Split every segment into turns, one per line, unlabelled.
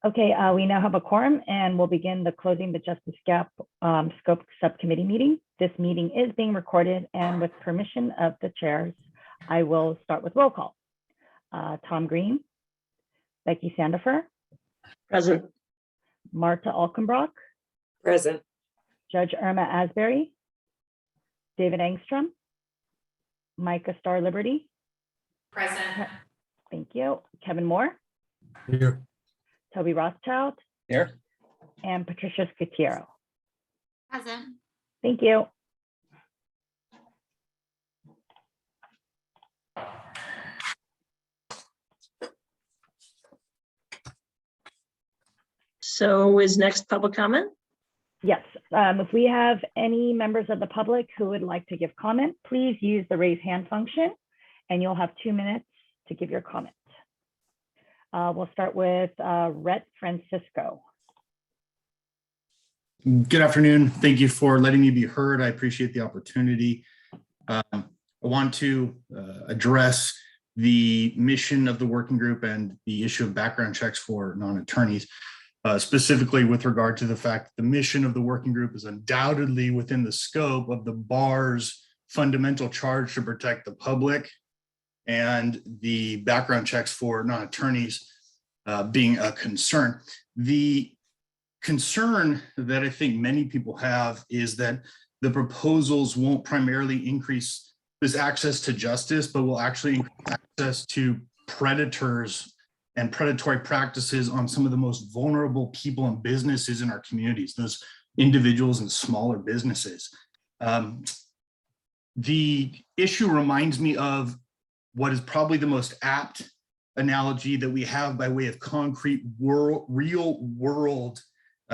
Okay, we now have a quorum and we'll begin the Closing the Justice Gap Scope Subcommittee meeting. This meeting is being recorded, and with permission of the chairs, I will start with roll call. Tom Green, Becky Sandifer,
Present.
Marta Alkenbrock,
Present.
Judge Irma Asbury, David Engstrom, Micah Star Liberty.
Present.
Thank you. Kevin Moore.
Here.
Toby Rothschild.
Here.
And Patricia Scutiero.
Present.
Thank you.
So is next public comment?
Yes, if we have any members of the public who would like to give comment, please use the raise hand function and you'll have 2 minutes to give your comment. We'll start with Rhett Francisco.
Good afternoon. Thank you for letting me be heard. I appreciate the opportunity. I want to address the mission of the working group and the issue of background checks for non-attorneys, specifically with regard to the fact that the mission of the working group is undoubtedly within the scope of the bar's fundamental charge to protect the public, and the background checks for non-attorneys being a concern. The concern that I think many people have is that the proposals won't primarily increase this access to justice, but will actually increase access to predators and predatory practices on some of the most vulnerable people and businesses in our communities, those individuals and smaller businesses. The issue reminds me of what is probably the most apt analogy that we have by way of concrete real world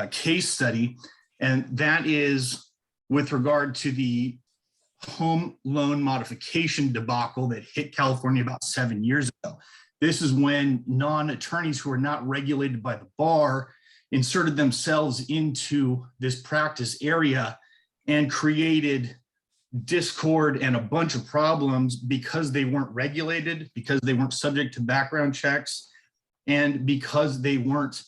case study, and that is with regard to the home loan modification debacle that hit California about 7 years ago. This is when non-attorneys who are not regulated by the bar inserted themselves into this practice area and created discord and a bunch of problems because they weren't regulated, because they weren't subject to background checks, and because they weren't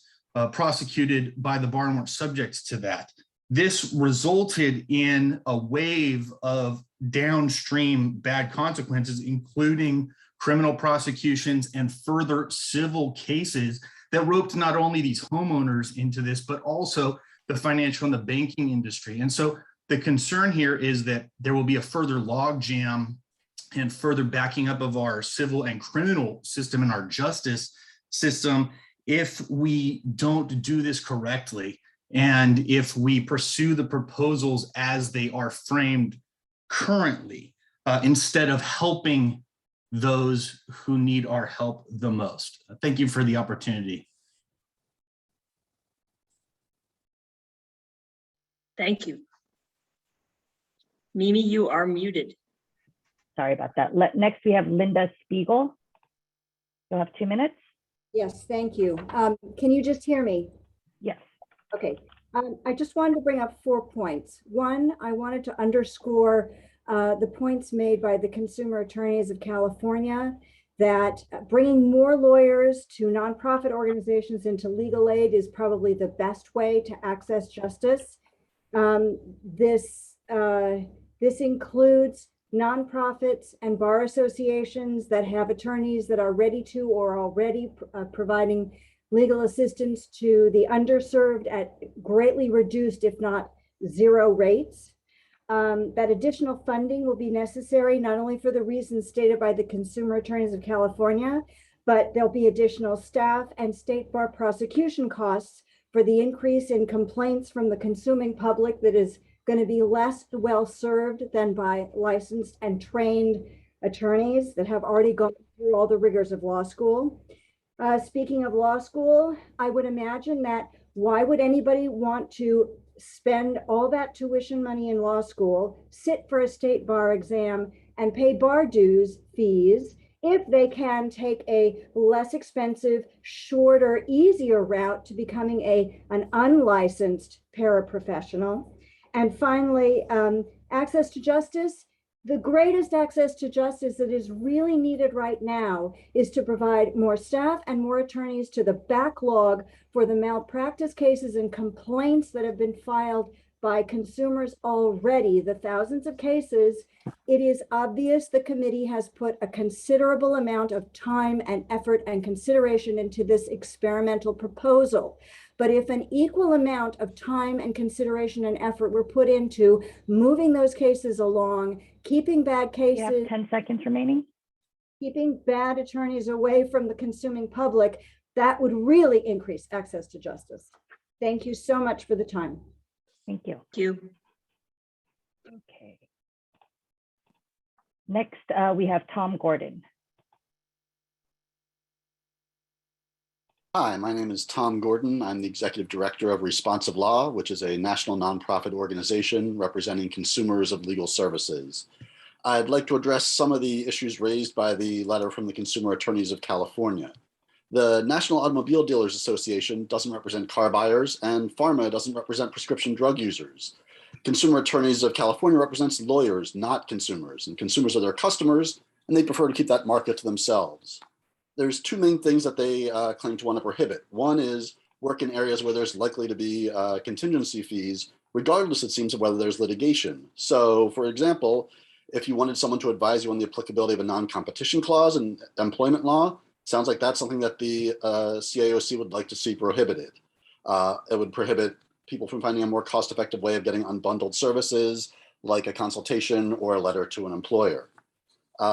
prosecuted by the bar and weren't subject to that. This resulted in a wave of downstream bad consequences, including criminal prosecutions and further civil cases that roped not only these homeowners into this, but also the financial and the banking industry. And so the concern here is that there will be a further logjam and further backing up of our civil and criminal system and our justice system if we don't do this correctly, and if we pursue the proposals as they are framed currently, instead of helping those who need our help the most. Thank you for the opportunity.
Thank you. Mimi, you are muted.
Sorry about that. Next, we have Linda Spiegel. You'll have 2 minutes.
Yes, thank you. Can you just hear me?
Yes.
Okay. I just wanted to bring up 4 points. One, I wanted to underscore the points made by the consumer attorneys of California that bringing more lawyers to nonprofit organizations into legal aid is probably the best way to access justice. This includes nonprofits and bar associations that have attorneys that are ready to or already providing legal assistance to the underserved at greatly reduced, if not zero rates. That additional funding will be necessary not only for the reasons stated by the consumer attorneys of California, but there'll be additional staff and state bar prosecution costs for the increase in complaints from the consuming public that is going to be less well served than by licensed and trained attorneys that have already gone through all the rigors of law school. Speaking of law school, I would imagine that why would anybody want to spend all that tuition money in law school, sit for a state bar exam, and pay bar dues fees if they can take a less expensive, shorter, easier route to becoming an unlicensed paraprofessional? And finally, access to justice The greatest access to justice that is really needed right now is to provide more staff and more attorneys to the backlog for the malpractice cases and complaints that have been filed by consumers already, the thousands of cases. It is obvious the committee has put a considerable amount of time and effort and consideration into this experimental proposal. But if an equal amount of time and consideration and effort were put into moving those cases along, keeping bad
You have
cases,
10 seconds remaining.
keeping bad attorneys away from the consuming public, that would really increase access to justice. Thank you so much for the time.
Thank you.
Thank you.
Okay. Next, we have Tom Gordon.
Hi, my name is Tom Gordon. I'm the Executive Director of Responsive Law, which is a national nonprofit organization representing consumers of legal services. I'd like to address some of the issues raised by the letter from the Consumer Attorneys of California. The National Automobile Dealers Association doesn't represent car buyers, and pharma doesn't represent prescription drug users. Consumer Attorneys of California represents lawyers, not consumers, and consumers are their customers, and they prefer to keep that market to themselves. There's two main things that they claim to want to prohibit. One is work in areas where there's likely to be contingency fees, regardless, it seems, of whether there's litigation. So, for example, if you wanted someone to advise you on the applicability of a non-competition clause in employment law, sounds like that's something that the CAOC would like to see prohibited. It would prohibit people from finding a more cost-effective way of getting unbundled services, like a consultation or a letter to an employer.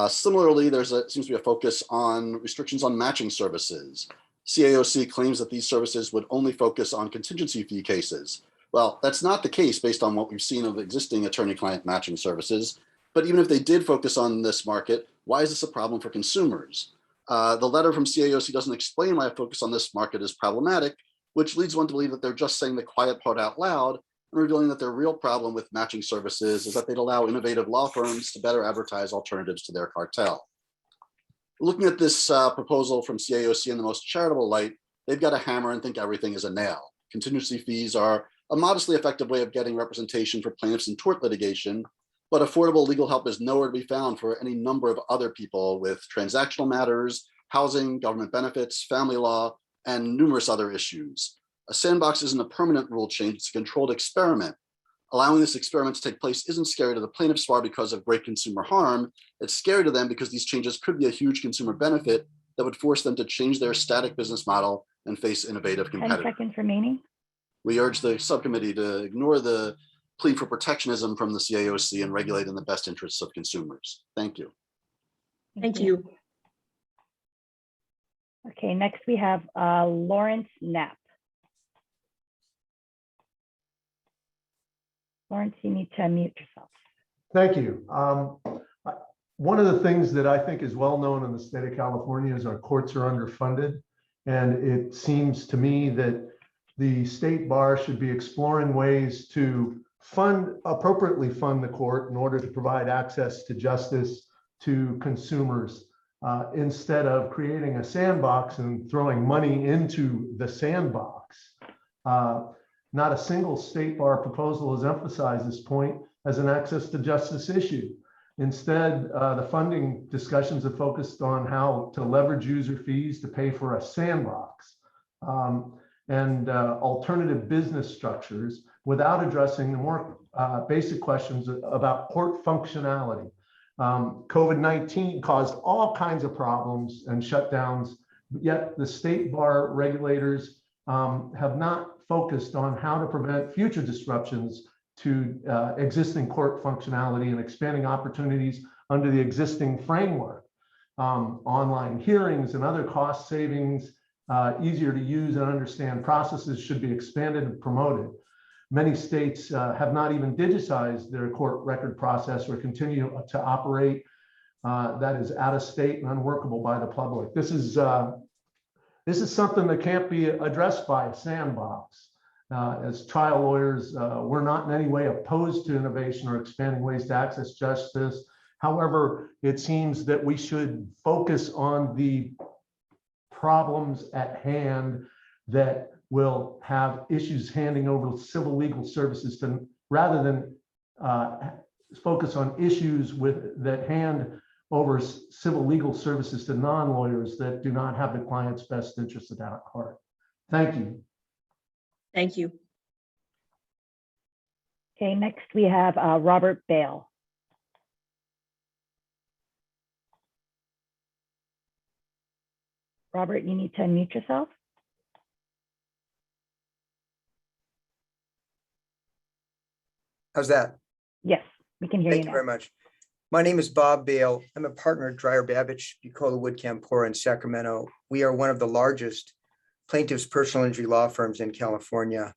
Similarly, seems to be a focus on restrictions on matching services. CAOC claims that these services would only focus on contingency fee cases. Well, that's not the case based on what we've seen of existing attorney-client matching services. But even if they did focus on this market, why is this a problem for consumers? The letter from CAOC doesn't explain why a focus on this market is problematic, which leads one to believe that they're just saying the quiet part out loud and revealing that their real problem with matching services is that they'd allow innovative law firms to better advertise alternatives to their cartel. Looking at this proposal from CAOC in the most charitable light, they've got a hammer and think everything is a nail. Contingency fees are a modestly effective way of getting representation for plaintiffs in tort litigation, but affordable legal help is nowhere to be found for any number of other people with transactional matters, housing, government benefits, family law, and numerous other issues. A sandbox isn't a permanent rule change, it's a controlled experiment. Allowing this experiment to take place isn't scary to the plaintiffs bar because of great consumer harm. It's scary to them because these changes could be a huge consumer benefit that would force them to change their static business model and face innovative
10
competitors.
seconds remaining.
We urge the subcommittee to ignore the plea for protectionism from the CAOC and regulate in the best interests of consumers. Thank you.
Thank you.
Okay, next we have Lawrence Knapp. Lawrence, you need to unmute yourself.
Thank you. One of the things that I think is well known in the state of California is our courts are underfunded. And it seems to me that the state bar should be exploring ways to appropriately fund the court in order to provide access to justice to consumers instead of creating a sandbox and throwing money into the sandbox. Not a single state bar proposal has emphasized this point as an access to justice issue. Instead, the funding discussions have focused on how to leverage user fees to pay for a sandbox and alternative business structures without addressing the more basic questions about court functionality. COVID-19 caused all kinds of problems and shutdowns, yet the state bar regulators have not focused on how to prevent future disruptions to existing court functionality and expanding opportunities under the existing framework. Online hearings and other cost savings, easier to use and understand processes should be expanded and promoted. Many states have not even digitized their court record process or continue to operate that is out of state and unworkable by the public. This is something that can't be addressed by a sandbox. As trial lawyers, we're not in any way opposed to innovation or expanding ways to access justice. However, it seems that we should focus on the problems at hand that will have issues handing over civil legal services to, rather than focus on issues that hand over civil legal services to non-lawyers that do not have the client's best interest at heart. Thank you.
Thank you.
Okay, next we have Robert Bale. Robert, you need to unmute yourself.
How's that?
Yes, we can hear you
Thank you
now.
very much. My name is Bob Bale. I'm a partner at Dreyer Babich, Bucola Wood Campora in Sacramento. We are one of the largest plaintiffs' personal injury law firms in California.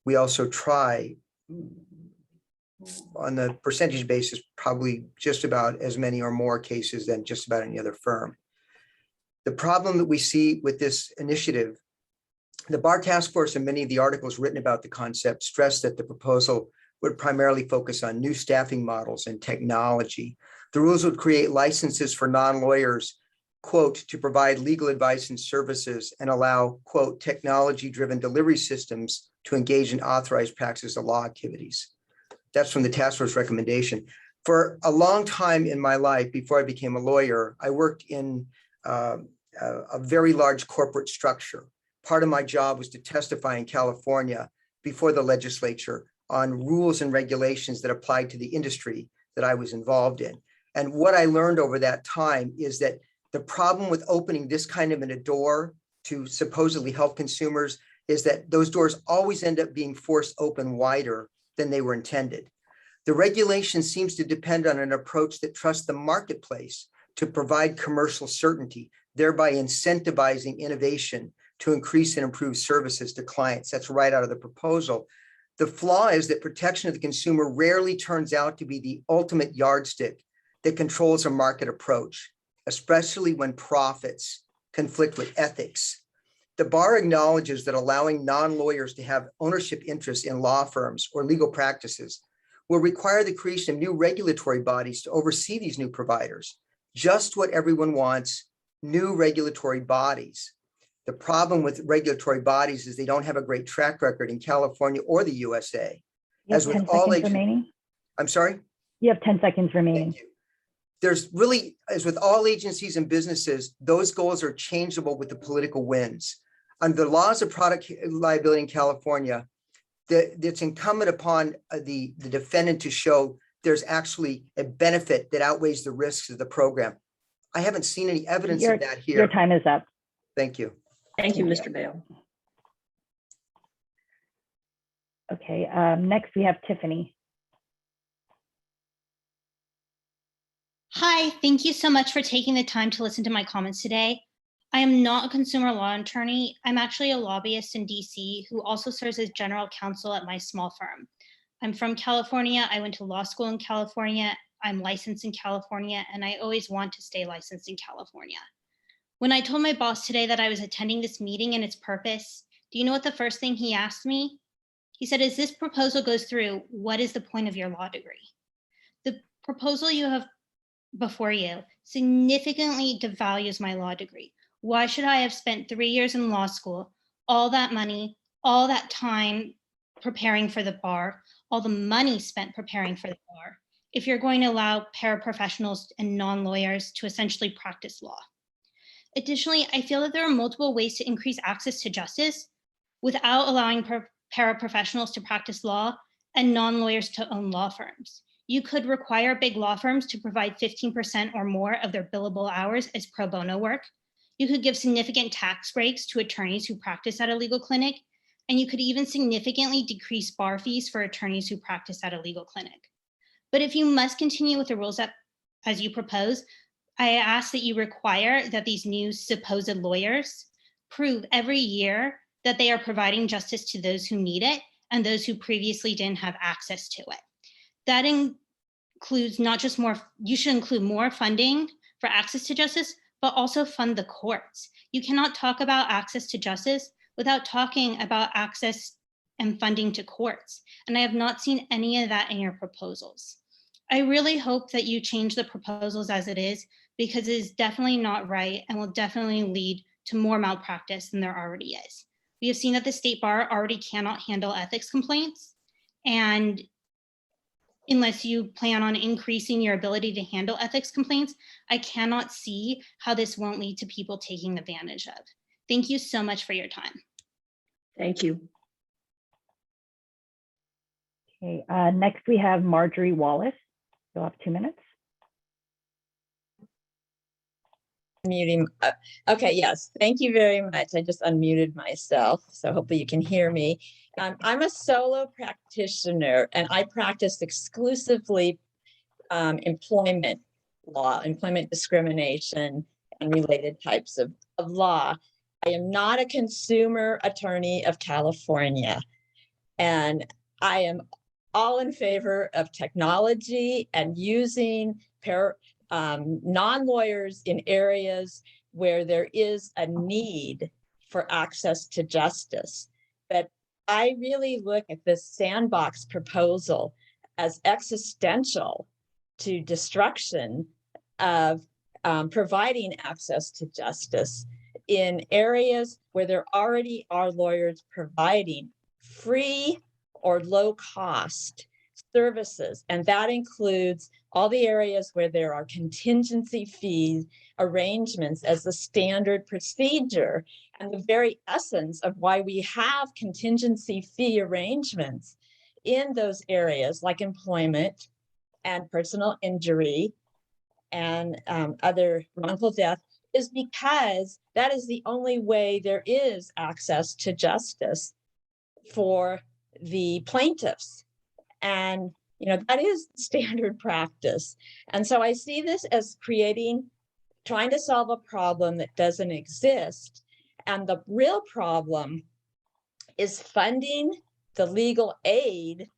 We also try, on the percentage basis, probably just about as many or more cases than just about any other firm. The problem that we see with this initiative, the Bar Task Force and many of the articles written about the concept stress that the proposal would primarily focus on new staffing models and technology. The rules would create licenses for non-lawyers, quote, to provide legal advice and services and allow, quote, technology-driven delivery systems to engage in authorized practice of law activities. That's from the task force recommendation. For a long time in my life, before I became a lawyer, I worked in a very large corporate structure. Part of my job was to testify in California before the legislature on rules and regulations that applied to the industry that I was involved in. And what I learned over that time is that the problem with opening this kind of a door to supposedly help consumers is that those doors always end up being forced open wider than they were intended. The regulation seems to depend on an approach that trusts the marketplace to provide commercial certainty, thereby incentivizing innovation to increase and improve services to clients. That's right out of the proposal. The flaw is that protection of the consumer rarely turns out to be the ultimate yardstick that controls a market approach, especially when profits conflict with ethics. The bar acknowledges that allowing non-lawyers to have ownership interests in law firms or legal practices will require the creation of new regulatory bodies to oversee these new providers. Just what everyone wants, new regulatory bodies. The problem with regulatory bodies is they don't have a great track record in California or the USA.
You have 10 seconds remaining.
I'm sorry?
You have 10 seconds remaining.
Thank you. There's really, as with all agencies and businesses, those goals are changeable with the political winds. Under the laws of product liability in California, it's incumbent upon the defendant to show there's actually a benefit that outweighs the risks of the program. I haven't seen any evidence of that here.
Your time is up.
Thank you.
Thank you, Mr. Bale.
Okay, next we have Tiffany.
Hi, thank you so much for taking the time to listen to my comments today. I am not a consumer law attorney. I'm actually a lobbyist in DC who also serves as general counsel at my small firm. I'm from California. I went to law school in California. I'm licensed in California, and I always want to stay licensed in California. When I told my boss today that I was attending this meeting and its purpose, do you know what the first thing he asked me? He said, as this proposal goes through, what is the point of your law degree? The proposal you have before you significantly devalues my law degree. Why should I have spent 3 years in law school, all that money, all that time preparing for the bar, all the money spent preparing for the bar, if you're going to allow paraprofessionals and non-lawyers to essentially practice law? Additionally, I feel that there are multiple ways to increase access to justice without allowing paraprofessionals to practice law and non-lawyers to own law firms. You could require big law firms to provide 15% or more of their billable hours as pro bono work. You could give significant tax breaks to attorneys who practice at a legal clinic, and you could even significantly decrease bar fees for attorneys who practice at a legal clinic. But if you must continue with the rules as you propose, I ask that you require that these new supposed lawyers prove every year that they are providing justice to those who need it and those who previously didn't have access to it. That includes not just more, you should include more funding for access to justice, but also fund the courts. You cannot talk about access to justice without talking about access and funding to courts. And I have not seen any of that in your proposals. I really hope that you change the proposals as it is, because it is definitely not right and will definitely lead to more malpractice than there already is. We have seen that the state bar already cannot handle ethics complaints, and unless you plan on increasing your ability to handle ethics complaints, I cannot see how this won't lead to people taking advantage of. Thank you so much for your time.
Thank you.
Okay, next we have Marjorie Wallace. You'll have 2 minutes.
Muting. Okay, yes, thank you very much. I just unmuted myself, so hopefully you can hear me. I'm a solo practitioner and I practice exclusively employment law, employment discrimination, and related types of law. I am not a consumer attorney of California, and I am all in favor of technology and using non-lawyers in areas where there is a need for access to justice. But I really look at this Sandbox proposal as existential to destruction of providing access to justice in areas where there already are lawyers providing free or low cost services. And that includes all the areas where there are contingency fee arrangements as the standard procedure, and the very essence of why we have contingency fee arrangements in those areas like employment and personal injury and other wrongful death is because that is the only way there is access to justice for the plaintiffs. And that is standard practice. And so I see this as trying to solve a problem that doesn't exist. And the real problem is funding the legal aid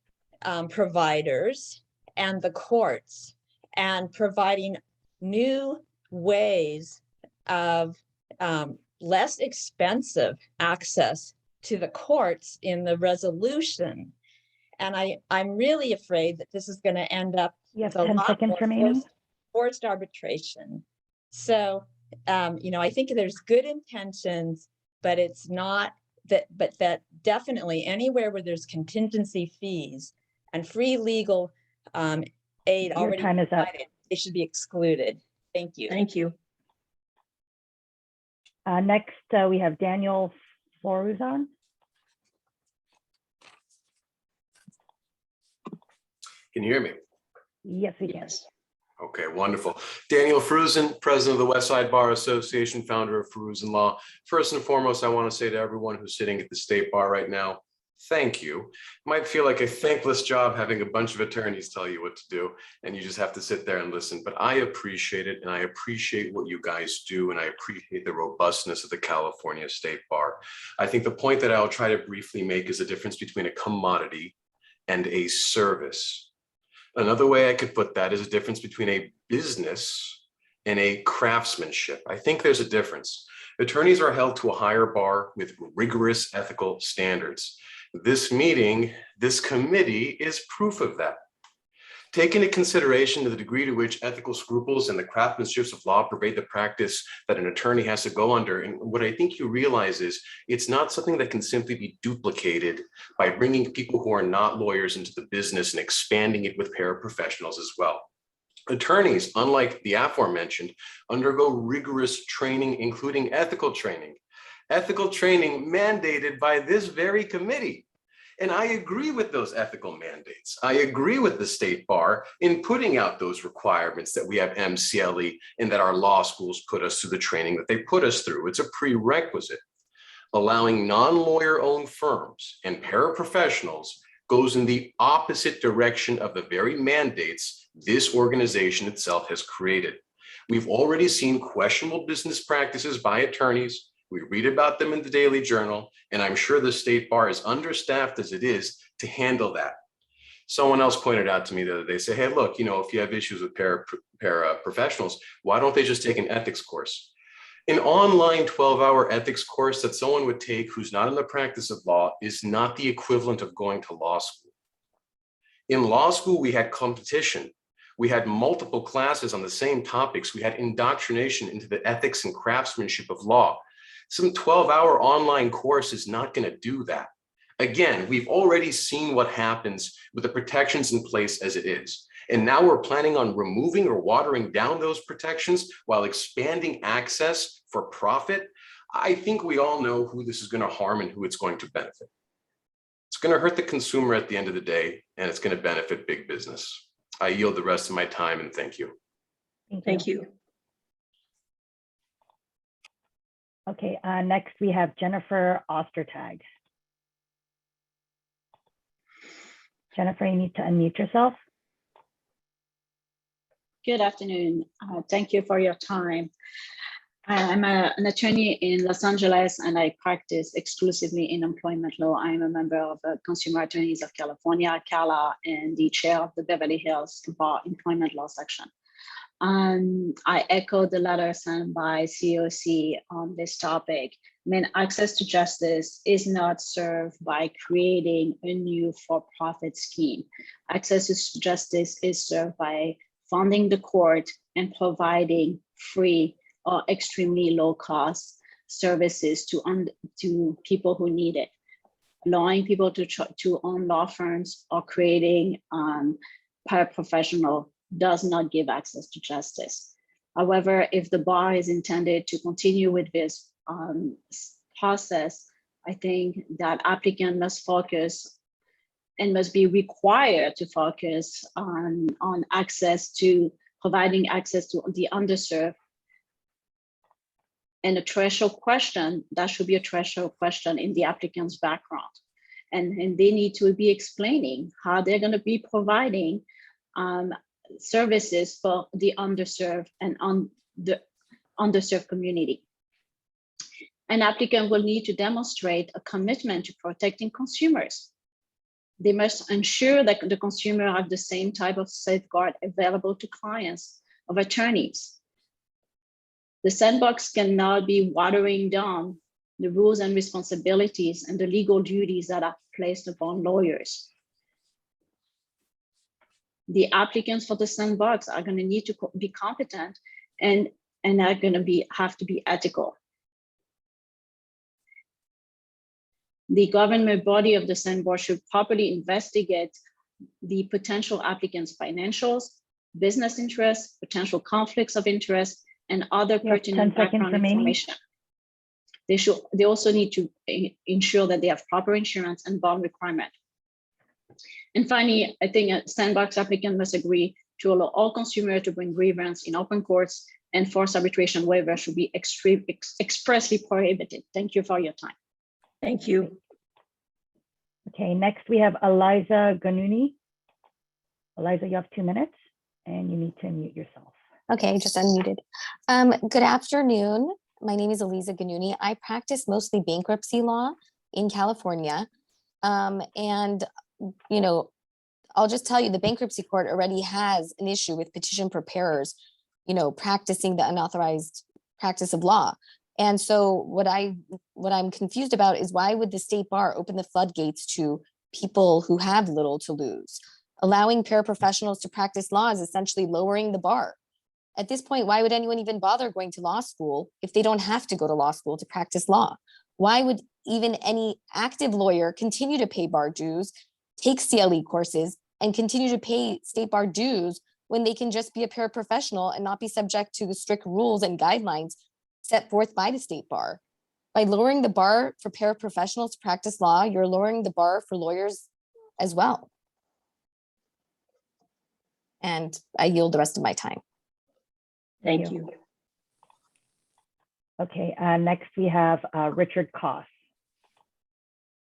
providers and the courts, and providing new ways of less expensive access to the courts in the resolution. And I'm really afraid that this is going to end up
You have
with a
10
lot
seconds
more
remaining.
forced arbitration. So, I think there's good intentions, but it's not that, but that definitely anywhere where there's contingency fees and free legal aid
Your
already
time is up.
provided, they should be excluded. Thank you.
Thank you.
Next, we have Daniel Floruzan.
Can you hear me?
Yes, we can.
Yes.
Okay, wonderful. Daniel Fruzen, president of the Westside Bar Association, founder of Fruzen Law. First and foremost, I want to say to everyone who's sitting at the state bar right now, thank you. It might feel like a thankless job having a bunch of attorneys tell you what to do, and you just have to sit there and listen. But I appreciate it, and I appreciate what you guys do, and I appreciate the robustness of the California State Bar. I think the point that I'll try to briefly make is the difference between a commodity and a service. Another way I could put that is a difference between a business and a craftsmanship. I think there's a difference. Attorneys are held to a higher bar with rigorous ethical standards. This meeting, this committee is proof of that. Take into consideration the degree to which ethical scruples and the craftsmanship of law pervade the practice that an attorney has to go under. And what I think you realize is it's not something that can simply be duplicated by bringing people who are not lawyers into the business and expanding it with paraprofessionals as well. Attorneys, unlike the aforementioned, undergo rigorous training, including ethical training mandated by this very committee. And I agree with those ethical mandates. I agree with the state bar in putting out those requirements that we have MCLE and that our law schools put us through the training that they put us through. It's a prerequisite. Allowing non-lawyer owned firms and paraprofessionals goes in the opposite direction of the very mandates this organization itself has created. We've already seen questionable business practices by attorneys. We read about them in the Daily Journal, and I'm sure the state bar is understaffed as it is to handle that. Someone else pointed out to me the other day, say, hey, look, if you have issues with paraprofessionals, why don't they just take an ethics course? An online 12-hour ethics course that someone would take who's not in the practice of law is not the equivalent of going to law school. In law school, we had competition. We had multiple classes on the same topics. We had indoctrination into the ethics and craftsmanship of law. Some 12-hour online course is not going to do that. Again, we've already seen what happens with the protections in place as it is. And now we're planning on removing or watering down those protections while expanding access for profit. I think we all know who this is going to harm and who it's going to benefit. It's going to hurt the consumer at the end of the day, and it's going to benefit big business. I yield the rest of my time and thank you.
Thank you.
Okay, next we have Jennifer Ostertag. Jennifer, you need to unmute yourself.
Good afternoon. Thank you for your time. I'm an attorney in Los Angeles and I practice exclusively in employment law. I'm a member of the Consumer Attorneys of California, CALA, and the chair of the Beverly Hills Bar Employment Law section. I echo the letter sent by COC on this topic. I mean, access to justice is not served by creating a new for-profit scheme. Access to justice is served by funding the court and providing free or extremely low-cost services to people who need it. Allowing people to own law firms or creating paraprofessional does not give access to justice. However, if the bar is intended to continue with this process, I think that applicant must focus and must be required to focus on providing access to the underserved. And a threshold question, that should be a threshold question in the applicant's background. And they need to be explaining how they're going to be providing services for the underserved and the underserved community. An applicant will need to demonstrate a commitment to protecting consumers. They must ensure that the consumer have the same type of safeguard available to clients of attorneys. The sandbox cannot be watering down the rules and responsibilities and the legal duties that are placed upon lawyers. The applicants for the sandbox are going to need to be competent and are going to have to be ethical. The government body of the sandbox should properly investigate the potential applicants' financials, business interests, potential conflicts of interest, and other pertinent background information. They also need to ensure that they have proper insurance and bond requirement. And finally, I think a sandbox applicant must agree to allow all consumers to bring grievance in open courts, and forced arbitration waiver should be expressly prohibited. Thank you for your time.
Thank you.
Okay, next we have Eliza Ganuni. Eliza, you have 2 minutes and you need to unmute yourself.
Okay, just unmuted. Good afternoon. My name is Eliza Ganuni. I practice mostly bankruptcy law in California. And, you know, I'll just tell you the bankruptcy court already has an issue with petition preparers, you know, practicing the unauthorized practice of law. And so what I'm confused about is why would the state bar open the floodgates to people who have little to lose? Allowing paraprofessionals to practice law is essentially lowering the bar. At this point, why would anyone even bother going to law school if they don't have to go to law school to practice law? Why would even any active lawyer continue to pay bar dues, take CLE courses, and continue to pay state bar dues when they can just be a paraprofessional and not be subject to the strict rules and guidelines set forth by the state bar? By lowering the bar for paraprofessionals to practice law, you're lowering the bar for lawyers as well. And I yield the rest of my time.
Thank you.
Okay, next we have Richard Koss.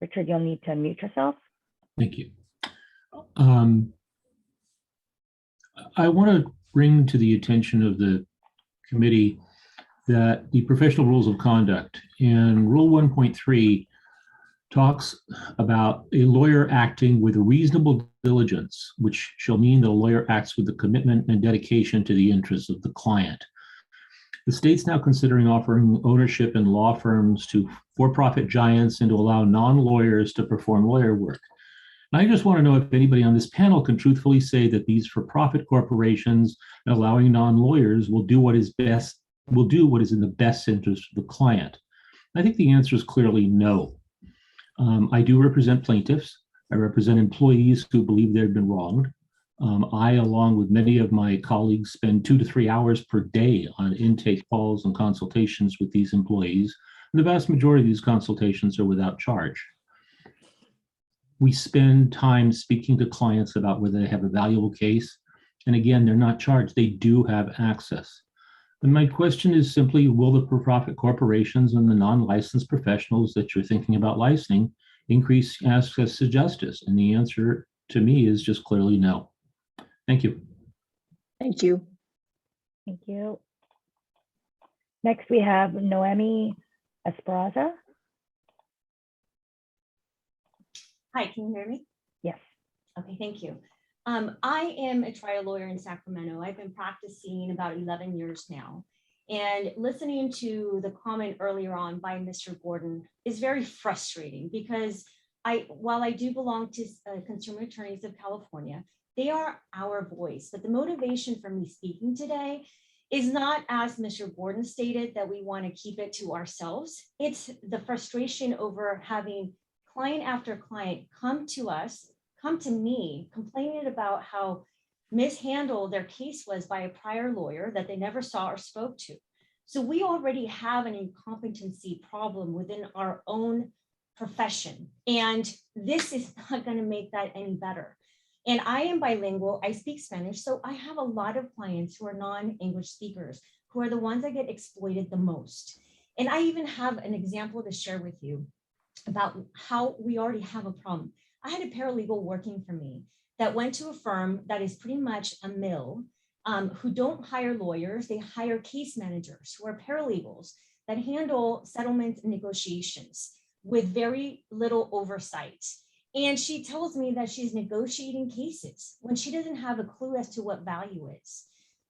Richard, you'll need to unmute yourself.
Thank you. I want to bring to the attention of the committee that the professional rules of conduct in Rule 1.3 talks about a lawyer acting with reasonable diligence, which shall mean that a lawyer acts with the commitment and dedication to the interests of the client. The state's now considering offering ownership in law firms to for-profit giants and to allow non-lawyers to perform lawyer work. And I just want to know if anybody on this panel can truthfully say that these for-profit corporations allowing non-lawyers will do what is best, will do what is in the best interest of the client. I think the answer is clearly no. I do represent plaintiffs. I represent employees who believe they've been wronged. I, along with many of my colleagues, spend 2 to 3 hours per day on intake calls and consultations with these employees. And the vast majority of these consultations are without charge. We spend time speaking to clients about whether they have a valuable case. And again, they're not charged. They do have access. And my question is simply, will the for-profit corporations and the non-licensed professionals that you're thinking about licensing increase access to justice? And the answer to me is just clearly no. Thank you.
Thank you.
Thank you. Next, we have Noemi Esperanza.
Hi, can you hear me?
Yes.
Okay, thank you. I am a trial lawyer in Sacramento. I've been practicing about 11 years now. And listening to the comment earlier on by Mr. Gordon is very frustrating because while I do belong to Consumer Attorneys of California, they are our voice. But the motivation for me speaking today is not, as Mr. Gordon stated, that we want to keep it to ourselves. It's the frustration over having client after client come to me, complaining about how mishandled their case was by a prior lawyer that they never saw or spoke to. So we already have an incompetency problem within our own profession. And this is not going to make that any better. And I am bilingual, I speak Spanish. So I have a lot of clients who are non-English speakers, who are the ones that get exploited the most. And I even have an example to share with you about how we already have a problem. I had a paralegal working for me that went to a firm that is pretty much a mill, who don't hire lawyers. They hire case managers who are paralegals that handle settlements and negotiations with very little oversight. And she tells me that she's negotiating cases when she doesn't have a clue as to what value is.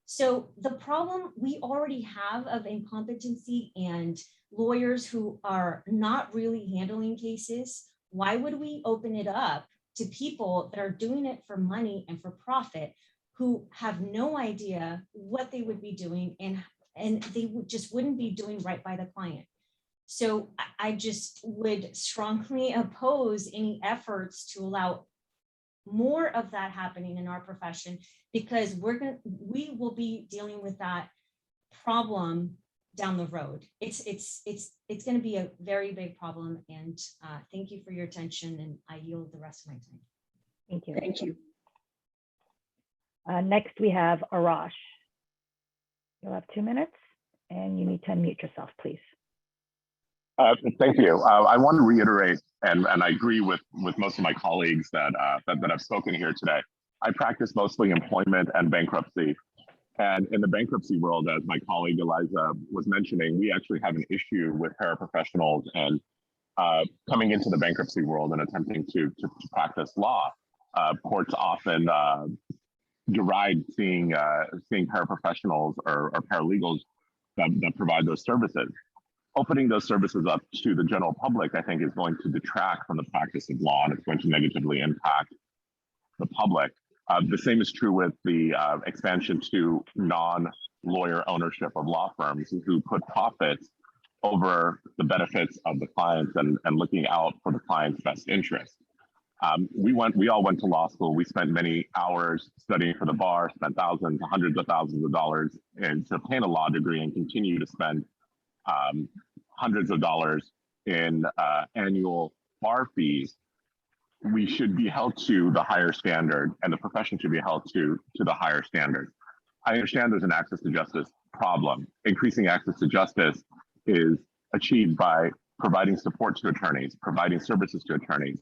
So the problem we already have of incompetency and lawyers who are not really handling cases, why would we open it up to people that are doing it for money and for profit, who have no idea what they would be doing and they just wouldn't be doing right by the client? So I just would strongly oppose any efforts to allow more of that happening in our profession, because we will be dealing with that problem down the road. It's going to be a very big problem. And thank you for your attention, and I yield the rest of my time.
Thank you.
Thank you.
Next, we have Arash. You'll have 2 minutes, and you need to unmute yourself, please.
Thank you. I want to reiterate, and I agree with most of my colleagues that have spoken here today. I practice mostly employment and bankruptcy. And in the bankruptcy world, as my colleague Eliza was mentioning, we actually have an issue with paraprofessionals and coming into the bankruptcy world and attempting to practice law. Courts often deride seeing paraprofessionals or paralegals that provide those services. Opening those services up to the general public, I think, is going to detract from the practice of law, and it's going to negatively impact the public. The same is true with the expansion to non-lawyer ownership of law firms who put profits over the benefits of the clients and looking out for the client's best interest. We all went to law school. We spent many hours studying for the bar, spent thousands, hundreds of thousands of dollars to obtain a law degree, and continue to spend hundreds of dollars in annual bar fees. We should be held to the higher standard, and the profession should be held to the higher standard. I understand there's an access to justice problem. Increasing access to justice is achieved by providing support to attorneys, providing services to attorneys,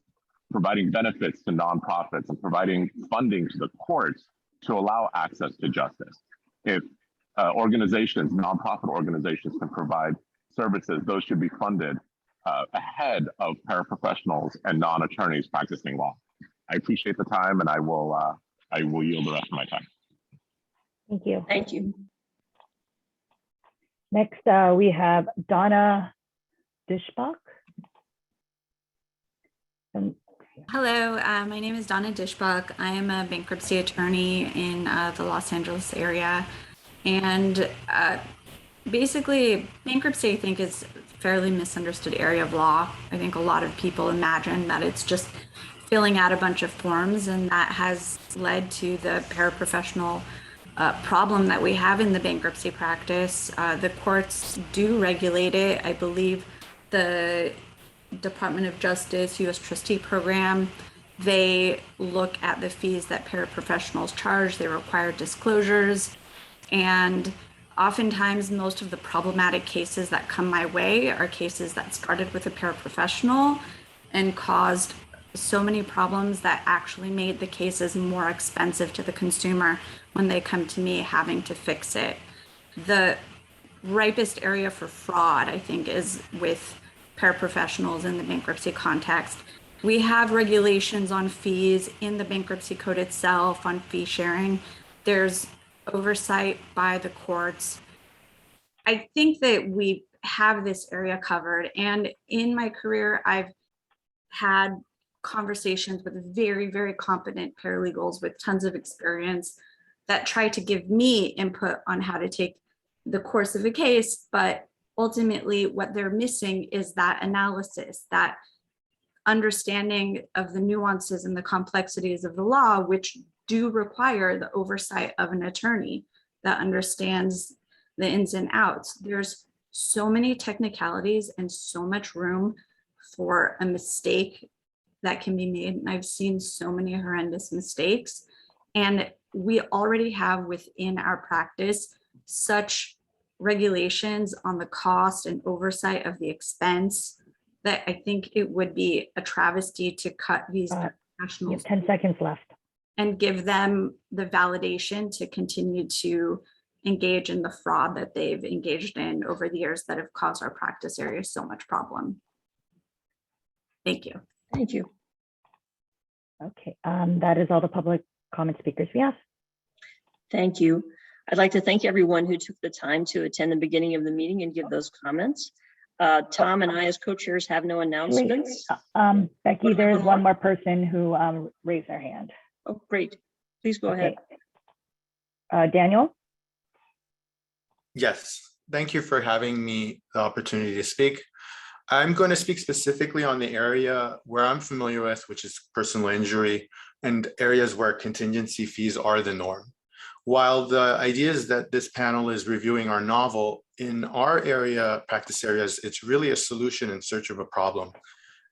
providing benefits to nonprofits, and providing funding to the courts to allow access to justice. If organizations, nonprofit organizations, can provide services, those should be funded ahead of paraprofessionals and non-attorneys practicing law. I appreciate the time, and I will yield the rest of my time.
Thank you.
Thank you.
Next, we have Donna Dishbach.
Hello, my name is Donna Dishbach. I am a bankruptcy attorney in the Los Angeles area. And basically, bankruptcy, I think, is fairly misunderstood area of law. I think a lot of people imagine that it's just filling out a bunch of forms, and that has led to the paraprofessional problem that we have in the bankruptcy practice. The courts do regulate it. I believe the Department of Justice U.S. Trustee Program, they look at the fees that paraprofessionals charge. They require disclosures. And oftentimes, most of the problematic cases that come my way are cases that started with a paraprofessional and caused so many problems that actually made the cases more expensive to the consumer when they come to me having to fix it. The ripest area for fraud, I think, is with paraprofessionals in the bankruptcy context. We have regulations on fees in the bankruptcy code itself, on fee sharing. There's oversight by the courts. I think that we have this area covered. And in my career, I've had conversations with very, very competent paralegals with tons of experience that try to give me input on how to take the course of a case. But ultimately, what they're missing is that analysis, that understanding of the nuances and the complexities of the law, which do require the oversight of an attorney that understands the ins and outs. There's so many technicalities and so much room for a mistake that can be made. And I've seen so many horrendous mistakes. And we already have within our practice such regulations on the cost and oversight of the expense that I think it would be a travesty to cut these professionals
10 seconds left.
and give them the validation to continue to engage in the fraud that they've engaged in over the years that have caused our practice area so much problem. Thank you.
Thank you.
Okay, that is all the public comment speakers we have.
Thank you. I'd like to thank everyone who took the time to attend the beginning of the meeting and give those comments. Tom and I as co-chairs have no announcements.
Becky, there is one more person who raised their hand.
Oh, great. Please go ahead.
Daniel?
Yes, thank you for having me the opportunity to speak. I'm going to speak specifically on the area where I'm familiar with, which is personal injury, and areas where contingency fees are the norm. While the ideas that this panel is reviewing are novel, in our area, practice areas, it's really a solution in search of a problem.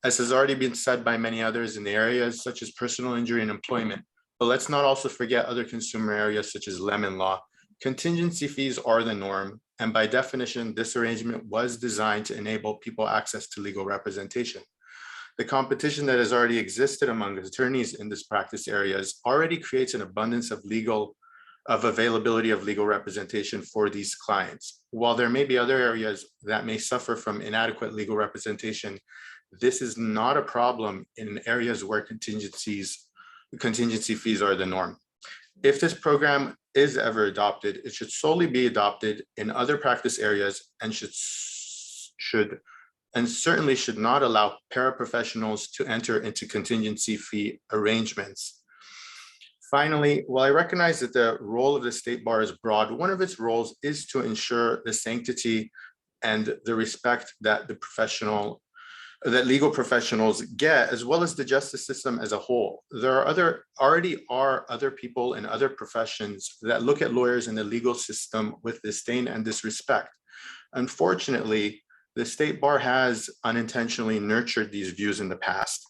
As has already been said by many others in the areas such as personal injury and employment, but let's not also forget other consumer areas such as lemon law. Contingency fees are the norm, and by definition, this arrangement was designed to enable people access to legal representation. The competition that has already existed among attorneys in this practice areas already creates an abundance of availability of legal representation for these clients. While there may be other areas that may suffer from inadequate legal representation, this is not a problem in areas where contingency fees are the norm. If this program is ever adopted, it should solely be adopted in other practice areas and certainly should not allow paraprofessionals to enter into contingency fee arrangements. Finally, while I recognize that the role of the state bar is broad, one of its roles is to ensure the sanctity and the respect that legal professionals get, as well as the justice system as a whole. There already are other people in other professions that look at lawyers in the legal system with disdain and disrespect. Unfortunately, the state bar has unintentionally nurtured these views in the past.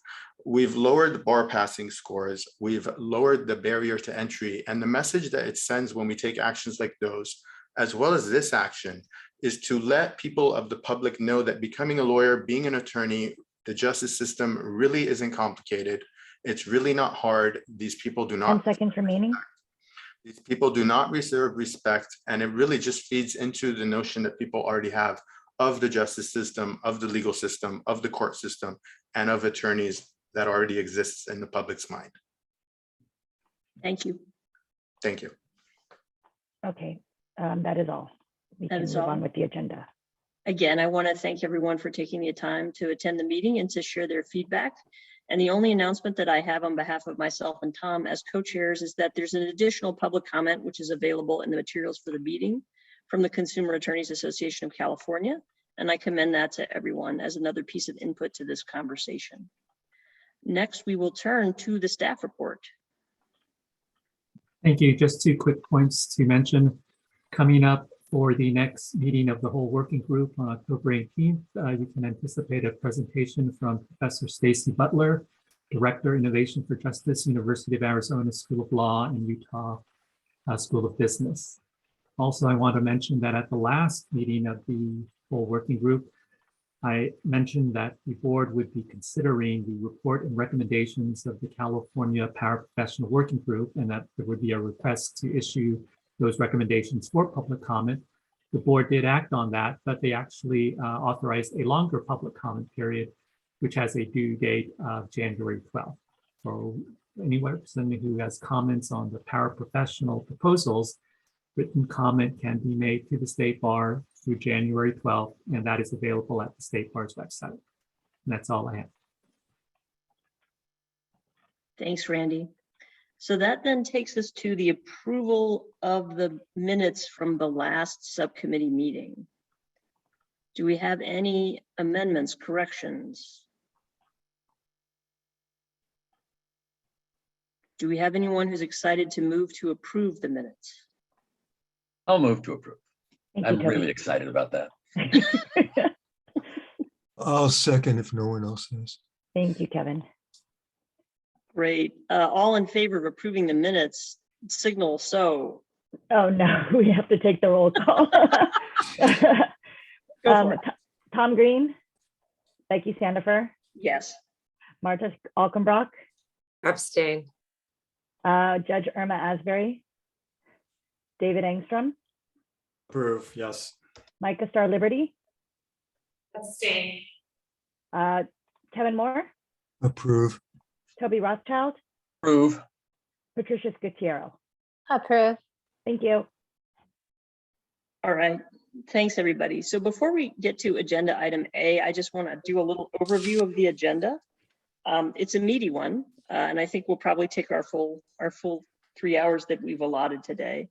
We've lowered the bar passing scores, we've lowered the barrier to entry, and the message that it sends when we take actions like those, as well as this action, is to let people of the public know that becoming a lawyer, being an attorney, the justice system really isn't complicated. It's really not hard. These people do not.
10 seconds remaining.
These people do not reserve respect, and it really just feeds into the notion that people already have of the justice system, of the legal system, of the court system, and of attorneys that already exists in the public's mind.
Thank you.
Thank you.
Okay, that is all. We can move on with the agenda.
Again, I want to thank everyone for taking the time to attend the meeting and to share their feedback. And the only announcement that I have on behalf of myself and Tom as co-chairs is that there's an additional public comment which is available in the materials for the meeting from the Consumer Attorneys Association of California. And I commend that to everyone as another piece of input to this conversation. Next, we will turn to the staff report.
Thank you. Just 2 quick points to mention. Coming up for the next meeting of the whole working group on October 18th, you can anticipate a presentation from Professor Stacy Butler, Director, Innovation for Justice, University of Arizona School of Law and Utah School of Business. Also, I want to mention that at the last meeting of the whole working group, I mentioned that the board would be considering the report and recommendations of the California Paraprofessional Working Group, and that there would be a request to issue those recommendations for public comment. The board did act on that, but they actually authorized a longer public comment period, which has a due date of January 12th. So anyone who has comments on the paraprofessional proposals, written comment can be made to the State Bar through January 12th, and that is available at the State Bar's website. And that's all I have.
Thanks, Randy. So that then takes us to the approval of the minutes from the last subcommittee meeting. Do we have any amendments, corrections? Do we have anyone who's excited to move to approve the minutes?
I'll move to approve.
Thank
I'm
you,
really excited about that.
I'll second if no one else is.
Thank you, Kevin.
Great. All in favor of approving the minutes, signal so.
Oh, no, we have to take the roll call. Tom Green, Becky Sandifer,
Yes.
Marta Alkenbrock,
Abstain.
Judge Irma Asbury, David Engstrom,
Approve, yes.
Micah Star Liberty,
Abstain.
Kevin Moore,
Approve.
Toby Rothschild,
Approve.
Patricia Scutiero.
Approve.
Thank you.
All right. Thanks, everybody. So before we get to agenda item A, I just want to do a little overview of the agenda. It's a meaty one, and I think we'll probably take our full 3 hours that we've allotted today.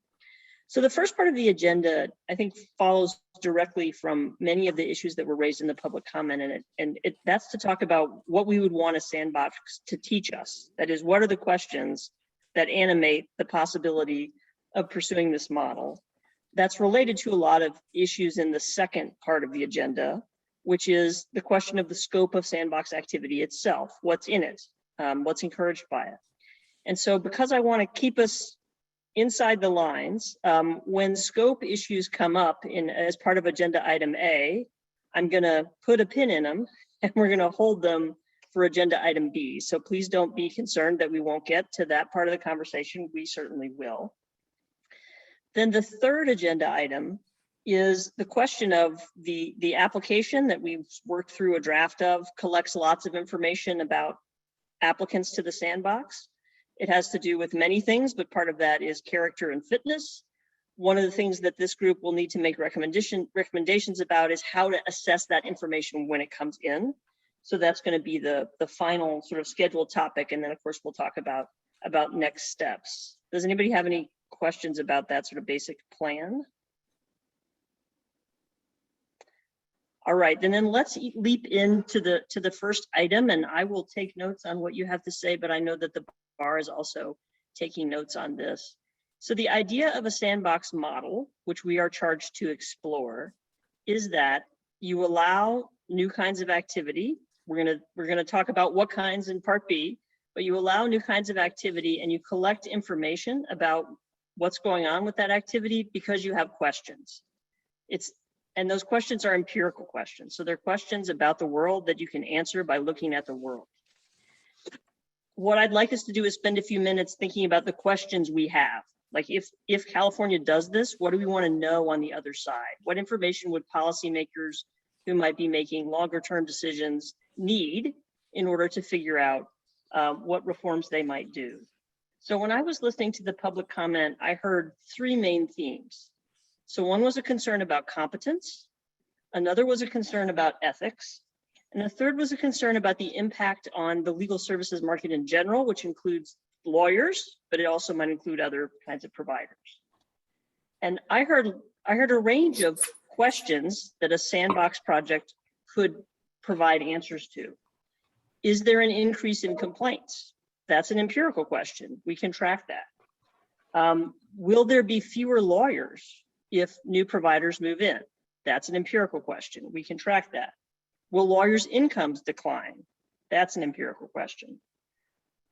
So the first part of the agenda, I think, follows directly from many of the issues that were raised in the public comment, and that's to talk about what we would want a sandbox to teach us. That is, what are the questions that animate the possibility of pursuing this model? That's related to a lot of issues in the second part of the agenda, which is the question of the scope of sandbox activity itself. What's in it? What's encouraged by it? And so because I want to keep us inside the lines, when scope issues come up as part of agenda item A, I'm going to put a pin in them and we're going to hold them for agenda item B. So please don't be concerned that we won't get to that part of the conversation. We certainly will. Then the third agenda item is the question of the application that we've worked through a draft of, collects lots of information about applicants to the sandbox. It has to do with many things, but part of that is character and fitness. One of the things that this group will need to make recommendations about is how to assess that information when it comes in. So that's going to be the final sort of scheduled topic. And then of course, we'll talk about next steps. Does anybody have any questions about that sort of basic plan? All right, and then let's leap into the first item, and I will take notes on what you have to say, but I know that the bar is also taking notes on this. So the idea of a sandbox model, which we are charged to explore, is that you allow new kinds of activity. We're gonna talk about what kinds in part B, but you allow new kinds of activity and you collect information about what's going on with that activity because you have questions. And those questions are empirical questions. So they're questions about the world that you can answer by looking at the world. What I'd like us to do is spend a few minutes thinking about the questions we have. Like if California does this, what do we want to know on the other side? What information would policymakers who might be making longer term decisions need in order to figure out what reforms they might do? So when I was listening to the public comment, I heard three main themes. So one was a concern about competence, another was a concern about ethics, and the third was a concern about the impact on the legal services market in general, which includes lawyers, but it also might include other kinds of providers. And I heard a range of questions that a sandbox project could provide answers to. Is there an increase in complaints? That's an empirical question. We can track that. Will there be fewer lawyers if new providers move in? That's an empirical question. We can track that. Will lawyers' incomes decline? That's an empirical question.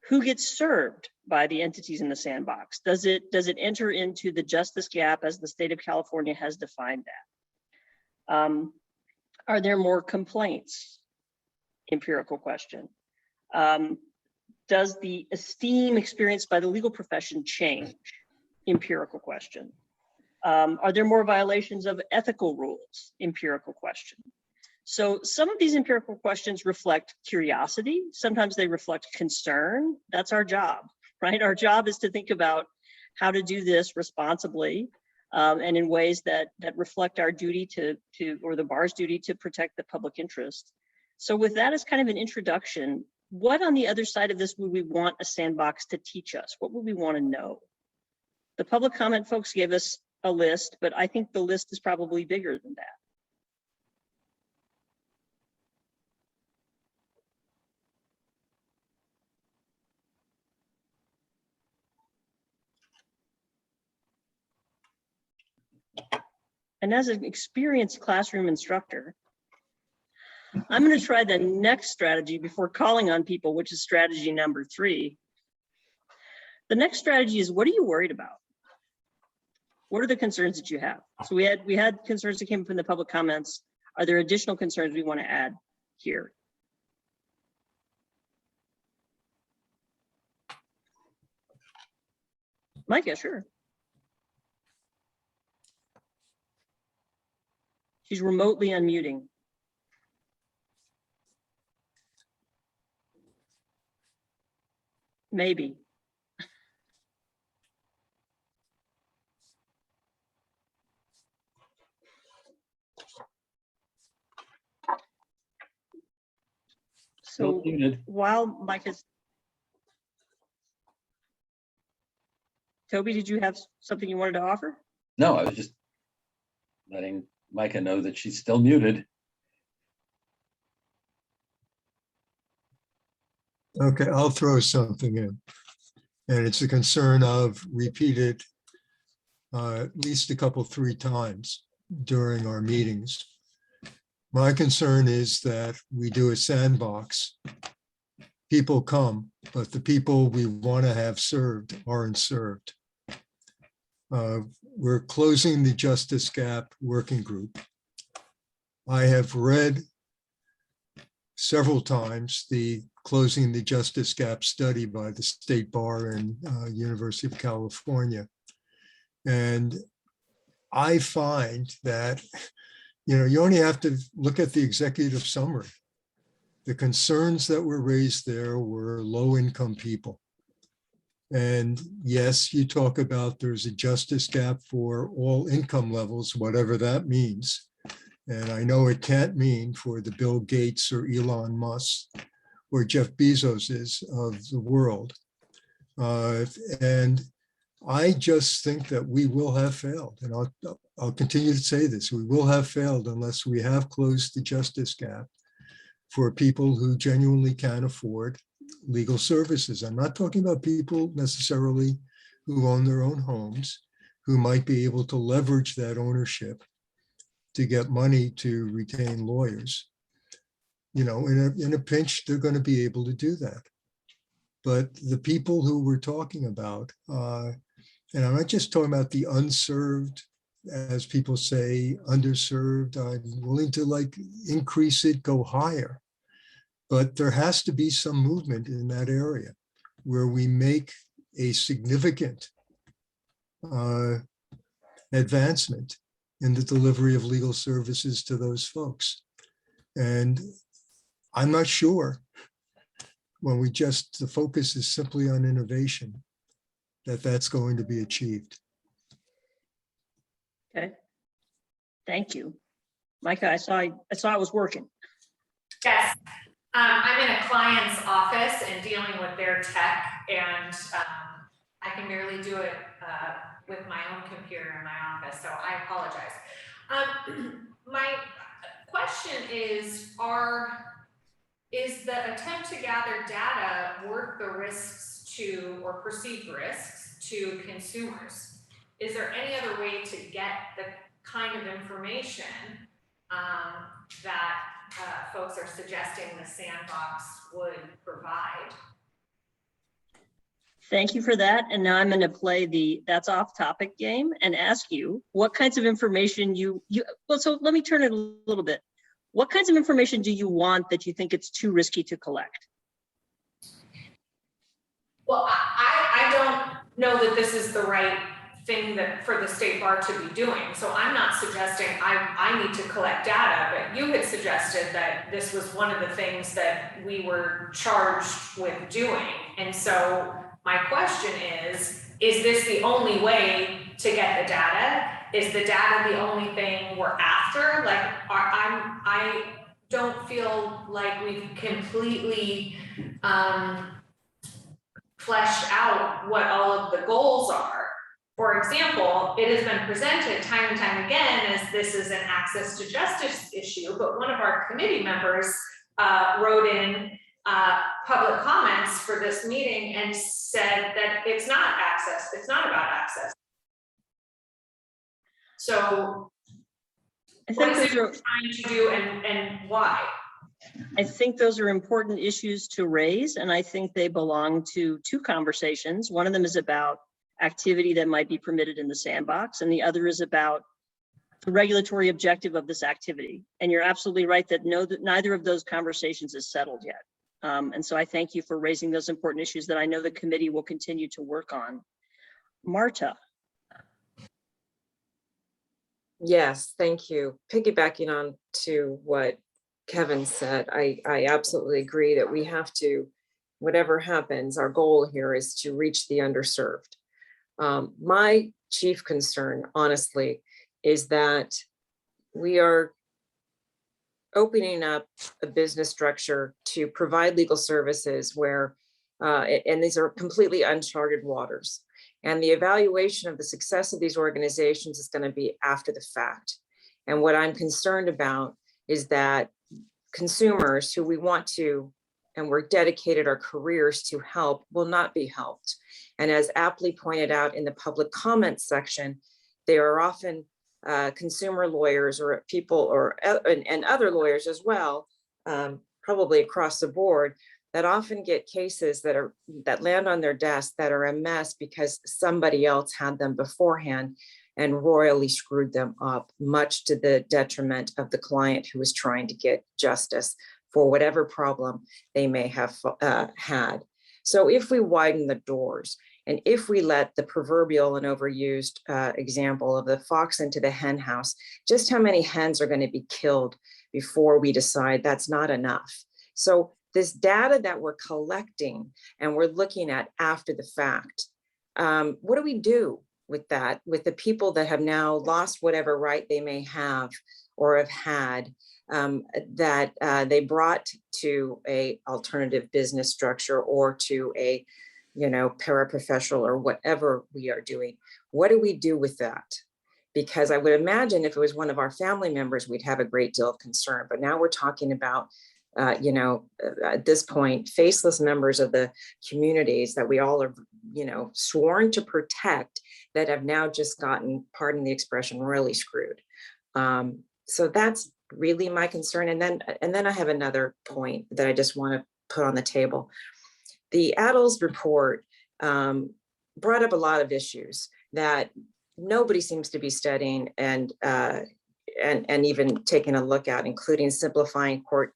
Who gets served by the entities in the sandbox? Does it enter into the justice gap as the state of California has defined that? Are there more complaints? Empirical question. Does the esteem experienced by the legal profession change? Empirical question. Are there more violations of ethical rules? Empirical question. So some of these empirical questions reflect curiosity. Sometimes they reflect concern. That's our job, right? Our job is to think about how to do this responsibly and in ways that reflect our duty or the bar's duty to protect the public interest. So with that as kind of an introduction, what on the other side of this would we want a sandbox to teach us? What would we want to know? The public comment folks gave us a list, but I think the list is probably bigger than that. And as an experienced classroom instructor, I'm going to try the next strategy before calling on people, which is strategy number 3. The next strategy is, what are you worried about? What are the concerns that you have? So we had concerns that came up in the public comments. Are there additional concerns we want to add here? Micah, sure. She's remotely unmuting. Maybe. So while Mike is, Toby, did you have something you wanted to offer?
No, I was just letting Micah know that she's still muted.
Okay, I'll throw something in. And it's a concern of repeated at least a couple, 3 times during our meetings. My concern is that we do a sandbox. People come, but the people we want to have served aren't served. We're closing the Justice Gap Working Group. I have read several times the Closing the Justice Gap study by the State Bar and University of California. And I find that, you only have to look at the executive summary. The concerns that were raised there were low-income people. And yes, you talk about there's a justice gap for all income levels, whatever that means. And I know it can't mean for the Bill Gates or Elon Musk or Jeff Bezos of the world. And I just think that we will have failed. And I'll continue to say this, we will have failed unless we have closed the justice gap for people who genuinely can't afford legal services. I'm not talking about people necessarily who own their own homes, who might be able to leverage that ownership to get money to retain lawyers. In a pinch, they're going to be able to do that. But the people who we're talking about, and I'm not just talking about the unserved, as people say, underserved, I'm willing to increase it, go higher. But there has to be some movement in that area where we make a significant advancement in the delivery of legal services to those folks. And I'm not sure when the focus is simply on innovation, that's going to be achieved.
Okay, thank you. Micah, I saw it was working.
Yes, I'm in a client's office and dealing with their tech, and I can barely do it with my own computer in my office, so I apologize.
My question is the attempt to gather data worth the risks to, or perceived risks to consumers? Is there any other way to get the kind of information that folks are suggesting the Sandbox would provide? Thank you for that. And now I'm going to play the that's off topic game and ask you what kinds of information well, so let me turn it a little bit. What kinds of information do you want that you think it's too risky to collect? Well, I don't know that this is the right thing that for the state bar to be doing. So I'm not suggesting I need to collect data, but you had suggested that this was one of the things that we were charged with doing. And so my question is this the only way to get the data? Is the data the only thing we're after? Like, I don't feel like we've completely fleshed out what all of the goals are. For example, it has been presented time and time again as this is an access to justice issue, but one of our committee members wrote in public comments for this meeting and said that it's not access, it's not about access. So what is it you're trying to do and why? I think those are important issues to raise, and I think they belong to two conversations. One of them is about activity that might be permitted in the sandbox, and the other is about the regulatory objective of this activity. And you're absolutely right that neither of those conversations is settled yet. And so I thank you for raising those important issues that I know the committee will continue to work on. Marta.
Yes, thank you. Piggybacking on to what Kevin said, I absolutely agree that we have to, whatever happens, our goal here is to reach the underserved. My chief concern, honestly, is that we are opening up a business structure to provide legal services where, and these are completely uncharted waters. And the evaluation of the success of these organizations is going to be after the fact. And what I'm concerned about is that consumers who we want to, and we're dedicated our careers to help, will not be helped. And as aptly pointed out in the public comment section, there are often consumer lawyers or people and other lawyers as well, probably across the board, that often get cases that land on their desk that are a mess because somebody else had them beforehand and royally screwed them up, much to the detriment of the client who was trying to get justice for whatever problem they may have had. So if we widen the doors, and if we let the proverbial and overused example of the fox into the hen house, just how many hens are going to be killed before we decide that's not enough? So this data that we're collecting and we're looking at after the fact, what do we do with that, with the people that have now lost whatever right they may have or have had, that they brought to a alternative business structure or to a, paraprofessional or whatever we are doing? What do we do with that? Because I would imagine if it was one of our family members, we'd have a great deal of concern. But now we're talking about, at this point, faceless members of the communities that we all are, sworn to protect, that have now just gotten, pardon the expression, royally screwed. So that's really my concern. And then I have another point that I just want to put on the table. The Adels report brought up a lot of issues that nobody seems to be studying and even taking a look at, including simplifying court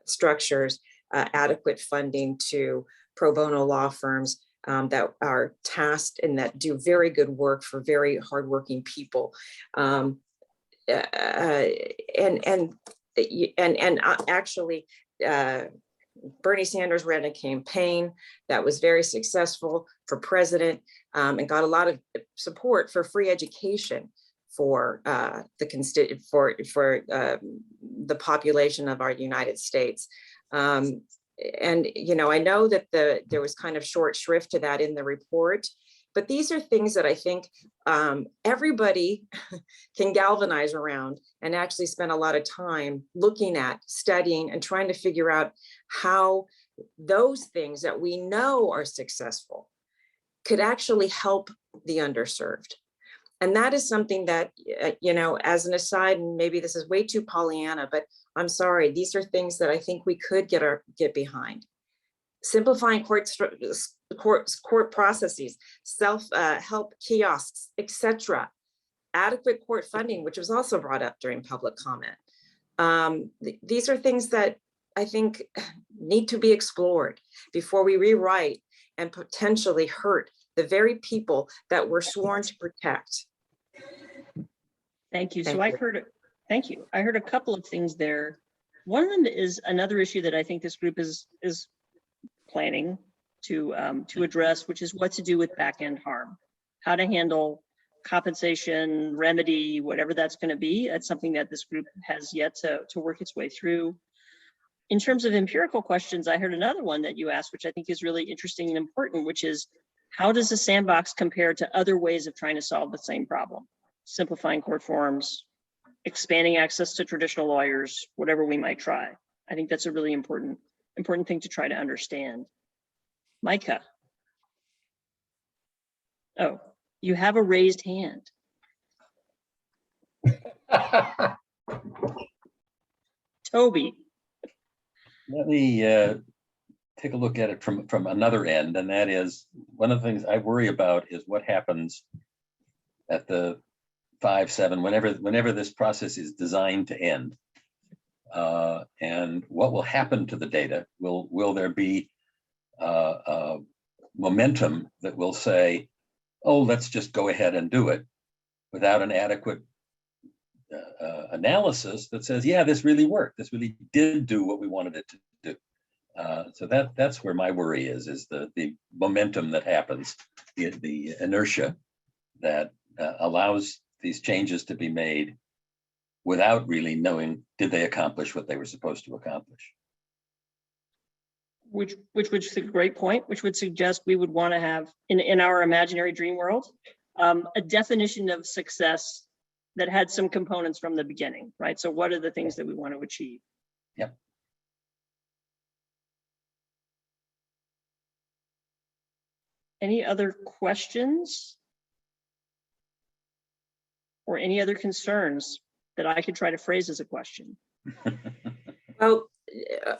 structures, adequate funding to pro bono law firms that are tasked and that do very good work for very hardworking people. Actually, Bernie Sanders ran a campaign that was very successful for president and got a lot of support for free education for the population of our United States. And I know that there was kind of short shrift to that in the report,
But these are things that I think everybody can galvanize around and actually spend a lot of time looking at, studying, and trying to figure out how those things that we know are successful could actually help the underserved. And that is something that, you know, as an aside, and maybe this is way too Pollyanna, but I'm sorry, these are things that I think we could get behind. Simplifying court processes, self-help kiosks, etc. Adequate court funding, which was also brought up during public comment. These are things that I think need to be explored before we rewrite and potentially hurt the very people that we're sworn to protect. Thank you.
Thank you. I heard a couple of things there. One of them is another issue that I think this group is planning to address, which is what to do with back-end harm, how to handle compensation, remedy, whatever that's going to be. That's something that this group has yet to work its way through. In terms of empirical questions, I heard another one that you asked, which I think is really interesting and important, which is how does the sandbox compare to other ways of trying to solve the same problem? Simplifying court forms, expanding access to traditional lawyers, whatever we might try. I think that's a really important thing to try to understand. Micah. Oh, you have a raised hand. Toby.
Let me take a look at it from another end, and that is one of the things I worry about is what happens at the 5, 7, whenever this process is designed to end, and what will happen to the data. Will there be momentum that will say, oh, let's just go ahead and do it without an adequate analysis that says, yeah, this really worked. This really did do what we wanted it to do. So that's where my worry is the momentum that happens, the inertia that allows these changes to be made without really knowing, did they accomplish what they were supposed to accomplish?
Which is a great point, which would suggest we would want to have in our imaginary dream world, a definition of success that had some components from the beginning, right? So what are the things that we want to achieve?
Yep.
Any other questions? Or any other concerns that I could try to phrase as a question?
Well,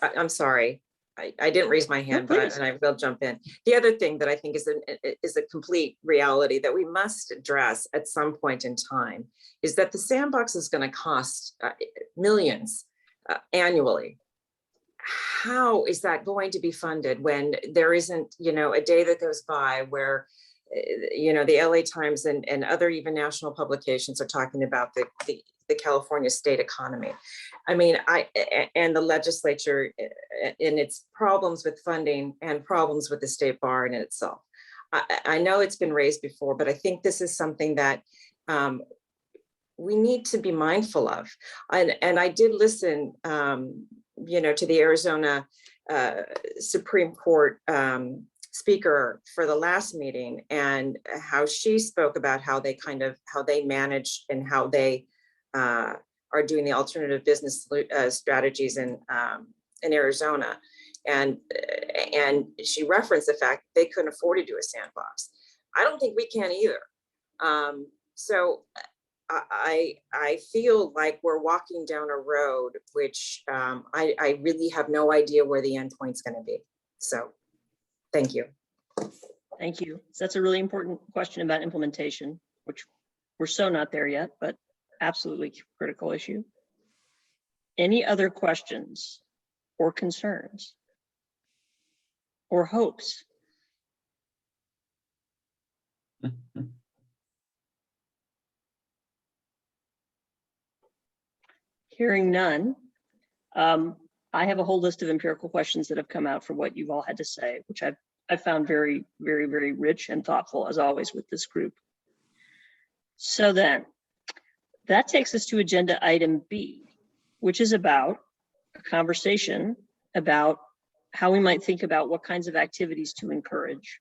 I'm sorry. I didn't raise my hand, but I will jump in. The other thing that I think is a complete reality that we must address at some point in time is that the sandbox is going to cost millions annually. How is that going to be funded when there isn't, you know, a day that goes by where, you know, the LA Times and other even national publications are talking about the California state economy. I mean, and the legislature in its problems with funding and problems with the state bar in itself. I know it's been raised before, but I think this is something that we need to be mindful of. And I did listen, you know, to the Arizona Supreme Court speaker for the last meeting and how she spoke about how they manage and how they are doing the alternative business strategies in Arizona. And she referenced the fact they couldn't afford to do a sandbox. I don't think we can either. So I feel like we're walking down a road which I really have no idea where the end point's going to be. So thank you.
Thank you. So that's a really important question about implementation, which we're so not there yet, but absolutely critical issue. Any other questions or concerns or hopes? Hearing none, I have a whole list of empirical questions that have come out for what you've all had to say, which I've found very, very, very rich and thoughtful as always with this group. So then, that takes us to agenda item B, which is about a conversation about how we might think about what kinds of activities to encourage.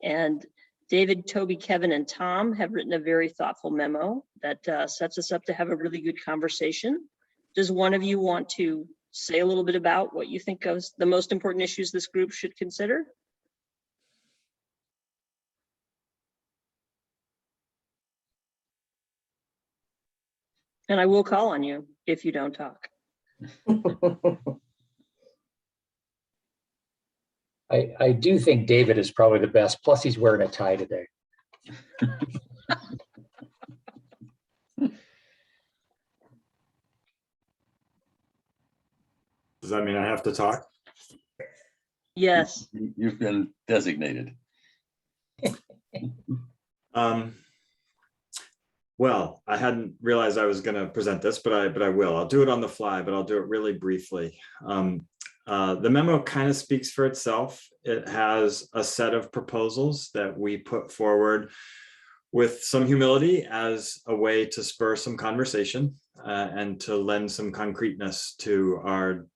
And
David, Toby, Kevin, and Tom have written a very thoughtful memo that sets us up to have a really good conversation. Does one of you want to say a little bit about what you think of the most important issues this group should consider? And I will call on you if you don't talk.
I do think David is probably the best. Plus, he's wearing a tie today.
Does that mean I have to talk? Yes.
You've been designated.
Well, I hadn't realized I was going to present this, but I will. I'll do it on the fly, but I'll do it really briefly. The memo kind of speaks for itself. It has a set of proposals that we put forward with some humility as a way to spur some conversation and to lend some concreteness to our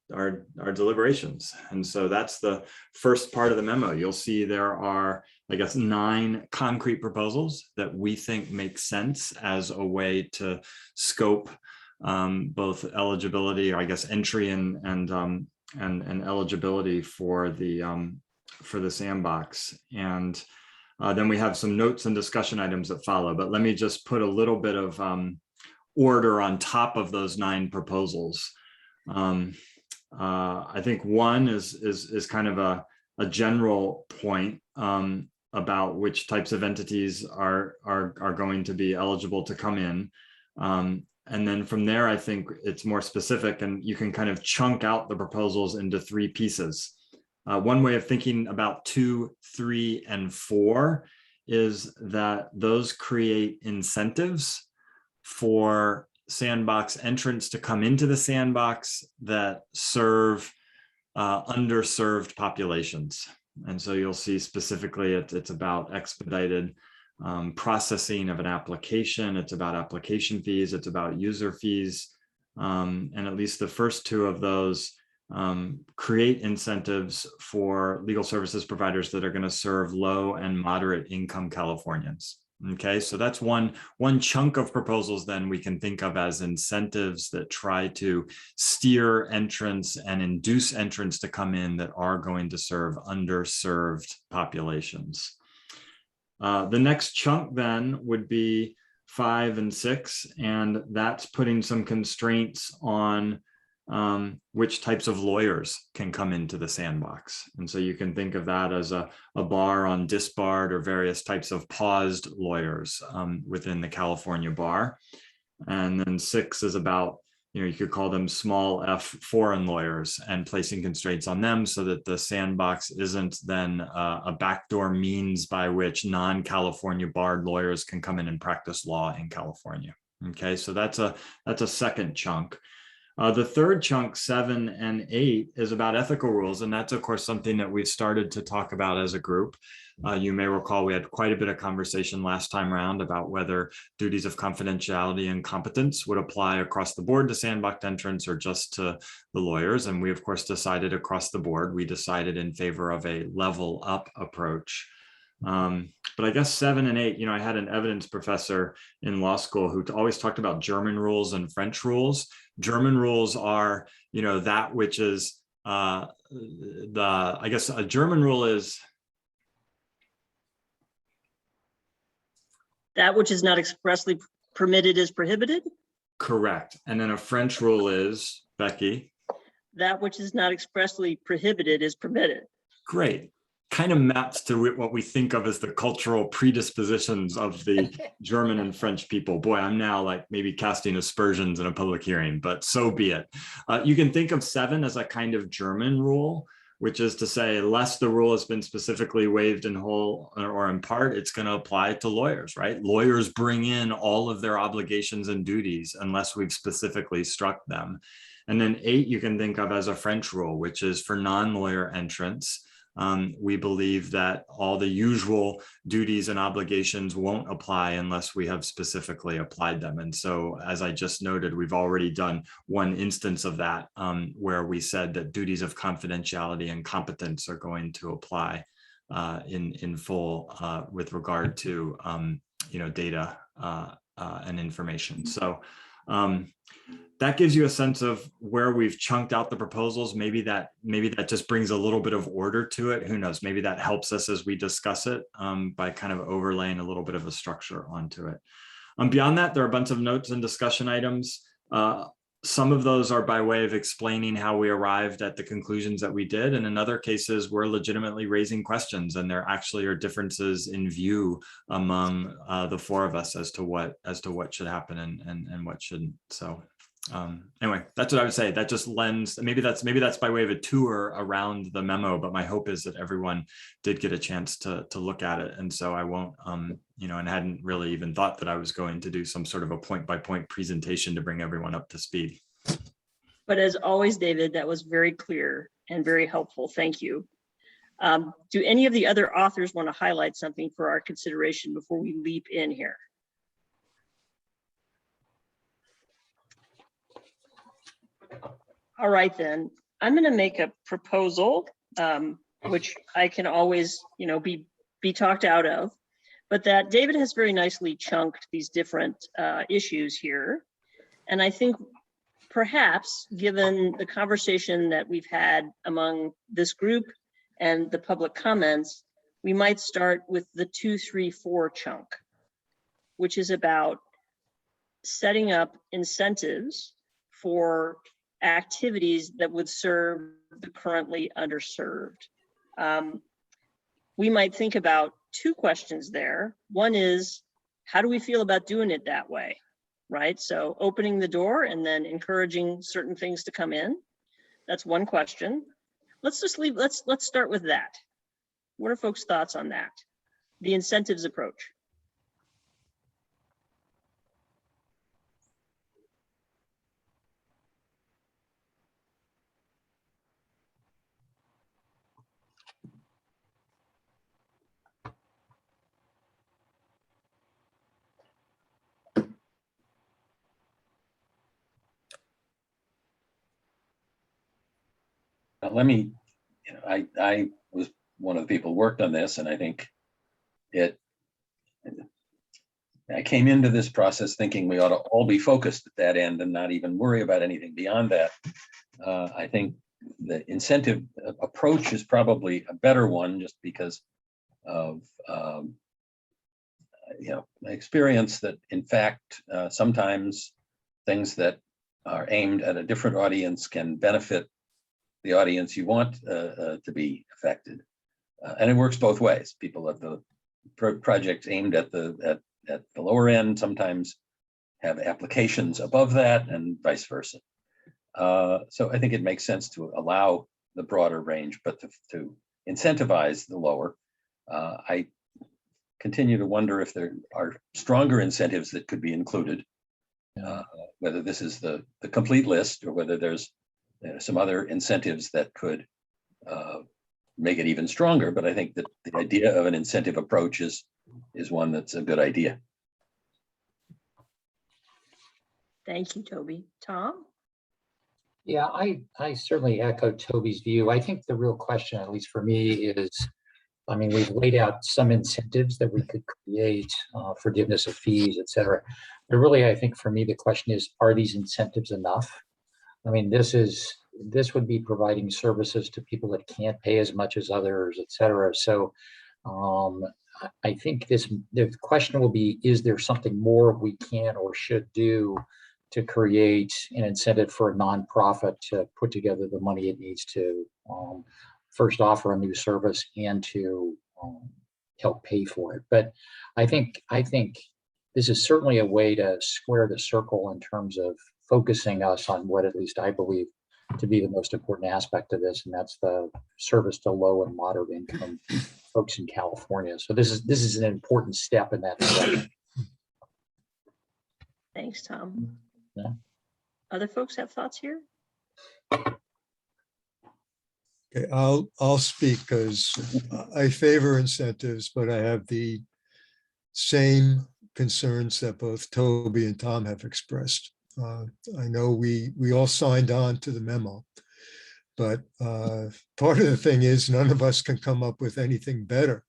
deliberations. And so that's the first part of the memo. You'll see there are, I guess, 9 concrete proposals that we think make sense as a way to scope both eligibility, or I guess entry and eligibility for the sandbox. And then we have some notes and discussion items that follow, but let me just put a little bit of order on top of those 9 proposals. I think one is kind of a general point about which types of entities are going to be eligible to come in. And then from there, I think it's more specific, and you can kind of chunk out the proposals into 3 pieces. One way of thinking about 2, 3, and 4 is that those create incentives for sandbox entrants to come into the sandbox that serve underserved populations. And so you'll see specifically it's about expedited processing of an application. It's about application fees. It's about user fees. And at least the first 2 of those create incentives for legal services providers that are going to serve low and moderate income Californians. Okay, so that's one chunk of proposals then we can think of as incentives that try to steer entrants and induce entrants to come in that are going to serve underserved populations. The next chunk then would be 5 and 6, and that's putting some constraints on which types of lawyers can come into the sandbox. And so you can think of that as a bar on disbarred or various types of paused lawyers within the California bar. And then 6 is about, you could call them small f foreign lawyers, and placing constraints on them so that the sandbox isn't then a backdoor means by which non-California barred lawyers can come in and practice law in California. Okay, so that's a second chunk. The third chunk, 7 and 8, is about ethical rules. And that's, of course, something that we've started to talk about as a group. You may recall we had quite a bit of conversation last time around about whether duties of confidentiality and competence would apply across the board to sandbox entrants or just to the lawyers. And we, of course, decided across the board. We decided in favor of a level up approach. But I guess 7 and 8, I had an evidence professor in law school who always talked about German rules and French rules. German rules are, that which is I guess a German rule is that which is not expressly permitted is prohibited.
Correct. And then a French rule is, Becky?
That which is not expressly prohibited is permitted.
Great. Kind of maps to what we think of as the cultural predispositions of the German and French people. Boy, I'm now like maybe casting aspersions in a public hearing, but so be it. You can think of 7 as a kind of German rule, which is to say, unless the rule has been specifically waived in whole or in part, it's going to apply to lawyers, right? Lawyers bring in all of their obligations and duties unless we've specifically struck them. And then 8 you can think of as a French rule, which is for non-lawyer entrants. We believe that all the usual duties and obligations won't apply unless we have specifically applied them. And so, as I just noted, we've already done one instance of that where we said that duties of confidentiality and competence are going to apply
in full with regard to data and information. So that gives you a sense of where we've chunked out the proposals. Maybe that just brings a little bit of order to it. Who knows? Maybe that helps us as we discuss it by kind of overlaying a little bit of a structure onto it. Beyond that, there are a bunch of notes and discussion items. Some of those are by way of explaining how we arrived at the conclusions that we did. And in other cases, we're legitimately raising questions, and there actually are differences in view among the four of us as to what should happen and what shouldn't. So anyway, that's what I would say. That just lends, maybe that's by way of a tour around the memo, but my hope is that everyone did get a chance to look at it. And so I won't, and hadn't really even thought that I was going to do some sort of a point-by-point presentation to bring everyone up to speed. But as always, David, that was very clear and very helpful. Thank you. Do any of the other authors want to highlight something for our consideration before we leap in here? All right, then. I'm going to make a proposal, which I can always, be talked out of, but that David has very nicely chunked these different issues here. And I think perhaps, given the conversation that we've had among this group and the public comments, we might start with the 2, 3, 4 chunk, which is about setting up incentives for activities that would serve the currently underserved. We might think about 2 questions there. One is, how do we feel about doing it that way, right? So opening the door and then encouraging certain things to come in. That's one question. Let's start with that. What are folks' thoughts on that? The incentives approach.
Let me, I was one of the people who worked on this, and I think I came into this process thinking we ought to all be focused at that end and not even worry about anything beyond that. I think the incentive approach is probably a better one, just because of my experience that, in fact, sometimes things that are aimed at a different audience can benefit the audience you want to be affected, and it works both ways. People at the projects aimed at the lower end sometimes have applications above that, and vice versa. So I think it makes sense to allow the broader range, but to incentivize the lower. I continue to wonder if there are stronger incentives that could be included, whether this is the complete list or whether there's some other incentives that could make it even stronger. But I think that the idea of an incentive approach is one that's a good idea.
Thank you, Toby. Tom?
Yeah, I certainly echo Toby's view. I think the real question, at least for me, is, we've laid out some incentives that we could create, forgiveness of fees, et cetera. But really, I think for me, the question is, are these incentives enough? This would be providing services to people that can't pay as much as others, et cetera. So I think the question will be, is there something more we can or should do to create an incentive for a nonprofit to put together the money it needs to first offer a new service and to help pay for it? But I think this is certainly a way to square the circle in terms of focusing us on what at least I believe to be the most important aspect of this, and that's the service to low and moderate income folks in California. So this is an important step in that direction.
Thanks, Tom.
Yeah.
Other folks have thoughts here?
Okay, I'll speak because I favor incentives, but I have the same concerns that both Toby and Tom have expressed. I know we all signed on to the memo, But part of the thing is none of us can come up with anything better.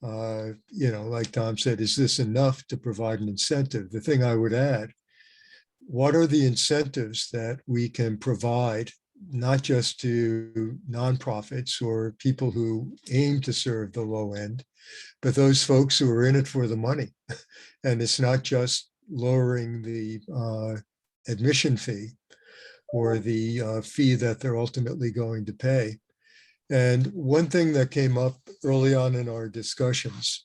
Like Tom said, is this enough to provide an incentive? The thing I would add, what are the incentives that we can provide, not just to nonprofits or people who aim to serve the low end, but those folks who are in it for the money? And it's not just lowering the admission fee or the fee that they're ultimately going to pay. And one thing that came up early on in our discussions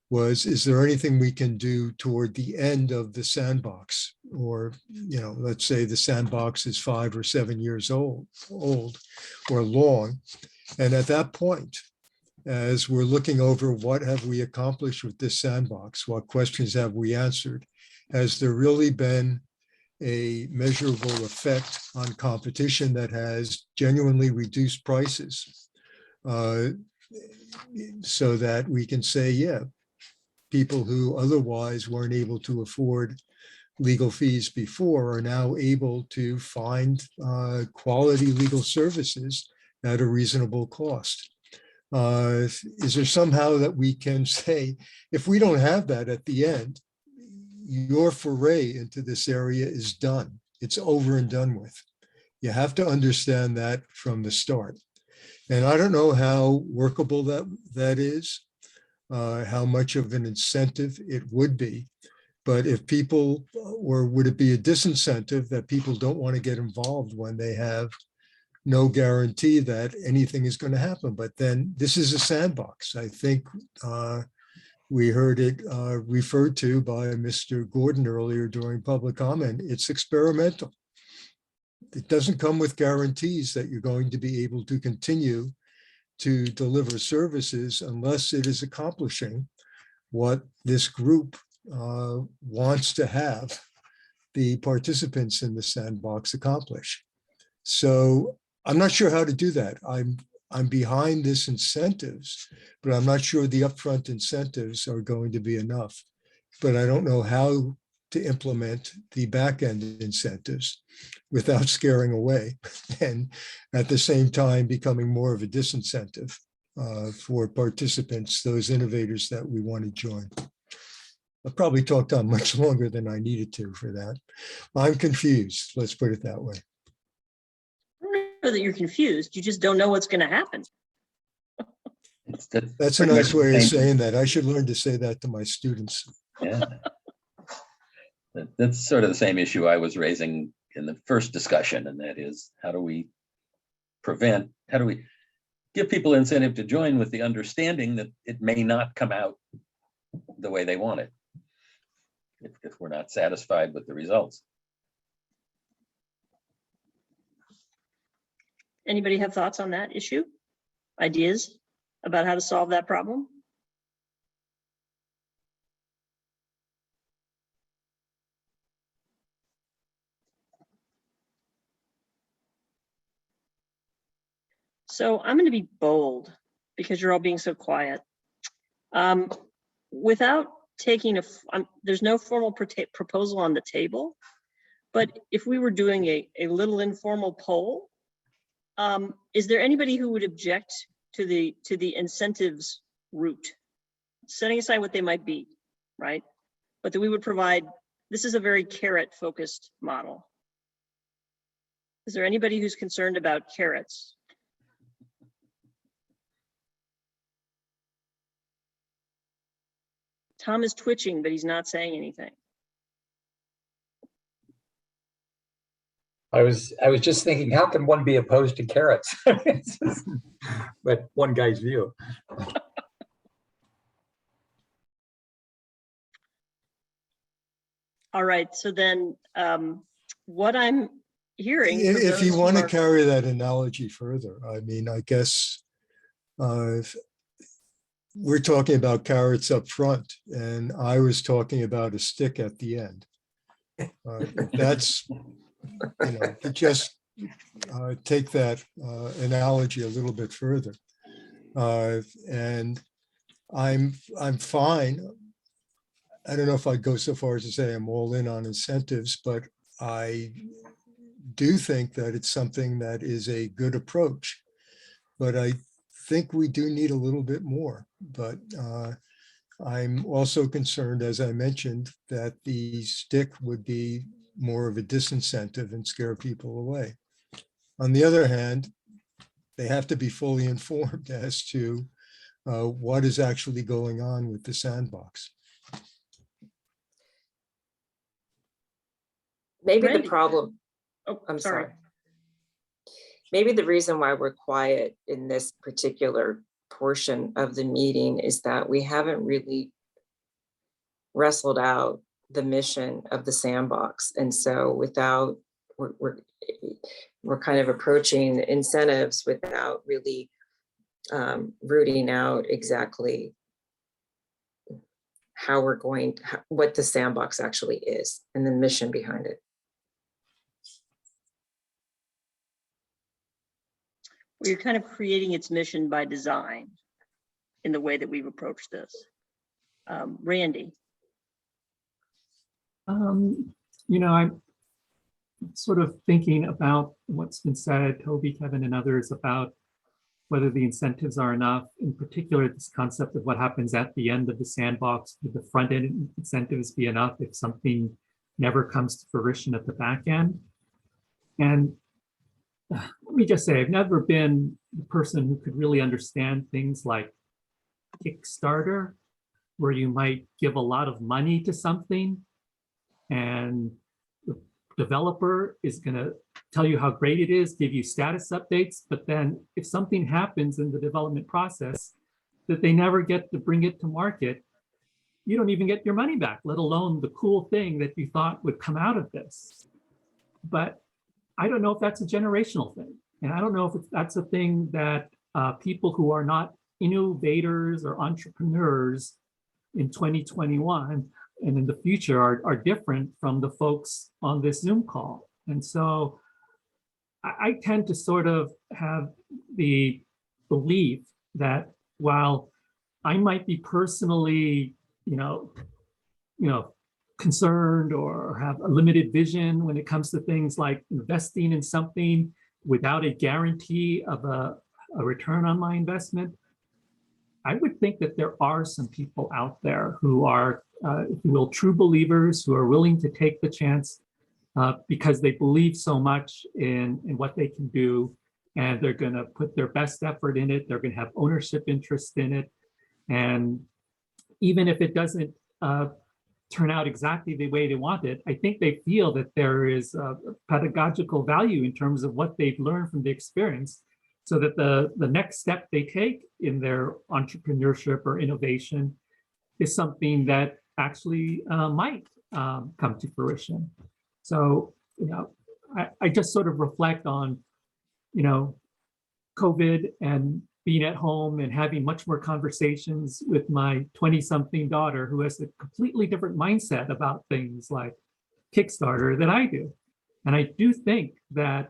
was, is there anything we can do toward the end of the sandbox? Or, let's say the sandbox is 5 or 7 years old or long. And at that point, as we're looking over what have we accomplished with this sandbox, what questions have we answered, has there really been a measurable effect on competition that has genuinely reduced prices, so that we can say, yeah, people who otherwise weren't able to afford legal fees before are now able to find quality legal services at a reasonable cost. Is there somehow that we can say, if we don't have that at the end, your foray into this area is done. It's over and done with. You have to understand that from the start. And I don't know how workable that is, how much of an incentive it would be. But if people, or would it be a disincentive that people don't want to get involved when they have no guarantee that anything is going to happen? But then this is a sandbox. I think we heard it referred to by Mr. Gordon earlier during public comment. It's experimental. It doesn't come with guarantees that you're going to be able to continue to deliver services unless it is accomplishing what this group wants to have the participants in the sandbox accomplish. So I'm not sure how to do that. I'm behind this incentives, but I'm not sure the upfront incentives are going to be enough. But I don't know how to implement the back end incentives without scaring away and at the same time becoming more of a disincentive for participants, those innovators that we want to join. I probably talked on much longer than I needed to for that. I'm confused, let's put it that way.
That you're confused, you just don't know what's going to happen.
That's a nice way of saying that. I should learn to say that to my students.
Yeah, that's sort of the same issue I was raising in the first discussion, and that is, how do we give people incentive to join with the understanding that it may not come out the way they want it if we're not satisfied with the results.
Anybody have thoughts on that issue? Ideas about how to solve that problem? So I'm going to be bold because you're all being so quiet. Without taking there's no formal proposal on the table, but if we were doing a little informal poll, is there anybody who would object to the incentives route, setting aside what they might be, right? But that we would provide, this is a very carrot focused model. Is there anybody who's concerned about carrots? Tom is twitching, but he's not saying anything. I was just thinking, how can one be opposed to carrots? But one guy's view.
All
right, so then what I'm hearing.
If you want to carry that analogy further, I mean, I guess we're talking about carrots up front, and I was talking about a stick at the end. That's, to just take that analogy a little bit further. And I'm fine. I don't know if I'd go so far as to say I'm all in on incentives, but I do think that it's something that is a good approach, but I think we do need a little bit more. But I'm also concerned, as I mentioned, that the stick would be more of a disincentive and scare people away. On the other hand, they have to be fully informed as to what is actually going on with the sandbox.
Maybe Randy. the problem, Oh, I'm sorry. Maybe the reason why we're quiet in this particular portion of the meeting is that we haven't really wrestled out the mission of the sandbox. And so without, we're kind of approaching incentives without really rooting out exactly how we're going, what the sandbox actually is and the mission behind it. We're kind of creating its mission by design in the way that we've approached this. Randy.
I'm sort of thinking about what's been said, Toby, Kevin, and others, about whether the incentives are enough. In particular, this concept of what happens at the end of the sandbox. Would the front end incentives be enough if something never comes to fruition at the back end? And let me just say, I've never been the person who could really understand things like Kickstarter, where you might give a lot of money to something and the developer is going to tell you how great it is, give you status updates, but then if something happens in the development process that they never get to bring it to market, you don't even get your money back, let alone the cool thing that you thought would come out of this. But I don't know if that's a generational thing. And I don't know if that's a thing that people who are not innovators or entrepreneurs in 2021 and in the future are different from the folks on this Zoom call. And so I tend to sort of have the belief that while I might be personally, concerned or have a limited vision when it comes to things like investing in something without a guarantee of a return on my investment, I would think that there are some people out there who are, if you will, true believers who are willing to take the chance because they believe so much in what they can do, and they're going to put their best effort in it. They're going to have ownership interest in it. And even if it doesn't turn out exactly the way they want it, I think they feel that there is a pedagogical value in terms of what they've learned from the experience, so that the next step they take in their entrepreneurship or innovation is something that actually might come to fruition. So, I just sort of reflect on, COVID and being at home and having much more conversations with my 20-something daughter who has a completely different mindset about things like Kickstarter than I do. And I do think that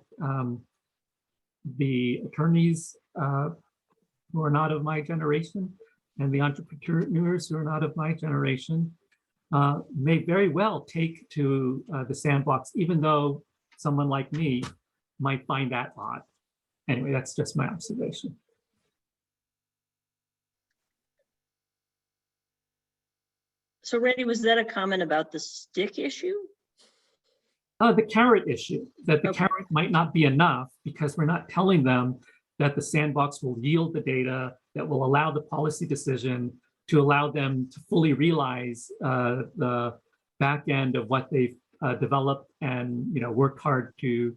the attorneys who are not of my generation and the entrepreneurs who are not of my generation may very well take to the sandbox, even though someone like me might find that odd. Anyway, that's just my observation.
So Randy, was that a comment about the stick issue?
The carrot issue, that the carrot might not be enough because we're not telling them that the sandbox will yield the data that will allow the policy decision to allow them to fully realize the back end of what they've developed and worked hard to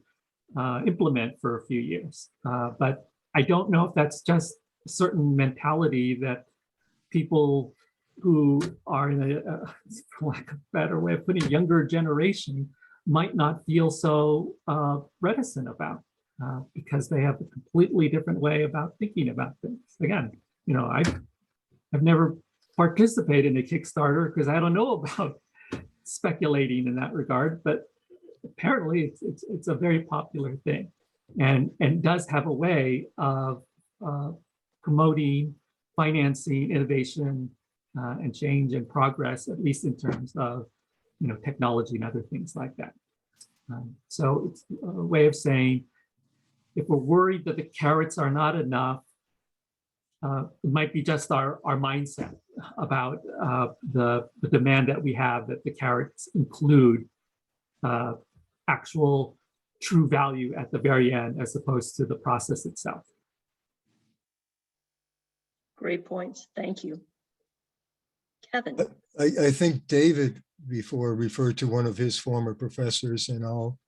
implement for a few years. But I don't know if that's just a certain mentality that people who are in a, for lack of a better way of putting it, younger generation might not feel so reticent about because they have a completely different way about thinking about things. Again, I've never participated in a Kickstarter because I don't know about speculating in that regard, but apparently it's a very popular thing and does have a way of promoting, financing innovation and change and progress, at least in terms of technology and other things like that. So it's a way of saying, if we're worried that the carrots are not enough, it might be just our mindset about the demand that we have that the carrots include actual true value at the very end as opposed to the process itself.
Great points. Thank you. Kevin.
I think David before referred to one of his former professors, and I'll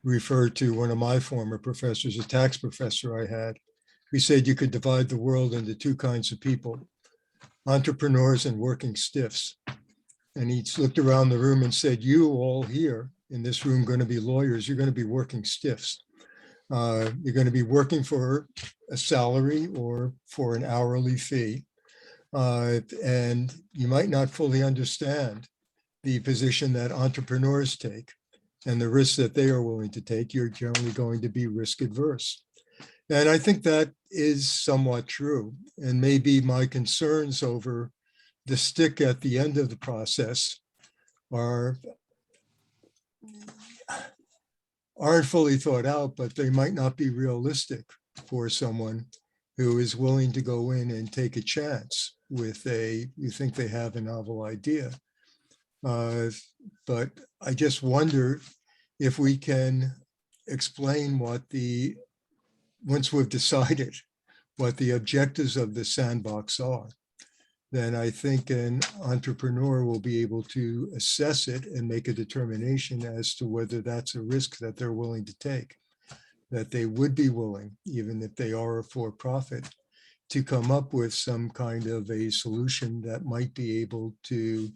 refer to one of my former professors, a tax professor I had. He said you could divide the world into two kinds of people, entrepreneurs and working stiffs. And he looked around the room and said, you all here in this room going to be lawyers, you're going to be working stiffs. You're going to be working for a salary or for an hourly fee. And you might not fully understand the position that entrepreneurs take and the risks that they are willing to take. You're generally going to be risk adverse. And I think that is somewhat true. And maybe my concerns over the stick at the end of the process aren't fully thought out, but they might not be realistic for someone who is willing to go in and take a chance with you think they have a novel idea. But I just wonder if we can explain once we've decided what the objectives of the sandbox are, then I think an entrepreneur will be able to assess it and make a determination as to whether that's a risk that they're willing to take, that they would be willing, even if they are a for-profit, to come up with some kind of a solution that might be able to,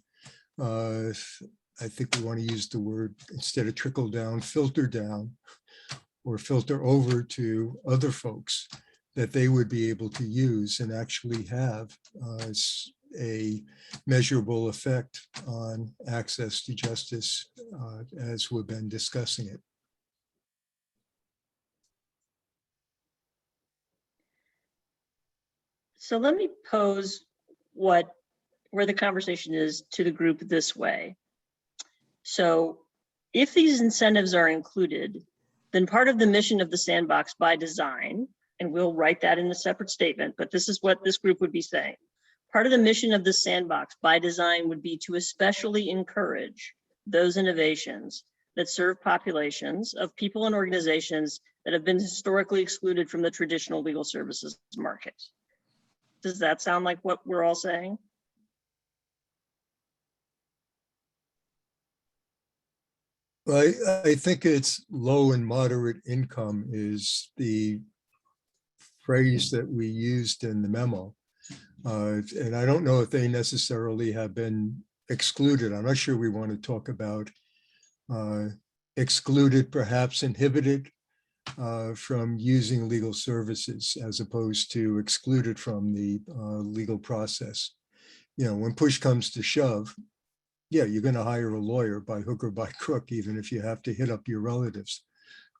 I think we want to use the word, instead of trickle down, filter down, or filter over to other folks that they would be able to use and actually have a measurable effect on access to justice as we've been discussing it.
So let me pose where the conversation is to the group this way. So if these incentives are included, then part of the mission of the sandbox by design, and we'll write that in a separate statement, but this is what this group would be saying. Part of the mission of the sandbox by design would be to especially encourage those innovations that serve populations of people and organizations that have been historically excluded from the traditional legal services market. Does that sound like what we're all saying?
I think it's low and moderate income is the phrase that we used in the memo. And I don't know if they necessarily have been excluded. I'm not sure we want to talk about excluded, perhaps inhibited from using legal services as opposed to excluded from the legal process. You know, when push comes to shove, yeah, you're going to hire a lawyer by hook or by crook, even if you have to hit up your relatives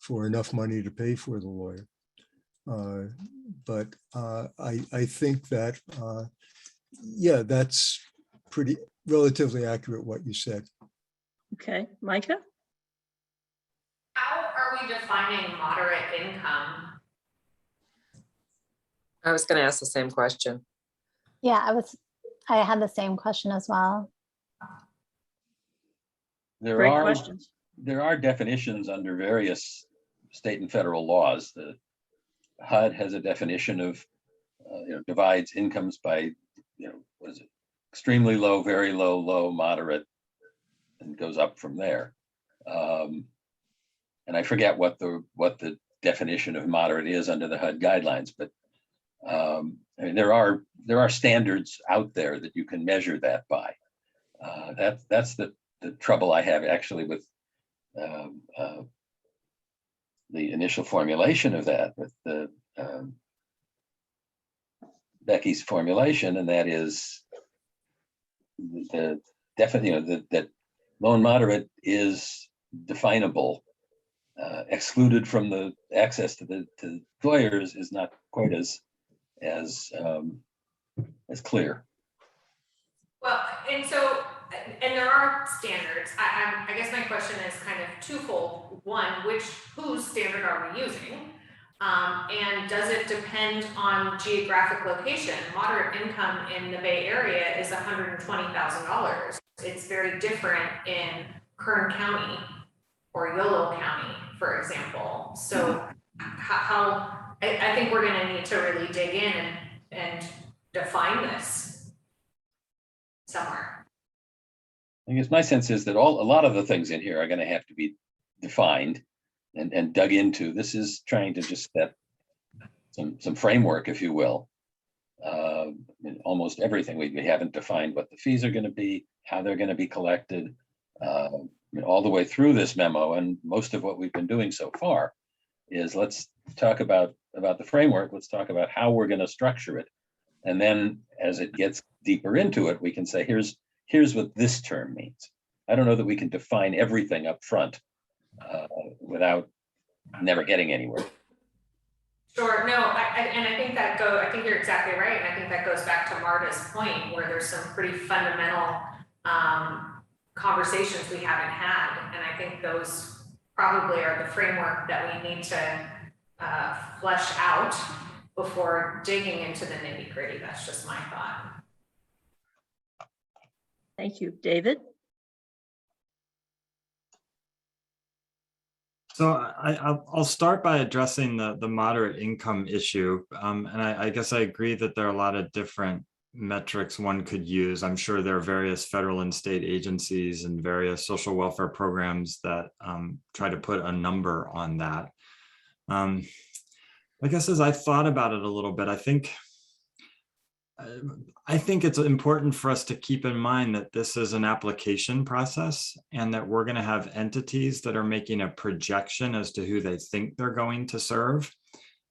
for enough money to pay for the lawyer. But I think that, yeah, that's pretty relatively accurate what you said.
Okay, Micah? How are we defining moderate income?
I was going to ask the same question.
Yeah, I had the same question as well.
Great questions.
There are definitions under various state and federal laws. The HUD has a definition of, divides incomes by, what is it? Extremely low, very low, low, moderate, and goes up from there. And I forget what the definition of moderate is under the HUD guidelines, but I mean, there are standards out there that you can measure that by. That's the trouble I have actually with the initial formulation of that, with the Becky's formulation, and that is the definitely, that low and moderate is definable. Excluded from the access to lawyers is not quite as clear.
Well, and so and there are standards. I guess my question is kind of twofold. One, whose standard are we using? And does it depend on geographic location? Moderate income in the Bay Area is $120,000. It's very different in Kern County or Yolo County, for example. So I think we're gonna need to really dig in and define this somewhere.
I guess my sense is that a lot of the things in here are going to have to be defined and dug into. This is trying to just set some framework, if you will. Almost everything we haven't defined what the fees are going to be, how they're going to be collected, all the way through this memo. And most of what we've been doing so far is let's talk about the framework. Let's talk about how we're going to structure it. And then as it gets deeper into it, we can say, here's what this term means. I don't know that we can define everything up front without never getting anywhere.
Sure, no, I think you're exactly right. And I think that goes back to Marta's point where there's some pretty fundamental conversations we haven't had. And I think those probably are the framework that we need to flesh out before digging into the nitty gritty. That's just my thought. Thank you. David?
So I'll start by addressing the moderate income issue. And I guess I agree that there are a lot of different metrics one could use. I'm sure there are various federal and state agencies and various social welfare programs that try to put a number on that. I guess as I thought about it a little bit, I think it's important for us to keep in mind that this is an application process and that we're going to have entities that are making a projection as to who they think they're going to serve.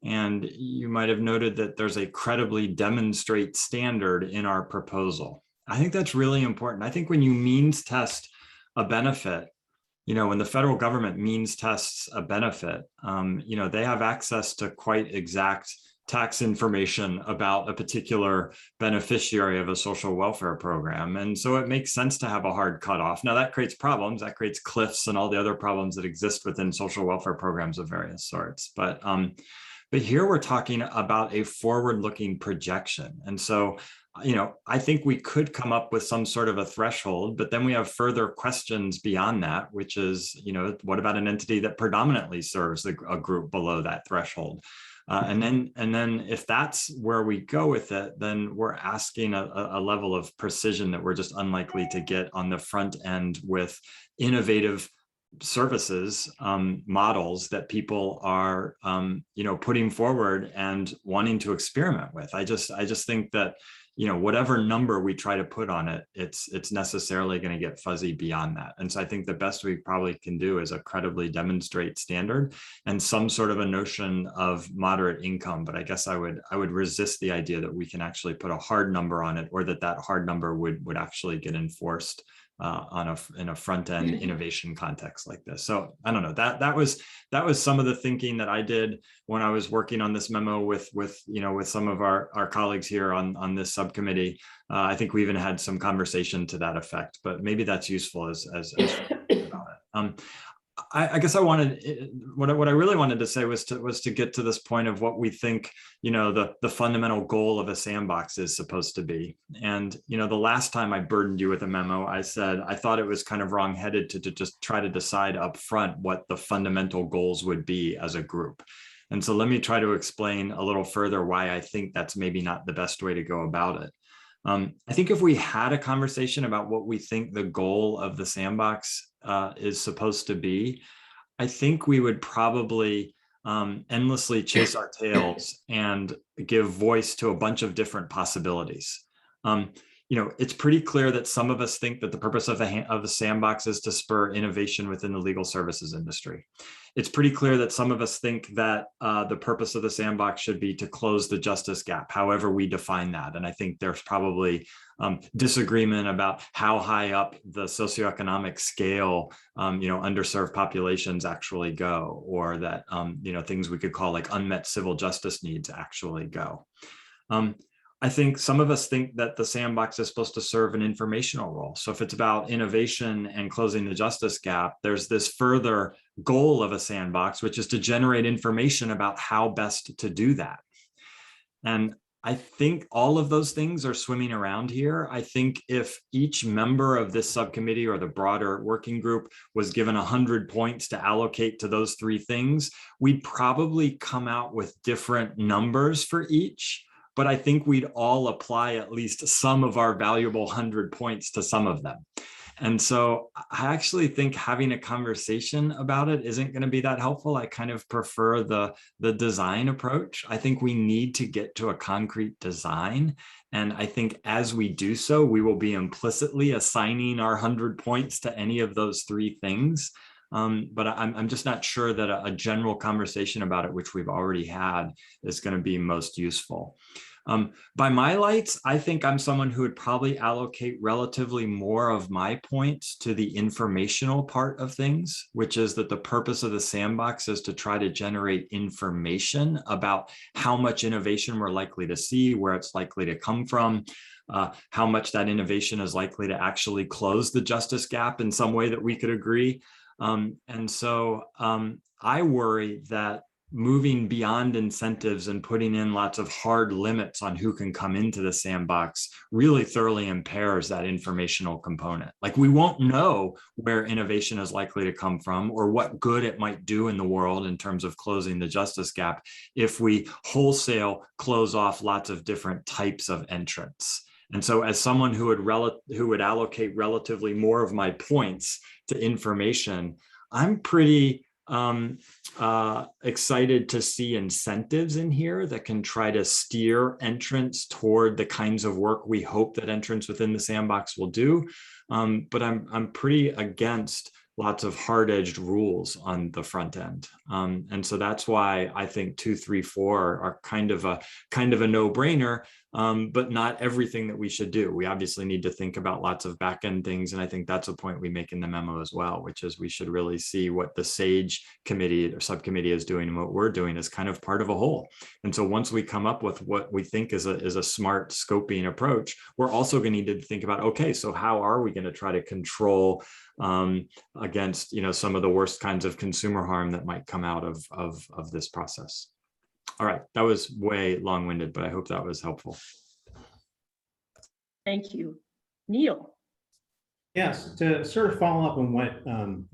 And you might have noted that there's a credibly demonstrate standard in our proposal. I think that's really important. I think when you means test a benefit, when the federal government means tests a benefit, they have access to quite exact tax information about a particular beneficiary of a social welfare program. And so it makes sense to have a hard cutoff. Now that creates problems, that creates cliffs and all the other problems that exist within social welfare programs of various sorts. But here we're talking about a forward-looking projection. And so, I think we could come up with some sort of a threshold, but then we have further questions beyond that, which is, what about an entity that predominantly serves a group below that threshold? And then if that's where we go with it, then we're asking a level of precision that we're just unlikely to get on the front end with innovative services models that people are putting forward and wanting to experiment with. I just think that whatever number we try to put on it, it's necessarily going to get fuzzy beyond that. And so I think the best we probably can do is a credibly demonstrate standard and some sort of a notion of moderate income. But I guess I would resist the idea that we can actually put a hard number on it, or that hard number would actually get enforced in a front end innovation context like this. So I don't know, that was some of the thinking that I did when I was working on this memo with some of our colleagues here on this subcommittee. I think we even had some conversation to that effect, but maybe that's useful as about it. I guess what I really wanted to say was to get to this point of what we think, the fundamental goal of a sandbox is supposed to be. And, the last time I burdened you with a memo, I said, I thought it was kind of wrongheaded to just try to decide up front what the fundamental goals would be as a group. And so let me try to explain a little further why I think that's maybe not the best way to go about it. I think if we had a conversation about what we think the goal of the sandbox is supposed to be, I think we would probably endlessly chase our tails and give voice to a bunch of different possibilities. It's pretty clear that some of us think that the purpose of the sandbox is to spur innovation within the legal services industry. It's pretty clear that some of us think that the purpose of the sandbox should be to close the justice gap, however we define that. And I think there's probably disagreement about how high up the socioeconomic scale, underserved populations actually go, or that, things we could call like unmet civil justice needs actually go.
I think some of us think that the sandbox is supposed to serve an informational role. So if it's about innovation and closing the justice gap, there's this further goal of a sandbox, which is to generate information about how best to do that. And I think all of those things are swimming around here. I think if each member of this subcommittee or the broader working group was given 100 points to allocate to those three things, we'd probably come out with different numbers for each. But I think we'd all apply at least some of our valuable 100 points to some of them. And so I actually think having a conversation about it isn't going to be that helpful. I kind of prefer the design approach. I think we need to get to a concrete design. And I think as we do so, we will be implicitly assigning our 100 points to any of those three things. But I'm just not sure that a general conversation about it, which we've already had, is going to be most useful. By my lights, I think I'm someone who would probably allocate relatively more of my points to the informational part of things, which is that the purpose of the sandbox is to try to generate information about how much innovation we're likely to see, where it's likely to come from, how much that innovation is likely to actually close the justice gap in some way that we could agree. And so I worry that moving beyond incentives and putting in lots of hard limits on who can come into the sandbox really thoroughly impairs that informational component. Like, we won't know where innovation is likely to come from or what good it might do in the world in terms of closing the justice gap if we wholesale close off lots of different types of entrants. And so as someone who would allocate relatively more of my points to information, I'm pretty excited to see incentives in here that can try to steer entrants toward the kinds of work we hope that entrants within the sandbox will do. But I'm pretty against lots of hard-edged rules on the front end. And so that's why I think 2, 3, 4 are kind of a no-brainer, but not everything that we should do. We obviously need to think about lots of back-end things. And I think that's a point we make in the memo as well, which is we should really see what the SAGE committee or subcommittee is doing and what we're doing as kind of part of a whole. And so once we come up with what we think is a smart scoping approach, we're also going to need to think about, okay, so how are we going to try to control against, some of the worst kinds of consumer harm that might come out of this process. All right, that was way long-winded, but I hope that was helpful. Thank you. Neil.
Yes, to sort of follow up on what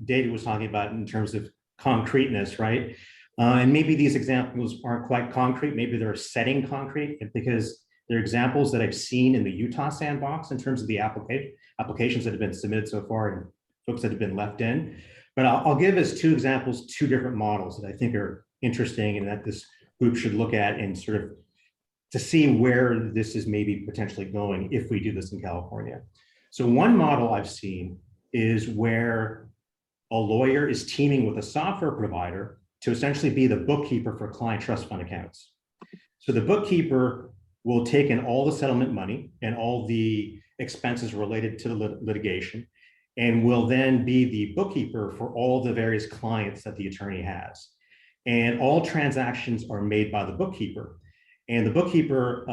David was talking about in terms of concreteness, right? And maybe these examples aren't quite concrete, maybe they're setting concrete, because they're examples that I've seen in the Utah sandbox in terms of the applications that have been submitted so far and folks that have been left in. But I'll give us two examples, two different models that I think are interesting and that this group should look at and sort of to see where this is maybe potentially going if we do this in California. So one model I've seen is where a lawyer is teaming with a software provider to essentially be the bookkeeper for client trust fund accounts. So the bookkeeper will take in all the settlement money and all the expenses related to the litigation, and will then be the bookkeeper for all the various clients that the attorney has. And all transactions are made by the bookkeeper. And the bookkeeper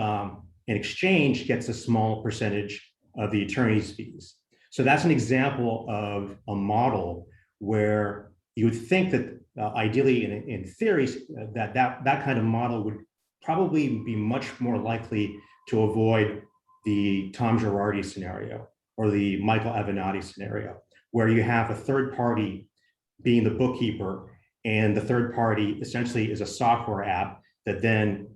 in exchange gets a small percentage of the attorney's fees. So that's an example of a model where you would think that ideally in theory, that kind of model would probably be much more likely to avoid the Tom Girardi scenario or the Michael Avenatti scenario, where you have a third party being the bookkeeper and the third party essentially is a software app that then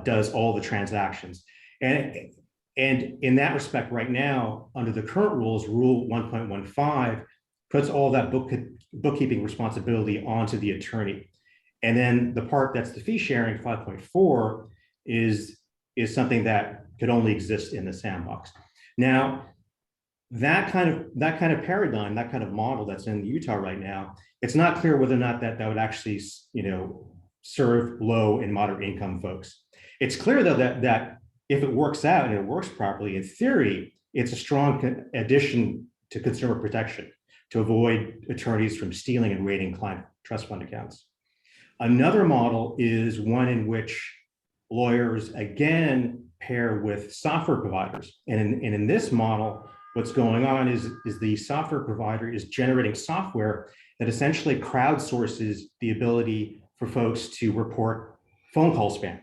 does all the transactions. And in that respect, right now, under the current rules, Rule 1.15 puts all that bookkeeping responsibility onto the attorney. And then the part that's the fee sharing, 5.4, is something that could only exist in the sandbox. Now, that kind of paradigm, that kind of model that's in Utah right now, it's not clear whether or not that would actually, serve low and moderate income folks. It's clear though that if it works out and it works properly, in theory, it's a strong addition to consumer protection to avoid attorneys from stealing and raiding client trust fund accounts. Another model is one in which
lawyers again pair with software providers. And in this model, what's going on is the software provider is generating software that essentially crowdsources the ability for folks to report phone call spam.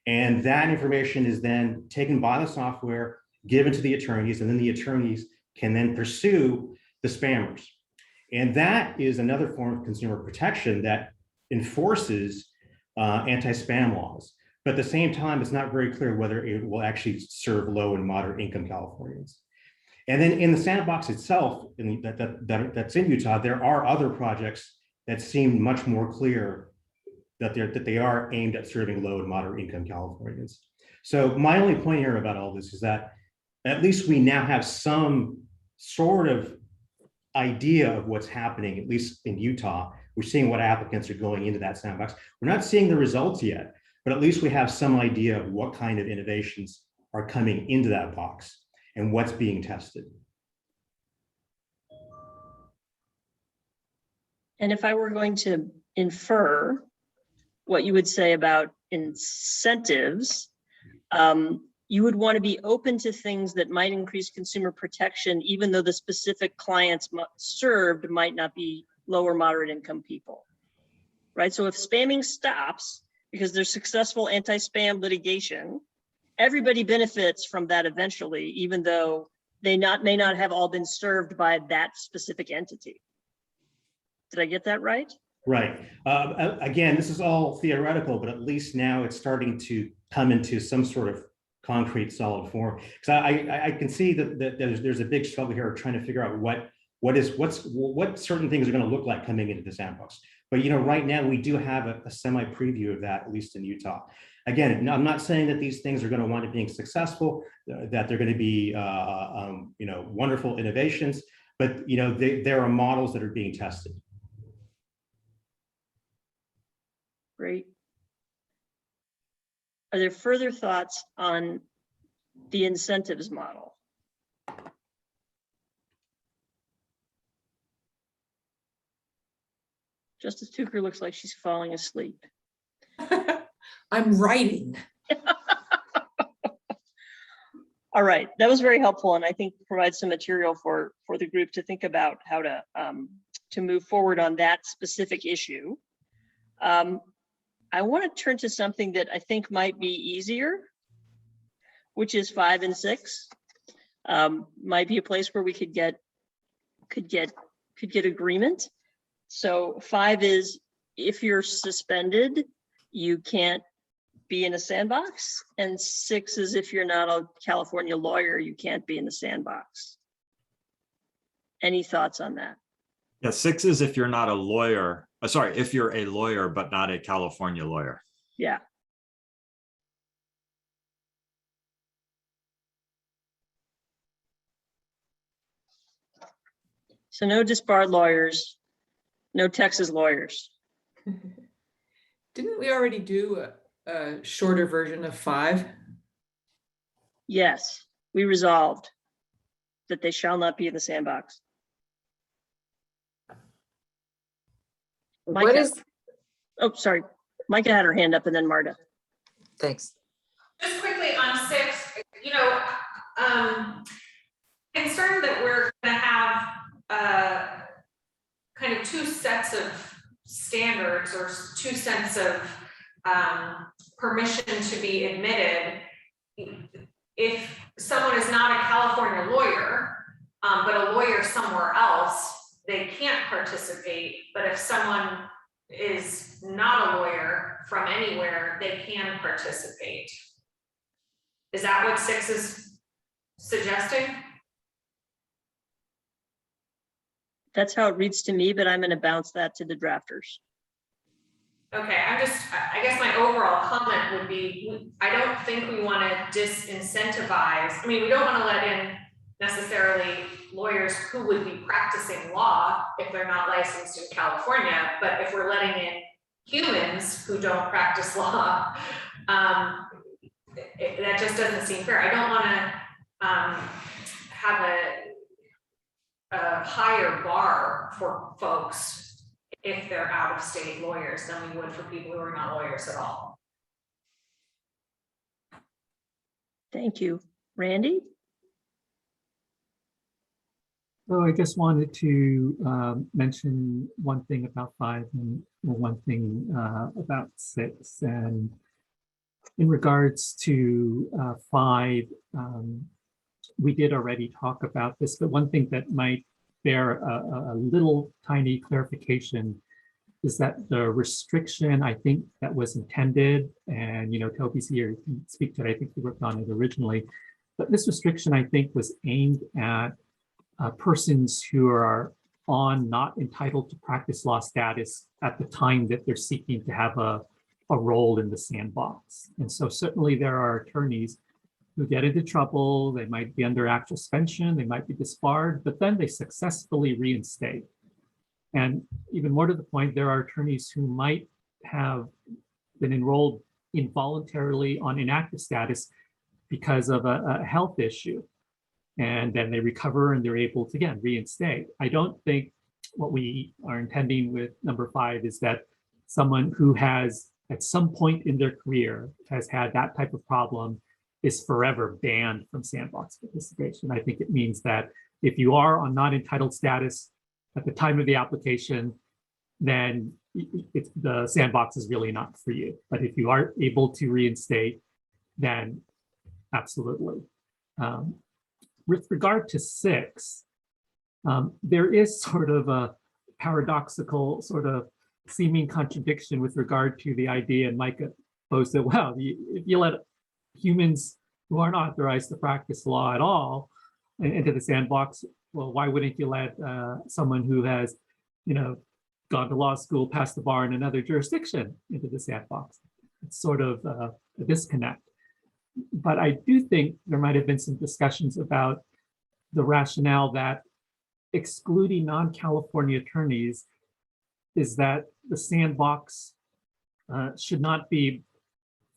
And that information is then taken by the software, given to the attorneys, and then the attorneys can then pursue the spammers. And that is another form of consumer protection that enforces anti-spam laws. But at the same time, it's not very clear whether it will actually serve low and moderate income Californians. And then in the sandbox itself, that's in Utah, there are other projects that seem much more clear that they are aimed at serving low and moderate income Californians. So my only point here about all this is that at least we now have some sort of idea of what's happening, at least in Utah. We're seeing what applicants are going into that sandbox. We're not seeing the results yet, but at least we have some idea of what kind of innovations are coming into that box and what's being tested. And if I were going to infer what you would say about incentives, you would want to be open to things that might increase consumer protection, even though the specific clients served might not be low or moderate income people, right? So if spamming stops because there's successful anti-spam litigation, everybody benefits from that eventually, even though they may not have all been served by that specific entity. Did I get that right? Right. Again, this is all theoretical, but at least now it's starting to come into some sort of concrete, solid form. Because I can see that there's a big struggle here trying to figure out what certain things are going to look like coming into the sandbox. But right now we do have a semi preview of that, at least in Utah. Again, I'm not saying that these things are going to wind up being successful, that they're going to be wonderful innovations, but there are models that are being tested. Great. Are there further thoughts on the incentives model? Justice Tucker looks like she's falling asleep.
I'm writing.
All right, that was very helpful, and I think provides some material for the group to think about how to move forward on that specific issue. I want to turn to something that I think might be easier, which is 5 and 6. Might be a place where we could get agreement. So 5 is if you're suspended, you can't be in a sandbox, and 6 is if you're not a California lawyer, you can't be in the sandbox. Any thoughts on that?
Yeah, 6 is if you're not a lawyer. Sorry, if you're a lawyer, but not a California lawyer.
Yeah. So no disbarred lawyers, no Texas lawyers.
Didn't we already do a shorter version of 5?
Yes, we resolved that they shall not be in the sandbox. Micah.
What is?
Oh, sorry. Micah had her hand up and then Marta.
Thanks.
Just quickly on 6, concerned that we're going to have kind of 2 sets of standards or 2 sets of permission to be admitted. If someone is not a California lawyer, but a lawyer somewhere else, they can't participate. But if someone is not a lawyer from anywhere, they can participate. Is that what 6 is suggesting?
That's how it reads to me, but I'm going to bounce that to the drafters.
Okay, I guess my overall comment would be, I don't think we want to disincentivize. I mean, we don't want to let in necessarily lawyers who would be practicing law if they're not licensed in California, but if we're letting in humans who don't practice law, that just doesn't seem fair. I don't want to have a higher bar for folks if they're out-of-state lawyers than we would for people who are not lawyers at all.
Thank you. Randy?
So I just wanted to mention one thing about 5 and one thing about 6. And in regards to 5, we did already talk about this, but one thing that might bear a little tiny clarification is that the restriction, I think, that was intended, and Toby's here, you can speak to it, I think he worked on it originally, but this restriction, I think, was aimed at persons who are not entitled to practice law status at the time that they're seeking to have a role in the sandbox. And so certainly there are attorneys who get into trouble, they might be under actual suspension, they might be disbarred, but then they successfully reinstate. And even more to the point, there are attorneys who might have been enrolled involuntarily on inactive status because of a health issue. And then they recover and they're able to, again, reinstate. I don't think what we are intending with number 5 is that someone who has at some point in their career has had that type of problem is forever banned from sandbox participation. I think it means that if you are on not entitled status at the time of the application, then the sandbox is really not for you. But if you are able to reinstate, then absolutely. With regard to 6, there is sort of a paradoxical sort of seeming contradiction with regard to the idea, and Micah posed that, well, if you let humans who aren't authorized to practice law at all into the sandbox, well, why wouldn't you let someone who has, gone to law school, passed the bar in another jurisdiction into the sandbox? It's sort of a disconnect. But I do think there might have been some discussions about the rationale that excluding non-California attorneys is that the sandbox should not be,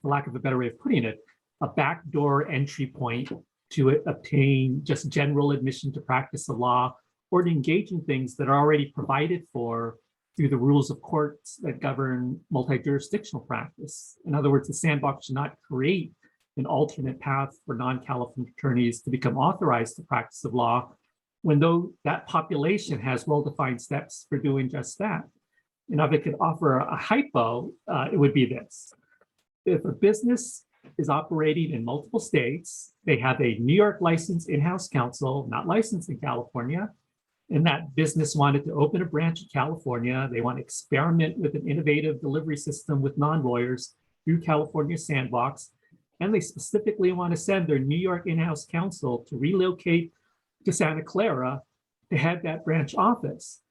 for lack of a better way of putting it, a backdoor entry point to obtain just general admission to practice the law or to engage in things that are already provided for through the rules of courts that govern multi-jurisdictional practice. In other words, the sandbox should not create an alternate path for non-California attorneys to become authorized to practice of law when though that population has well-defined steps for doing just that. And if I could offer a hypo, it would be this. If a business is operating in multiple states, they have a New York licensed in-house counsel, not licensed in California, and that business wanted to open a branch in California, they want to experiment with an innovative delivery system with non-lawyers through California Sandbox, and they specifically want to send their New York in-house counsel to relocate to Santa Clara to head that branch office.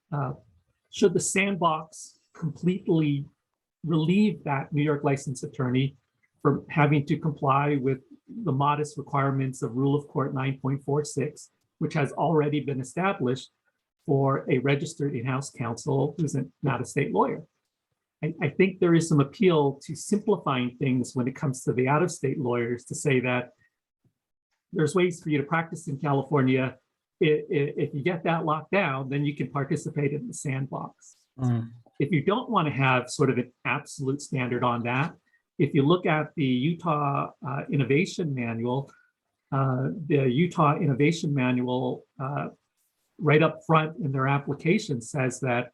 Should the Sandbox completely relieve that New York licensed attorney from having to comply with the modest requirements of Rule of Court 9.46, which has already been established for a registered in-house counsel who's not a state lawyer? I think there is some appeal to simplifying things when it comes to the out-of-state lawyers to say that there's ways for you to practice in California. If you get that locked down, then you can participate in the sandbox. If you don't want to have sort of an absolute standard on that, if you look at the Utah Innovation Manual, right up front in their application says that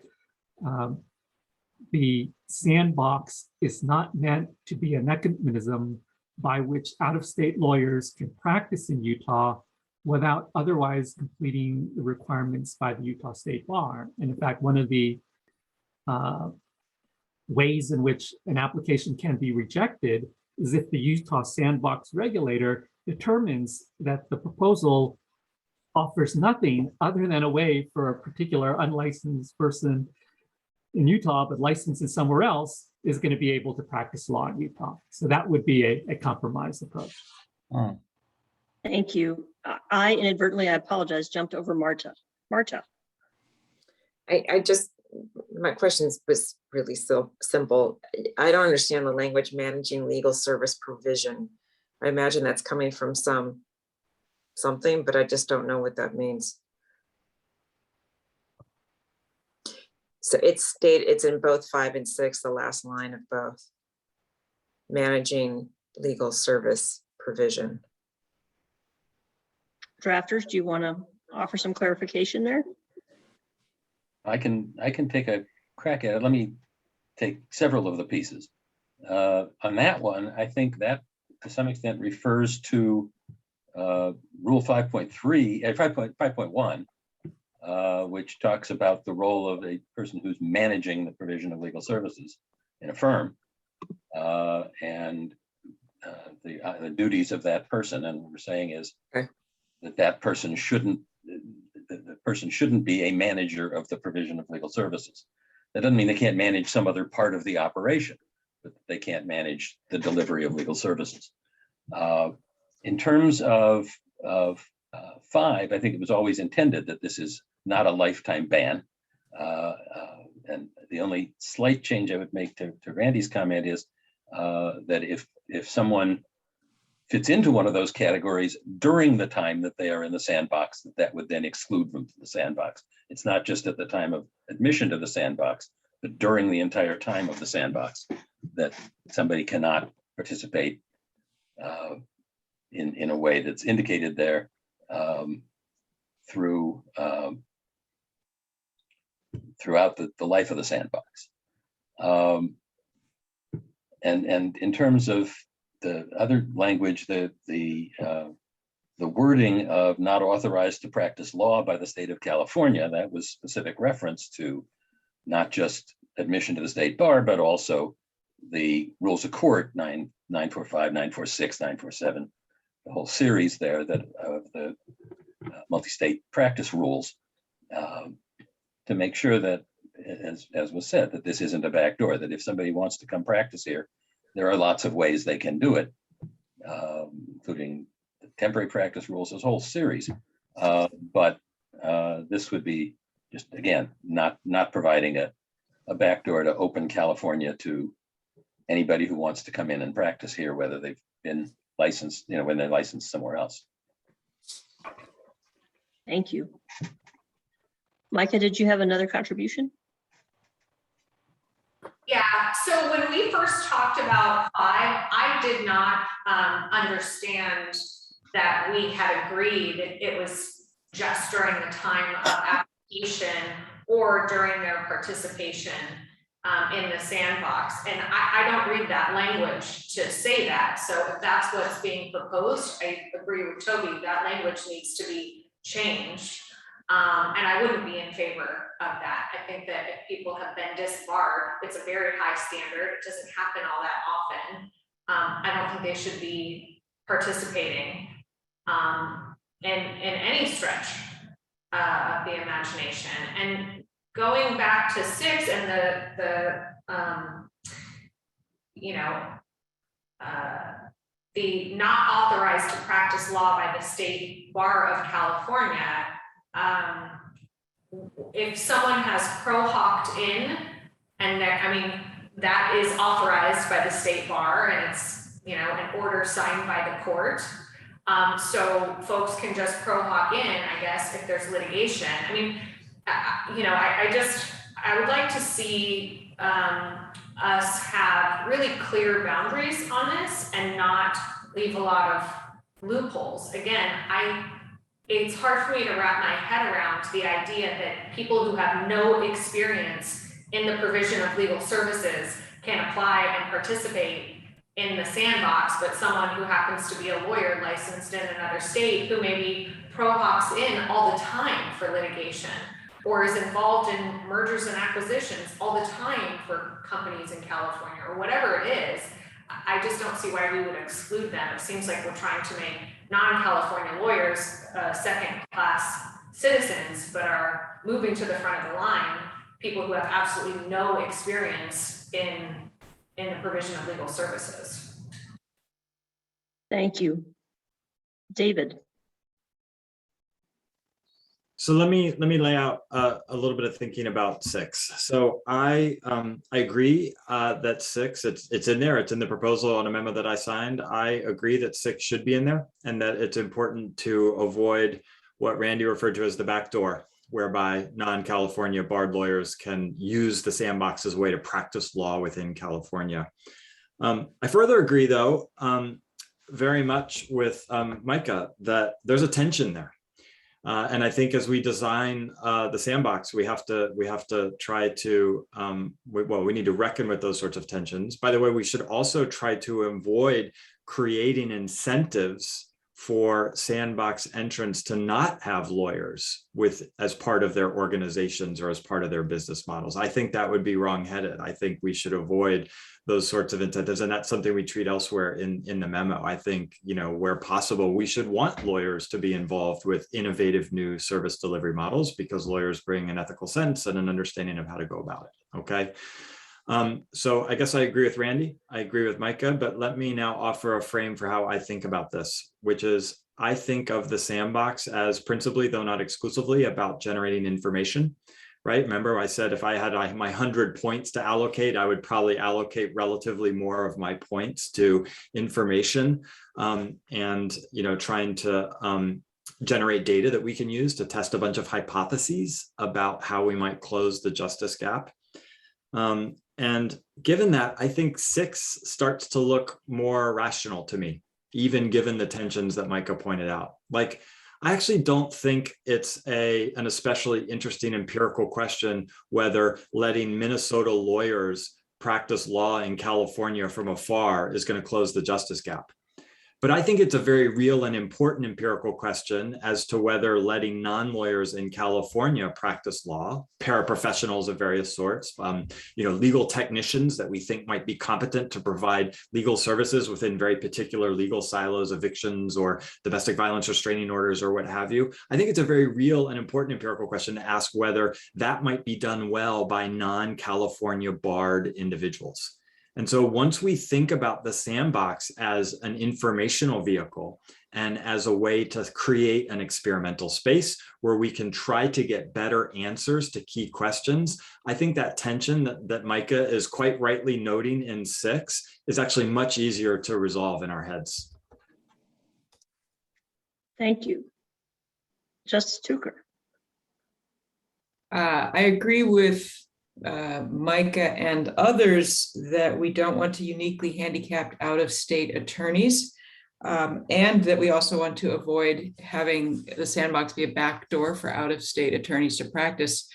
the sandbox is not meant to be a mechanism by which out-of-state lawyers can practice in Utah without otherwise completing the requirements by the Utah State Bar. And in fact, one of the ways in which an application can be rejected is if the Utah Sandbox regulator determines that the proposal offers nothing other than a way for a particular unlicensed person in Utah, but licensed in somewhere else, is going to be able to practice law in Utah. So that would be a compromise approach.
Thank you. I inadvertently, I apologize, jumped over Marta. Marta. My question was really so simple. I don't understand the language managing legal service provision. I imagine that's coming from something, but I just don't know what that means. So it's in both 5 and 6, the last line of both. Managing legal service provision. drafters, do you want to offer some clarification there?
I can take a crack at it. Let me take several of the pieces. On that one, I think that to some extent refers to Rule 5.3, 5.1, which talks about the role of a person who's managing the provision of legal services in a firm, and the duties of that person. And what we're saying is that person shouldn't, the person shouldn't be a manager of the provision of legal services. That doesn't mean they can't manage some other part of the operation, but they can't manage the delivery of legal services. In terms of 5, I think it was always intended that this is not a lifetime ban. And the only slight change I would make to Randy's comment is that if someone fits into one of those categories during the time that they are in the sandbox, that would then exclude them from the sandbox. It's not just at the time of admission to the sandbox, but during the entire time of the sandbox, that somebody cannot participate in a way that's indicated there throughout the life of the sandbox. And in terms of the other language, the wording of not authorized to practice law by the state of California, that was specific reference to not just admission to the state bar, but also the rules of court, 945, 946, 947, the whole series there that of the multi-state practice rules, to make sure that, as was said, that this isn't a backdoor, that if somebody wants to come practice here, there are lots of ways they can do it, including the temporary practice rules, this whole series. But this would be just, again, not providing a backdoor to open California to anybody who wants to come in and practice here, whether they've been licensed, when they're licensed somewhere else.
Thank you. Micah, did you have another contribution?
Yeah, so when we first talked about 5, I did not understand that we had agreed it was just during the time of application or during their participation in the sandbox. And I don't read that language to say that. So if that's what's being proposed, I agree with Toby, that language needs to be changed. And I wouldn't be in favor of that. I think that if people have been disbarred, it's a very high standard. It doesn't happen all that often. I don't think they should be participating in any stretch of the imagination. And going back to 6 and the not authorized to practice law by the state bar of California. If someone has pro-hocked in, and that is authorized by the state bar, and it's an order signed by the court. So folks can just pro-hock in, I guess, if there's litigation. I would like to see us have really clear boundaries on this and not leave a lot of loopholes. Again, it's hard for me to wrap my head around the idea that people who have no experience in the provision of legal services can apply and participate in the sandbox, but someone who happens to be a lawyer licensed in another state who maybe pro-hocs in all the time for litigation or is involved in mergers and acquisitions all the time for companies in California or whatever it is, I just don't see why we would exclude them. It seems like we're trying to make non-California lawyers second-class citizens, but are moving to the front of the line, people who have absolutely no experience in the provision of legal services.
Thank you. David. So let me lay out a little bit of thinking about 6. So I agree that 6, it's in there. It's in the proposal on a memo that I signed. I agree that 6 should be in there and that it's important to avoid what Randy referred to as the back door, whereby non-California barred lawyers can use the sandbox as a way to practice law within California. I further agree, though, very much with Micah that there's a tension there. And I think as we design the sandbox, we have to try to, we need to reckon with those sorts of tensions. By the way, we should also try to avoid creating incentives for sandbox entrants to not have lawyers as part of their organizations or as part of their business models. I think that would be wrongheaded. I think we should avoid those sorts of incentives, and that's something we treat elsewhere in the memo. I think, where possible, we should want lawyers to be involved with innovative new service delivery models, because lawyers bring an ethical sense and an understanding of how to go about it. Okay. So I guess I agree with Randy. I agree with Micah, but let me now offer a frame for how I think about this, which is I think of the sandbox as principally, though not exclusively, about generating information, right? Remember I said if I had my 100 points to allocate, I would probably allocate relatively more of my points to information and, trying to generate data that we can use to test a bunch of hypotheses about how we might close the justice gap. And given that, I think 6 starts to look more rational to me, even given the tensions that Micah pointed out. Like, I actually don't think it's an especially interesting empirical question whether letting Minnesota lawyers practice law in California from afar is going to close the justice gap. But I think it's a very real and important empirical question as to whether letting non-lawyers in California practice law, paraprofessionals of various sorts, legal technicians that we think might be competent to provide legal services within very particular legal silos, evictions or domestic violence restraining orders or what have you. I think it's a very real and important empirical question to ask whether that might be done well by non-California barred individuals. And so once we think about the sandbox as an informational vehicle and as a way to create an experimental space where we can try to get better answers to key questions, I think that tension that Micah is quite rightly noting in 6 is actually much easier to resolve in our heads. Thank you. Justice Tucker.
I agree with Micah and others that we don't want to uniquely handicap out-of-state attorneys, and that we also want to avoid having the sandbox be a backdoor for out-of-state attorneys to practice.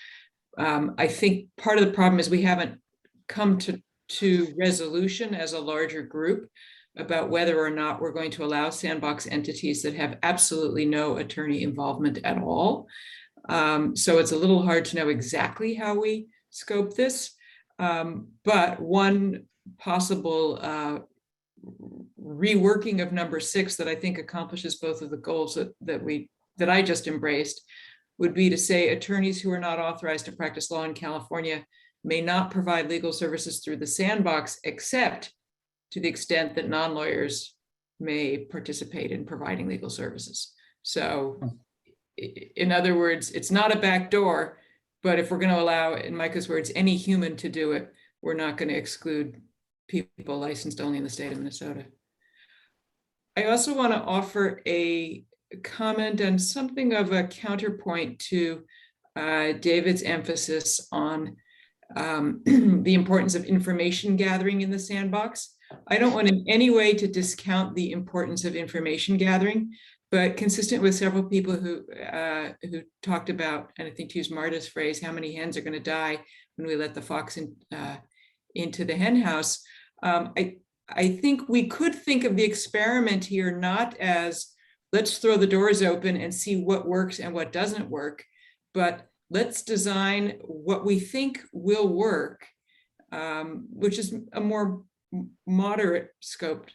I think part of the problem is we haven't come to resolution as a larger group about whether or not we're going to allow sandbox entities that have absolutely no attorney involvement at all. So it's a little hard to know exactly how we scope this, but one possible reworking of number 6 that I think accomplishes both of the goals that I just embraced would be to say attorneys who are not authorized to practice law in California may not provide legal services through the sandbox, except to the extent that non-lawyers may participate in providing legal services. So in other words, it's not a backdoor, but if we're going to allow, in Micah's words, any human to do it, we're not going to exclude people licensed only in the state of Minnesota. I also want to offer a comment and something of a counterpoint to David's emphasis on the importance of information gathering in the sandbox. I don't want in any way to discount the importance of information gathering, but consistent with several people who talked about, and I think to use Marta's phrase, how many hens are going to die when we let the fox into the hen house. I think we could think of the experiment here not as let's throw the doors open and see what works and what doesn't work, but let's design what we think will work, which is a more moderate scoped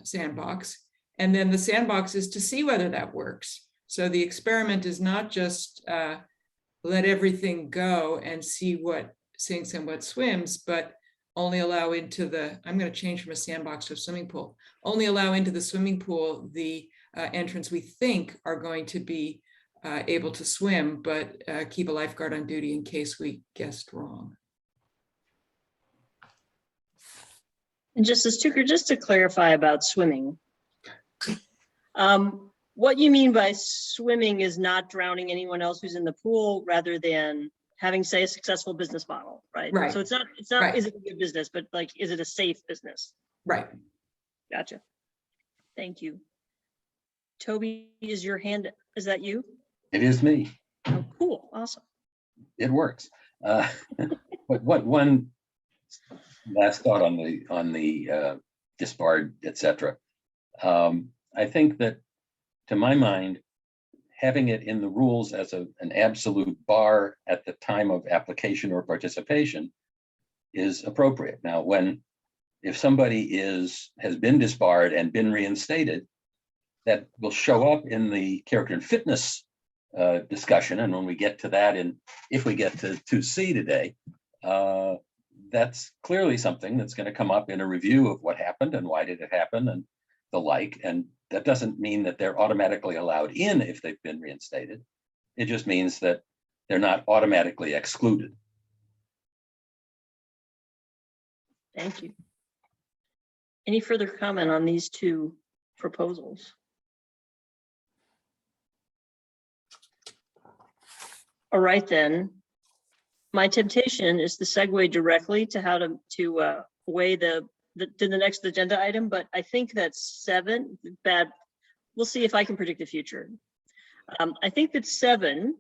sandbox. And then the sandbox is to see whether that works. So the experiment is not just let everything go and see what sinks and what swims, but only allow into I'm going to change from a sandbox to a swimming pool, only allow into the swimming pool the entrants we think are going to be able to swim, but keep a lifeguard on duty in case we guessed wrong.
And Justice Tucker, just to clarify about swimming, what you mean by swimming is not drowning anyone else who's in the pool, rather than having, say, a successful business model, right?
Right.
So it's not,
Right.
Is it a good business, but like, is it a safe business?
Right.
Gotcha. Thank you. Toby, is your hand, is that you?
It is me.
Oh, cool, awesome.
It works. What one last thought on the disbarred, etc. I think that, to my mind, having it in the rules as an absolute bar at the time of application or participation is appropriate. Now, if somebody has been disbarred and been reinstated, that will show up in the character and fitness discussion. And when we get to that, if we get to 2C today, that's clearly something that's going to come up in a review of what happened and why did it happen and the like. And that doesn't mean that they're automatically allowed in if they've been reinstated. It just means that they're not automatically excluded.
Thank you. Any further comment on these two proposals? All right, then. My temptation is to segue directly to how to weigh to the next agenda item, but I think that's 7. Bad. We'll see if I can predict the future. I think that 7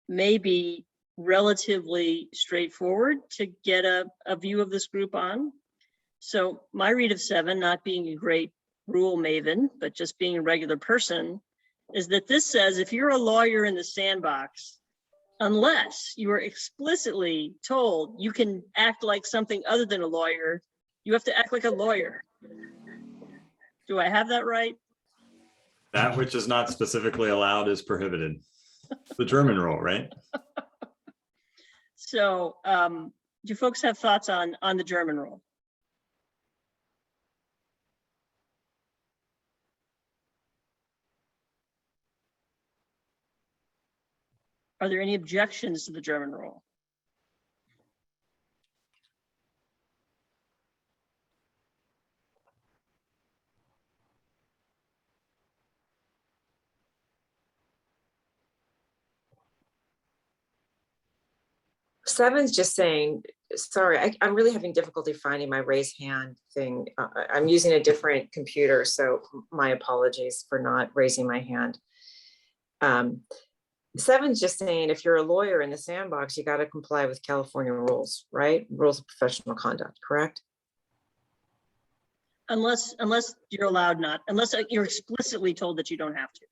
may be relatively straightforward to get a view of this group on. So my read of 7, not being a great rule maven, but just being a regular person, is that this says if you're a lawyer in the sandbox, unless you are explicitly told you can act like something other than a lawyer, you have to act like a lawyer. Do I have that right? That which is not specifically allowed is prohibited. The German rule, right? So do folks have thoughts on the German rule? Are there any objections to the German rule?
Seven's just saying, sorry, I'm really having difficulty finding my raise hand thing. I'm using a different computer, so my apologies for not raising my hand. 7's just saying if you're a lawyer in the sandbox, you got to comply with California rules, right? Rules of professional conduct, correct?
Unless you're allowed not, unless you're explicitly told that you don't have to.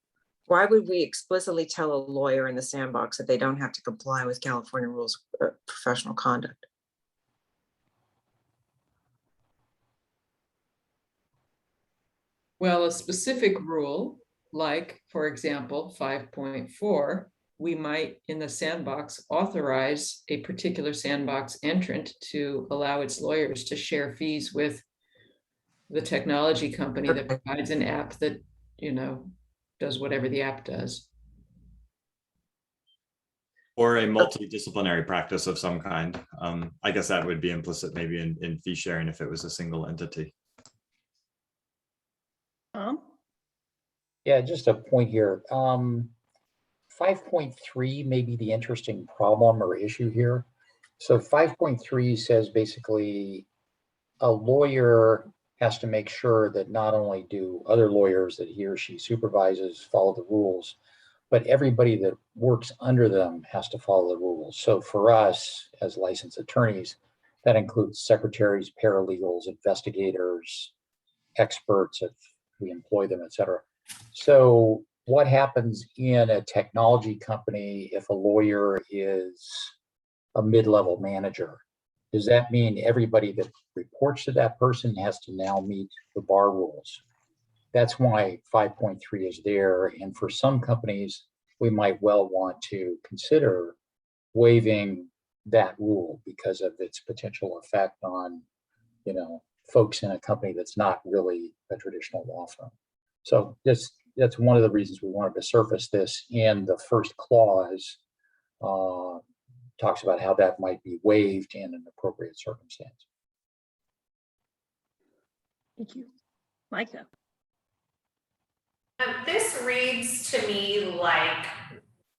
Why would we explicitly tell a lawyer in the sandbox that they don't have to comply with California rules of professional conduct?
Well, a specific rule, like, for example, 5.4, we might, in the sandbox, authorize a particular sandbox entrant to allow its lawyers to share fees with the technology company that provides an app that, does whatever the app does.
Or a multidisciplinary practice of some kind. I guess that would be implicit maybe in fee sharing if it was a single entity.
Yeah, just a point here. 5.3 may be the interesting problem or issue here. So 5.3 says basically a lawyer has to make sure that not only do other lawyers that he or she supervises follow the rules, but everybody that works under them has to follow the rules. So for us as licensed attorneys, that includes secretaries, paralegals, investigators, experts if we employ them, et cetera. So what happens in a technology company if a lawyer is a mid-level manager? Does that mean everybody that reports to that person has to now meet the bar rules? That's why 5.3 is there. And for some companies, we might well want to consider waiving that rule because of its potential effect on, folks in a company that's not really a traditional law firm. So that's one of the reasons we wanted to surface this. And the first clause talks about how that might be waived in an appropriate circumstance.
Thank you. Micah.
This reads to me like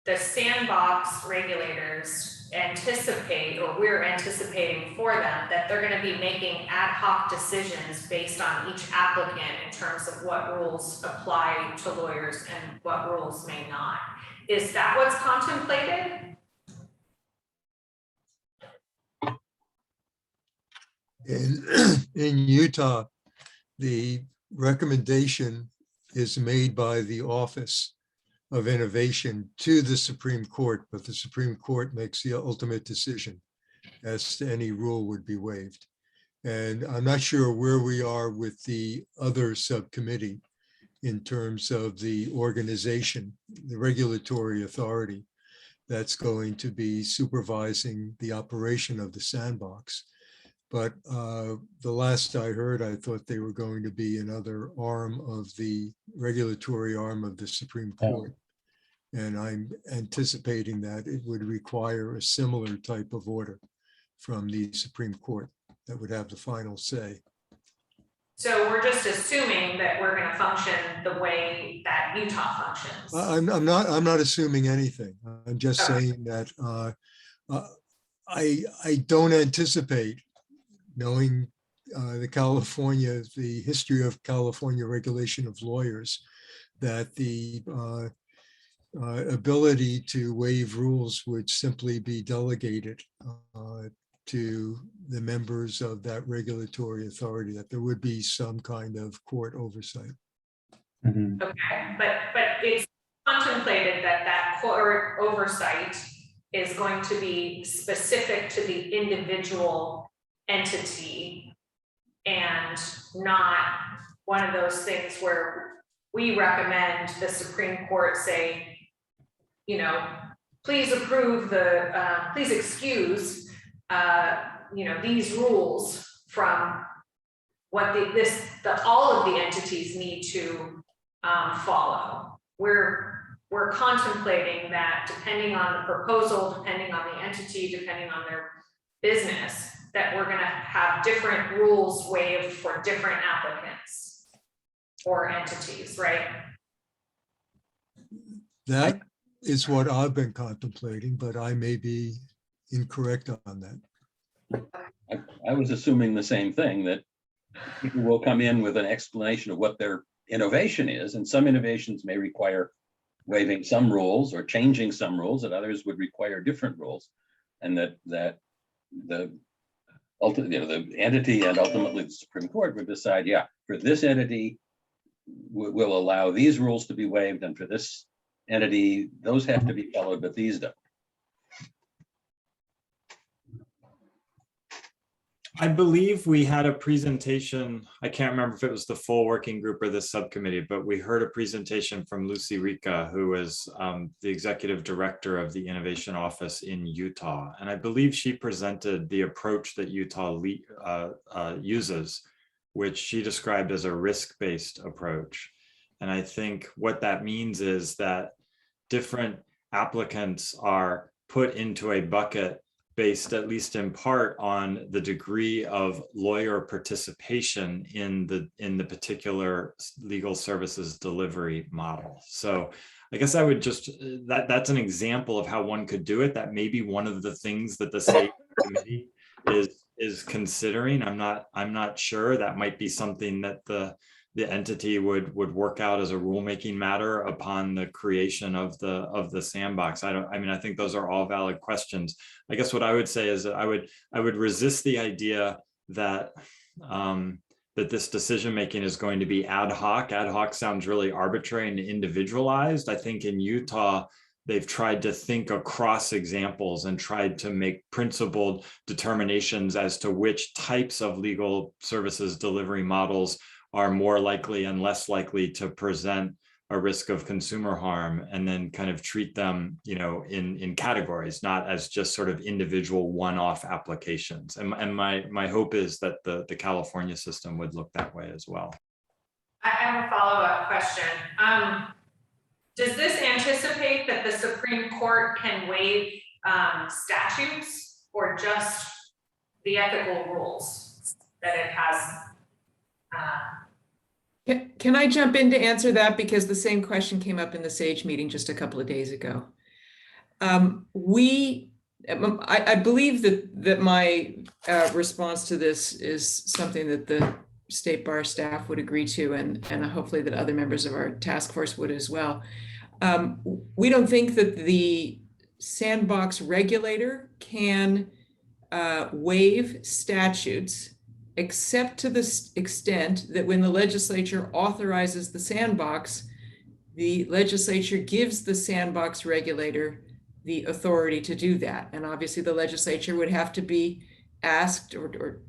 the sandbox regulators
anticipate, or we're anticipating for them, that they're going to be making ad hoc decisions based on each applicant in terms of what rules apply to lawyers and what rules may not. Is that what's contemplated?
In Utah, the recommendation is made by the Office of Innovation to the Supreme Court, but the Supreme Court makes the ultimate decision as to any rule would be waived. And I'm not sure where we are with the other subcommittee in terms of the organization, the regulatory authority that's going to be supervising the operation of the Sandbox. But the last I heard, I thought they were going to be another arm of the regulatory arm of the Supreme Court. And I'm anticipating that it would require a similar type of order from the Supreme Court that would have the final say.
So we're just assuming that we're going to function the way that Utah functions.
I'm not assuming anything. I'm just saying that I don't anticipate, knowing the history of California regulation of lawyers, that the ability to waive rules would simply be delegated to the members of that regulatory authority, that there would be some kind of court oversight.
Okay, but it's contemplated that that court oversight is going to be specific to the individual entity and not one of those things where we recommend the Supreme Court say, you know, please approve please excuse, you know, these rules from what all of the entities need to follow. We're contemplating that depending on the proposal, depending on the entity, depending on their business, that we're going to have different rules waived for different applicants or entities, right?
That is what I've been contemplating, but I may be incorrect on that.
I was assuming the same thing, that people will come in with an explanation of what their innovation is, and some innovations may require waiving some rules or changing some rules, and others would require different rules, and that the entity and ultimately the Supreme Court would decide, yeah, for this entity, we'll allow these rules to be waived, and for this entity, those have to be followed, but these don't.
I believe we had a presentation. I can't remember if it was the full working group or the subcommittee, but we heard a presentation from Lucy Rica, who is the executive director of the Innovation Office in Utah. And I believe she presented the approach that Utah uses, which she described as a risk-based approach. And I think what that means is that different applicants are put into a bucket based, at least in part, on the degree of lawyer participation in the particular legal services delivery model. So I guess I would just, that's an example of how one could do it. That may be one of the things that the state committee is considering. I'm not sure. That might be something that the entity would work out as a rulemaking matter upon the creation of the sandbox. I think those are all valid questions. I guess what I would say is that I would resist the idea that that this decision making is going to be ad hoc. Ad hoc sounds really arbitrary and individualized. I think in Utah, they've tried to think across examples and tried to make principled determinations as to which types of legal services delivery models are more likely and less likely to present a risk of consumer harm, and then kind of treat them, you know, in categories, not as just sort of individual one-off applications. And my hope is that the California system would look that way as well.
I have a follow-up question. Does this anticipate that the Supreme Court can waive statutes or just the ethical rules that it has?
Can I jump in to answer that? Because the same question came up in the SAGE meeting just a couple of days ago. We I believe that my response to this is something that the State Bar staff would agree to, and hopefully that other members of our task force would as well. We don't think that the sandbox regulator can waive statutes except to the extent that when the legislature authorizes the sandbox, the legislature gives the sandbox regulator the authority to do that. And obviously the legislature would have to be asked or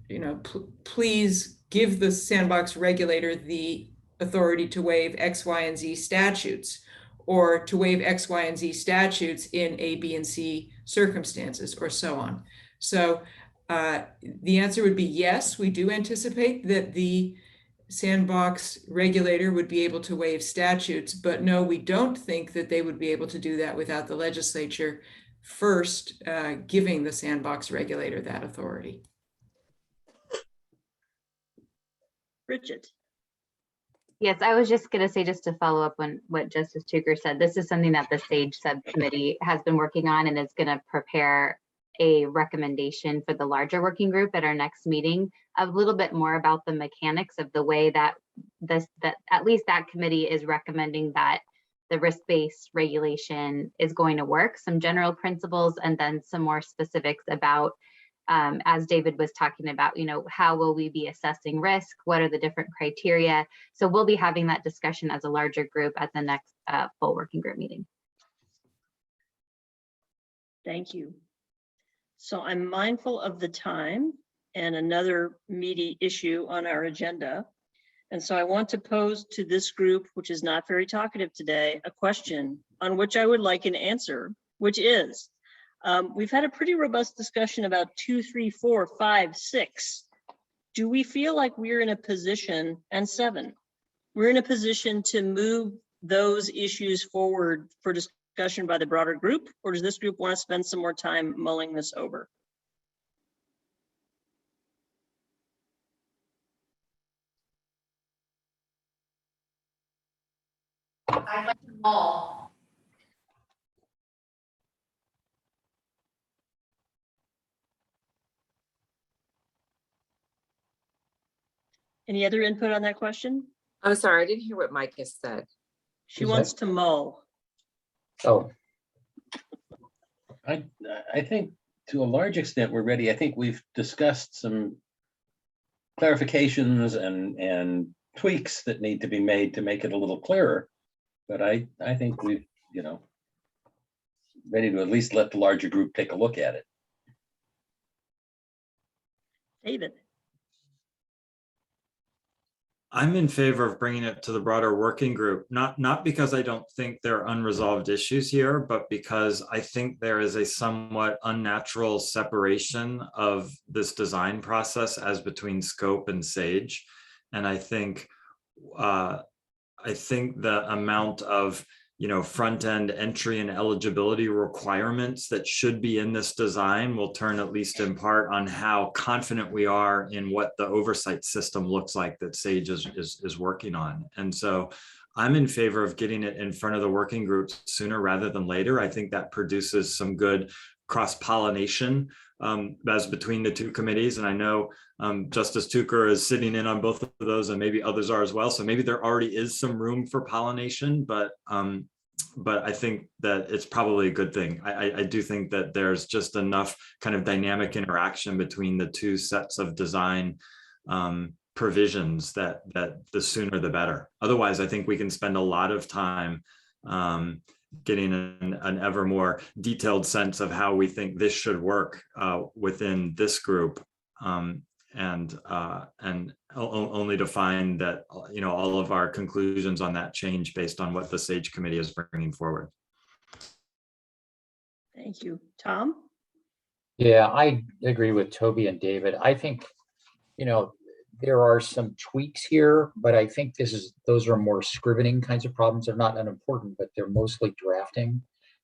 please give the sandbox regulator the authority to waive X, Y, and Z statutes, or to waive X, Y, and Z statutes in A, B, and C circumstances, or so on. So the answer would be yes, we do anticipate that the sandbox regulator would be able to waive statutes, but no, we don't think that they would be able to do that without the legislature first giving the sandbox regulator that authority.
Bridget.
Yes, I was just going to say, just to follow up on what Justice Tucker said, this is something that the SAGE subcommittee has been working on and is going to prepare a recommendation for the larger working group at our next meeting, a little bit more about the mechanics of the way that that at least that committee is recommending that the risk-based regulation is going to work, some general principles, and then some more specifics about, as David was talking about, how will we be assessing risk? What are the different criteria? So we'll be having that discussion as a larger group at the next full working group meeting.
Thank you. So I'm mindful of the time and another meaty issue on our agenda. And so I want to pose to this group, which is not very talkative today, a question on which I would like an answer, which is, we've had a pretty robust discussion about 2, 3, 4, 5, 6. Do we feel like we're in a position, and 7, we're in a position to move those issues forward for discussion by the broader group, or does this group want to spend some more time mulling this over?
I'd like to mull.
Any other input on that question?
I'm sorry, I didn't hear what Mike has said.
She wants to mull.
Oh. I think to a large extent we're ready. I think we've discussed some clarifications and tweaks that need to be made to make it a little clearer. But I think we've, ready to at least let the larger group take a look at it.
David.
I'm in favor of bringing it to the broader working group, not because I don't think there are unresolved issues here, but because I think there is a somewhat unnatural separation of this design process as between scope and SAGE. And I think the amount of front-end entry and eligibility requirements that should be in this design will turn, at least in part, on how confident we are in what the oversight system looks like that SAGE is working on. And so I'm in favor of getting it in front of the working group sooner rather than later. I think that produces some good cross-pollination as between the two committees. And I know Justice Tucker is sitting in on both of those, and maybe others are as well. So maybe there already is some room for pollination, but I think that it's probably a good thing. I do think that there's just enough kind of dynamic interaction between the two sets of design provisions that the sooner the better. Otherwise, I think we can spend a lot of time getting an ever more detailed sense of how we think this should work within this group, and only to find that all of our conclusions on that change based on what the SAGE committee is bringing forward.
Thank you. Tom?
Yeah, I agree with Toby and David. I think, there are some tweaks here, but I think those are more scrivening kinds of problems. They're not unimportant, but they're mostly drafting.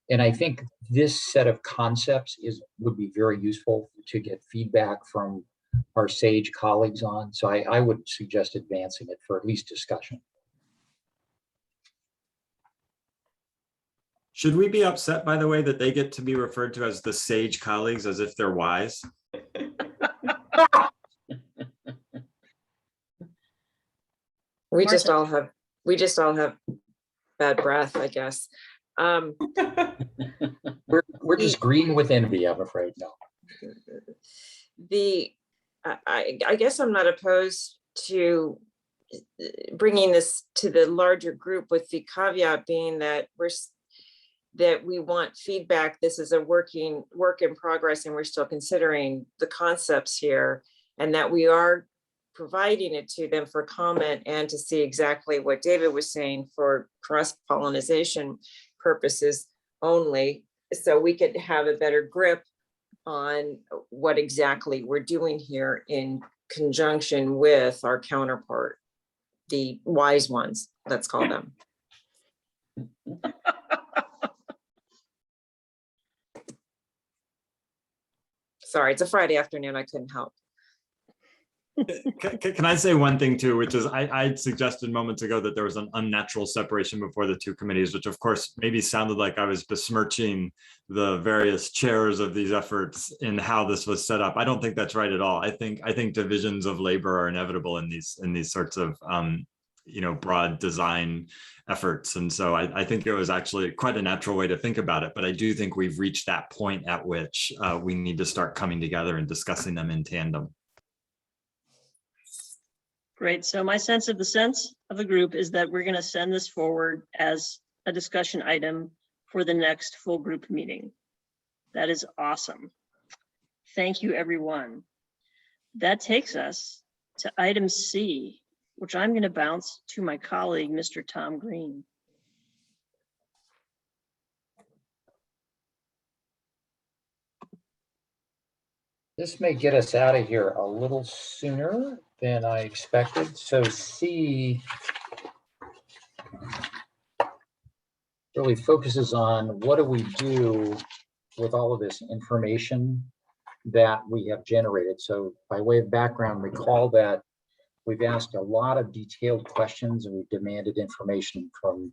And I think this set of concepts would be very useful to get feedback from our SAGE colleagues on. So I would suggest advancing it for at least discussion.
Should we be upset, by the way, that they get to be referred to as the sage colleagues as if they're wise?
We just all have bad breath, I guess.
We're just green with envy, I'm afraid. No.
I guess I'm not opposed to bringing this to the larger group, with the caveat being that we want feedback. This is a work in progress, and we're still considering the concepts here, and that we are providing it to them for comment and to see exactly what David was saying for cross-pollination purposes only, so we could have a better grip on what exactly we're doing here in conjunction with our counterpart, the wise ones, let's call them. Sorry, it's a Friday afternoon, I couldn't help.
Can I say one thing too, which is I suggested moments ago that there was an unnatural separation before the two committees, which of course maybe sounded like I was besmirching the various chairs of these efforts in how this was set up. I don't think that's right at all. I think divisions of labor are inevitable in these sorts of broad design efforts. And so I think it was actually quite a natural way to think about it. But I do think we've reached that point at which we need to start coming together and discussing them in tandem.
Great. So my sense of the group is that we're going to send this forward as a discussion item for the next full group meeting. That is awesome. Thank you, everyone. That takes us to item C, which I'm going to bounce to my colleague, Mr. Tom Green.
This may get us out of here a little sooner than I expected. So C really focuses on what do we do with all of this information that we have generated. So by way of background, recall that we've asked a lot of detailed questions and we've demanded information from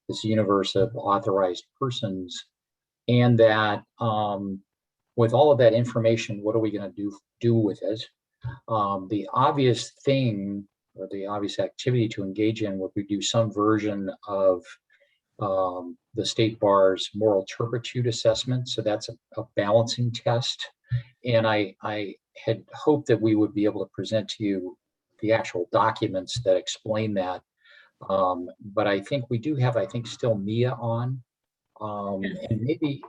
this universe of authorized persons, and that with all of that information, what are we going to do with it? The obvious thing, or the obvious activity to engage in, would be do some version of the state bar's moral turpitude assessment. So that's a balancing test. And I had hoped that we would be able to present to you the actual documents that explain that. But I think we do have, still Mia on. And maybe,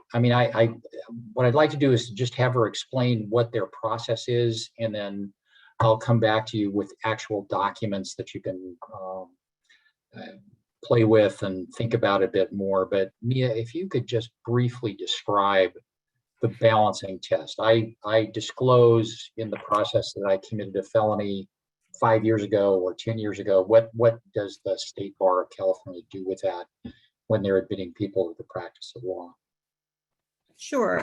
what I'd like to do is to just have her explain what their process is, and then I'll come back to you with actual documents that you can play with and think about a bit more. But Mia, if you could just briefly describe the balancing test. I disclose in the process that I committed a felony 5 years ago or 10 years ago. What does the State Bar of California do with that when they're admitting people to the practice of law?
Sure.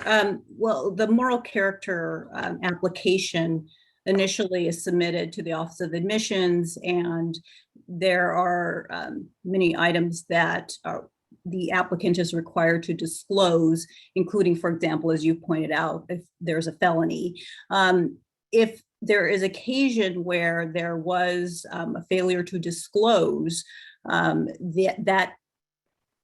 Well, the moral character application initially is submitted to the Office of Admissions, and there are many items that the applicant is required to disclose, including, for example, as you pointed out, if there's a felony. If there is occasion where there was a failure to disclose, that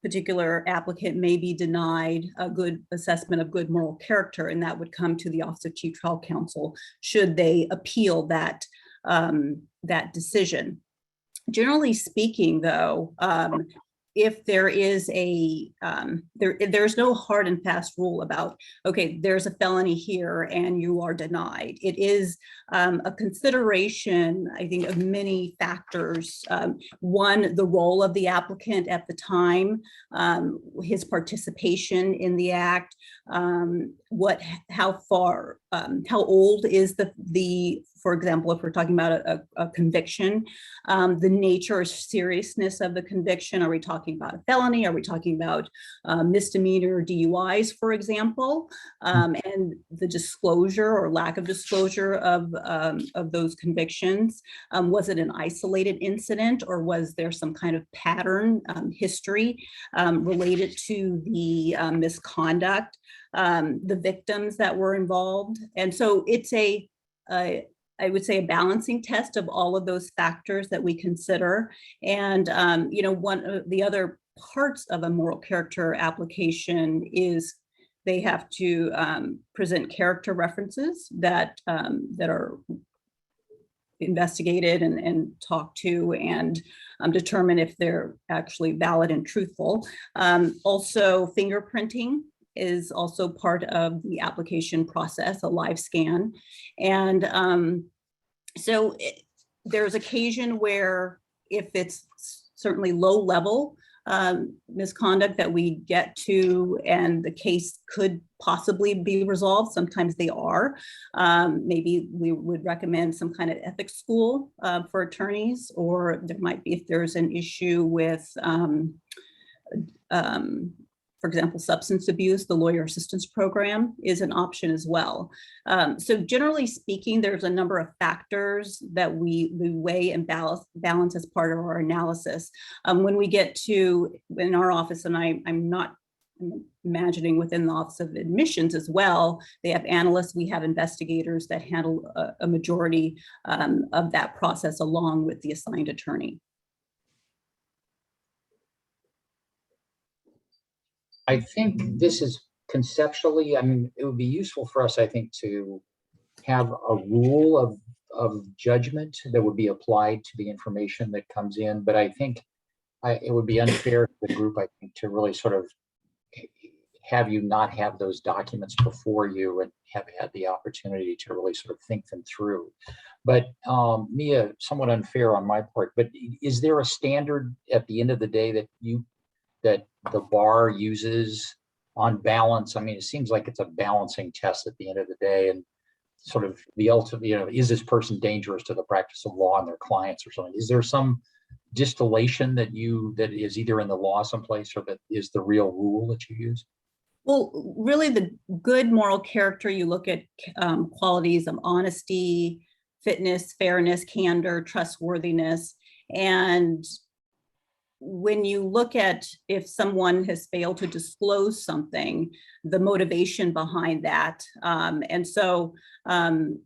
particular applicant may be denied a good assessment of good moral character, and that would come to the Office of Chief Trial Counsel should they appeal that decision. Generally speaking, though, if there is there's no hard and fast rule about, okay, there's a felony here and you are denied. It is a consideration, I think, of many factors. One, the role of the applicant at the time, his participation in the act, how old is the for example, if we're talking about a conviction, the nature or seriousness of the conviction. Are we talking about a felony? Are we talking about misdemeanor DUIs, for example? And the disclosure or lack of disclosure of those convictions. Was it an isolated incident, or was there some kind of pattern, history related to the misconduct, the victims that were involved? And so it's I would say a balancing test of all of those factors that we consider. And, one of the other parts of a moral character application is they have to present character references that are investigated and talked to and determine if they're actually valid and truthful. Also, fingerprinting is also part of the application process, a live scan. And there's occasion where, if it's certainly low level misconduct that we get to and the case could possibly be resolved, sometimes they are. Maybe we would recommend some kind of ethics school for attorneys, or there might be, if there's an issue with for example, substance abuse, the lawyer assistance program is an option as well. So generally speaking, there's a number of factors that we weigh and balance as part of our analysis. When we get to, in our office, and I'm imagining within the Office of Admissions as well, they have analysts, we have investigators that handle a majority of that process along with the assigned attorney.
I think this is conceptually, I mean, it would be useful for us, I think, to have a rule of judgment that would be applied to the information that comes in. But I think it would be unfair to the group, I think, to really sort of have you not have those documents before you and have had the opportunity to really sort of think them through. But Mia, somewhat unfair on my part, but is there a standard at the end of the day that the bar uses on balance? I mean, it seems like it's a balancing test at the end of the day, and sort of the ultimate, is this person dangerous to the practice of law and their clients or something? Is there some distillation that is either in the law someplace, or that is the real rule that you use?
Well, really, the good moral character, you look at qualities of honesty, fitness, fairness, candor, trustworthiness. And when you look at if someone has failed to disclose something, the motivation behind that. And so it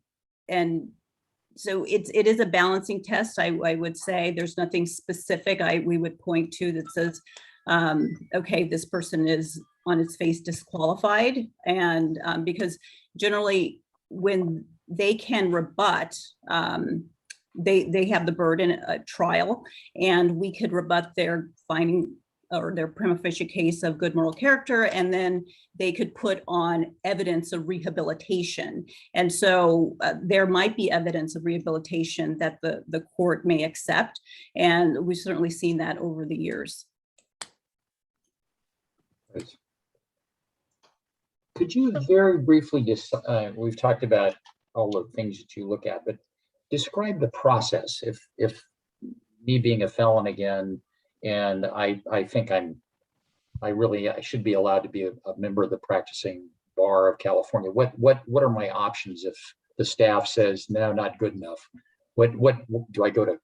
is a balancing test. I would say there's nothing specific we would point to that says, okay, this person is on its face disqualified. And because generally when they can rebut, they have the burden at trial, and we could rebut their finding or their prima facie case of good moral character, and then they could put on evidence of rehabilitation. And so there might be evidence of rehabilitation that the court may accept, and we've certainly seen that over the years.
Could you very briefly just, we've talked about all the things that you look at, but describe the process. If me being a felon again, and I think I should be allowed to be a member of the practicing bar of California. What are my options if the staff says no, not good enough? What do I go to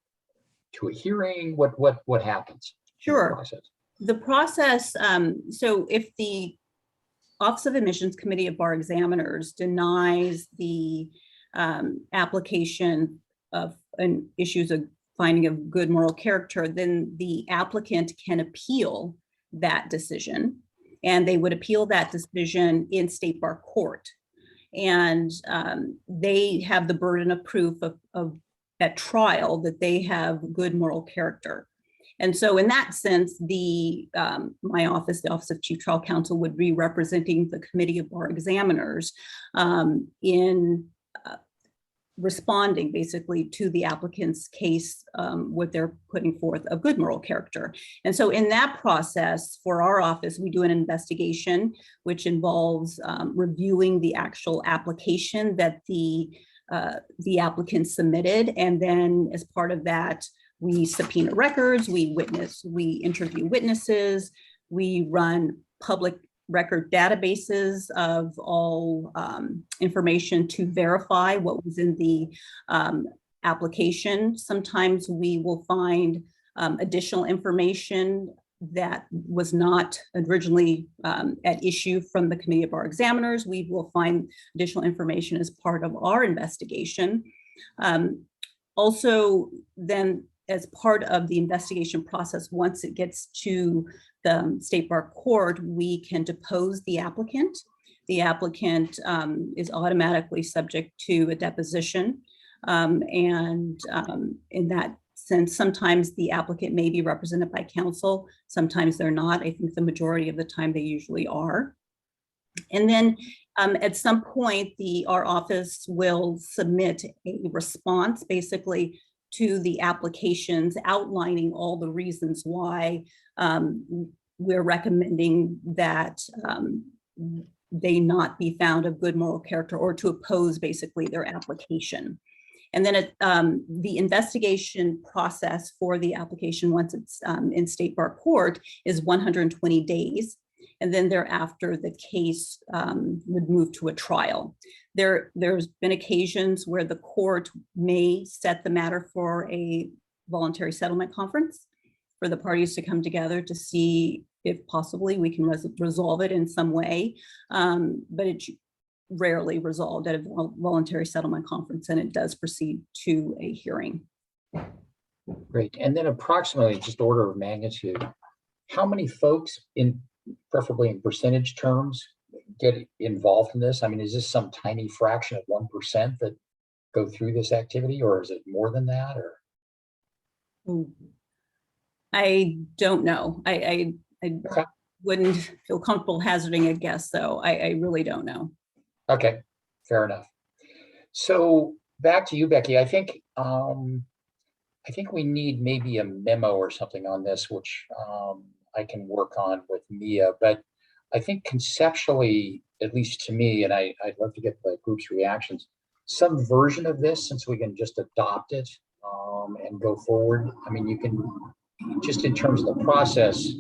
a hearing? What happens?
Sure. The process. So if the Office of Admissions Committee of Bar Examiners denies the application of an issues of finding of good moral character, then the applicant can appeal that decision, and they would appeal that decision in state bar court. And they have the burden of proof of at trial that they have good moral character. And so in that sense, my office, the Office of Chief Trial Counsel, would be representing the Committee of Bar Examiners in responding basically to the applicant's case, what they're putting forth of good moral character. And so in that process, for our office, we do an investigation, which involves reviewing the actual application that the the applicant submitted. And then as part of that, we subpoena records, we interview witnesses, we run public record databases of all information to verify what was in the application. Sometimes we will find additional information that was not originally at issue from the Committee of Bar Examiners. We will find additional information as part of our investigation. Also, then as part of the investigation process, once it gets to the State Bar Court, we can depose the applicant. The applicant is automatically subject to a deposition. In that sense, sometimes the applicant may be represented by counsel, sometimes they're not. I think the majority of the time they usually are. And then at some point, our office will submit a response basically to the applications outlining all the reasons why we're recommending that they not be found of good moral character, or to oppose basically their application. And then the investigation process for the application, once it's in State Bar Court, is 120 days. And then thereafter, the case would move to a trial. There's been occasions where the court may set the matter for a voluntary settlement conference for the parties to come together to see if possibly we can resolve it in some way. But it's rarely resolved at a voluntary settlement conference, and it does proceed to a hearing.
Great. And then approximately, just order of magnitude, how many folks, preferably in percentage terms, get involved in this? I mean, is this some tiny fraction of 1% that go through this activity, or is it more than that? Or
I don't know. I
okay.
Wouldn't feel comfortable hazarding a guess, though. I really don't know.
Okay, fair enough. So back to you, Becky. I think we need maybe a memo or something on this, which I can work on with Mia. But I think conceptually, at least to me, and I'd love to get the group's reactions, some version of this, since we can just adopt it and go forward. I mean, you can, just in terms of the process,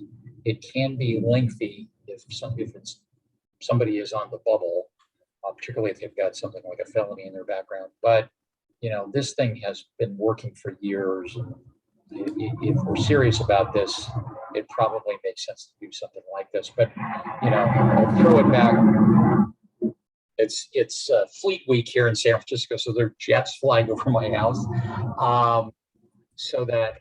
it can be lengthy if somebody is on the bubble, particularly if they've got something like a felony in their background. But this thing has been working for years. And if we're serious about this, it probably makes sense to do something like this. But I'll throw it back. It's Fleet Week here in San Francisco, so there are jets flying over my house. So that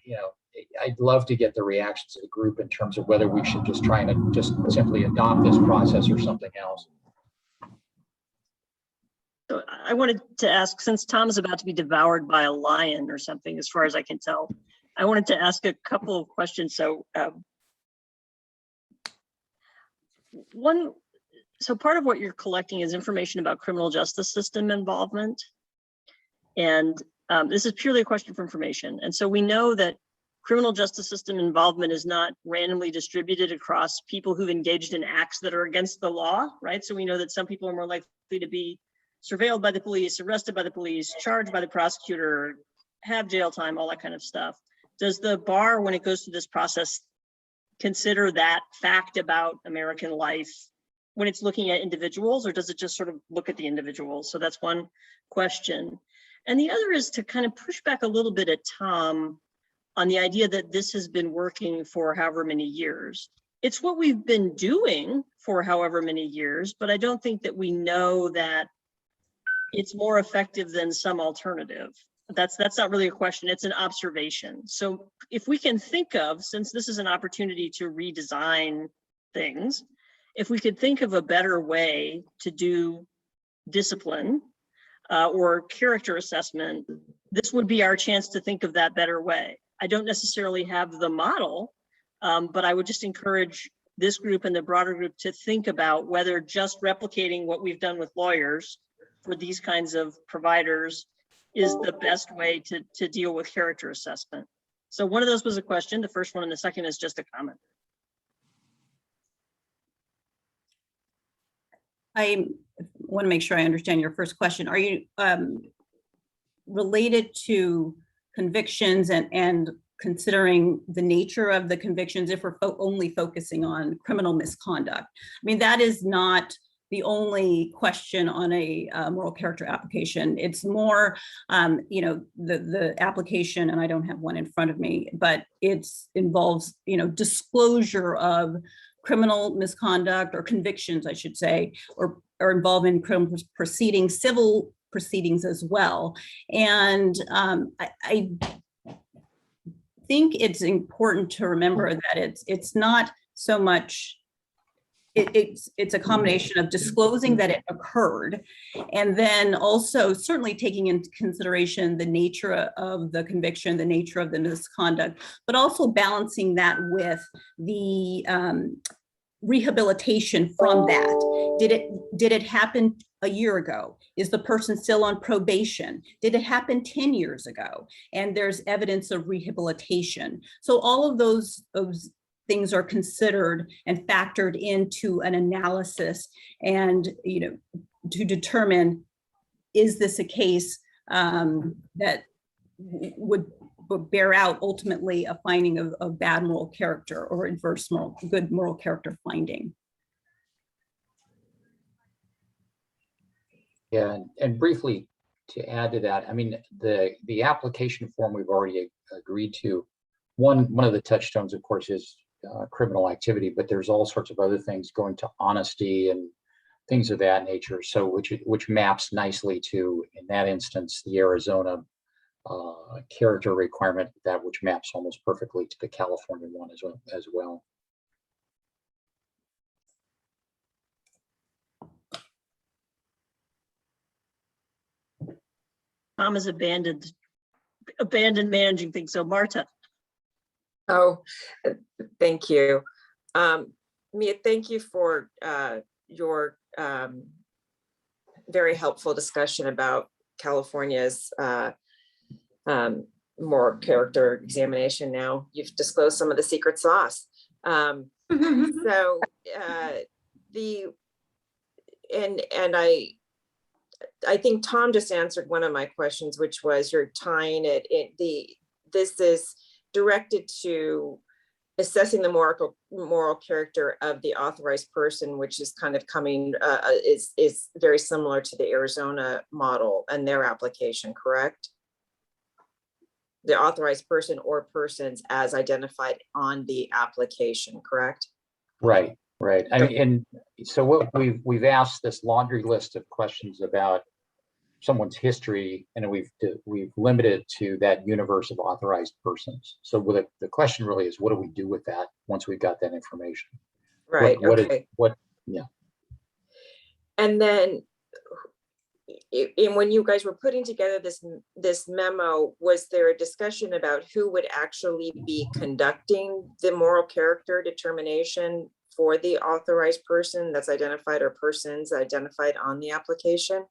I'd love to get the reactions of the group in terms of whether we should just try and just simply adopt this process or something else.
So I wanted to ask, since Tom's about to be devoured by a lion or something, as far as I can tell, I wanted to ask a couple of questions. So part of what you're collecting is information about criminal justice system involvement. And this is purely a question for information. And so we know that criminal justice system involvement is not randomly distributed across people who've engaged in acts that are against the law, right? So we know that some people are more likely to be surveilled by the police, arrested by the police, charged by the prosecutor, have jail time, all that kind of stuff. Does the bar, when it goes through this process, consider that fact about American life when it's looking at individuals, or does it just sort of look at the individuals? So that's one question. And the other is to kind of push back a little bit at Tom on the idea that this has been working for however many years. It's what we've been doing for however many years, but I don't think that we know that it's more effective than some alternative. That's not really a question, it's an observation. So if we can think of, since this is an opportunity to redesign things, if we could think of a better way to do discipline or character assessment, this would be our chance to think of that better way. I don't necessarily have the model, but I would just encourage this group and the broader group to think about whether just replicating what we've done with lawyers for these kinds of providers is the best way to deal with character assessment. So one of those was a question, the first one, and the second is just a comment.
I want to make sure I understand your first question. Are you related to convictions and considering the nature of the convictions, if we're only focusing on criminal misconduct. I mean, that is not the only question on a moral character application. It's more, you know, the application, and I don't have one in front of me, but it involves, you know, disclosure of criminal misconduct or convictions, I should say, or involved in criminal proceedings, civil proceedings as well. And I think it's important to remember that it's not so much, it's a combination of disclosing that it occurred, and then also certainly taking into consideration the nature of the conviction, the nature of the misconduct, but also balancing that with the rehabilitation from that. Did it happen a year ago? Is the person still on probation? Did it happen 10 years ago? And there's evidence of rehabilitation. So all of those things are considered and factored into an analysis, and, you know, to determine, is this a case that would bear out ultimately a finding of bad moral character or adverse good moral character finding.
Yeah, and briefly to add to that, I mean, the application form we've already agreed to. One of the touchstones, of course, is criminal activity, but there's all sorts of other things going to honesty and things of that nature. So which maps nicely to, in that instance, the Arizona character requirement, that which maps almost perfectly to the California one as well.
Tom has abandoned managing things. So Marta.
Oh, thank you. Mia, thank you for your very helpful discussion about California's moral character examination. Now you've disclosed some of the secret sauce. So I think Tom just answered one of my questions, which was you're tying it in this is directed to assessing the moral character of the authorized person, which is kind of coming, is very similar to the Arizona model and their application, correct? The authorized person or persons as identified on the application, correct?
Right. I mean, and so what we've asked this laundry list of questions about someone's history, and we've limited to that universe of authorized persons. So the question really is, what do we do with that once we've got that information?
Right. Okay.
Yeah.
And then, when you guys were putting together this memo, was there a discussion about who would actually be conducting the moral character determination for the authorized person that's identified or persons identified on the application?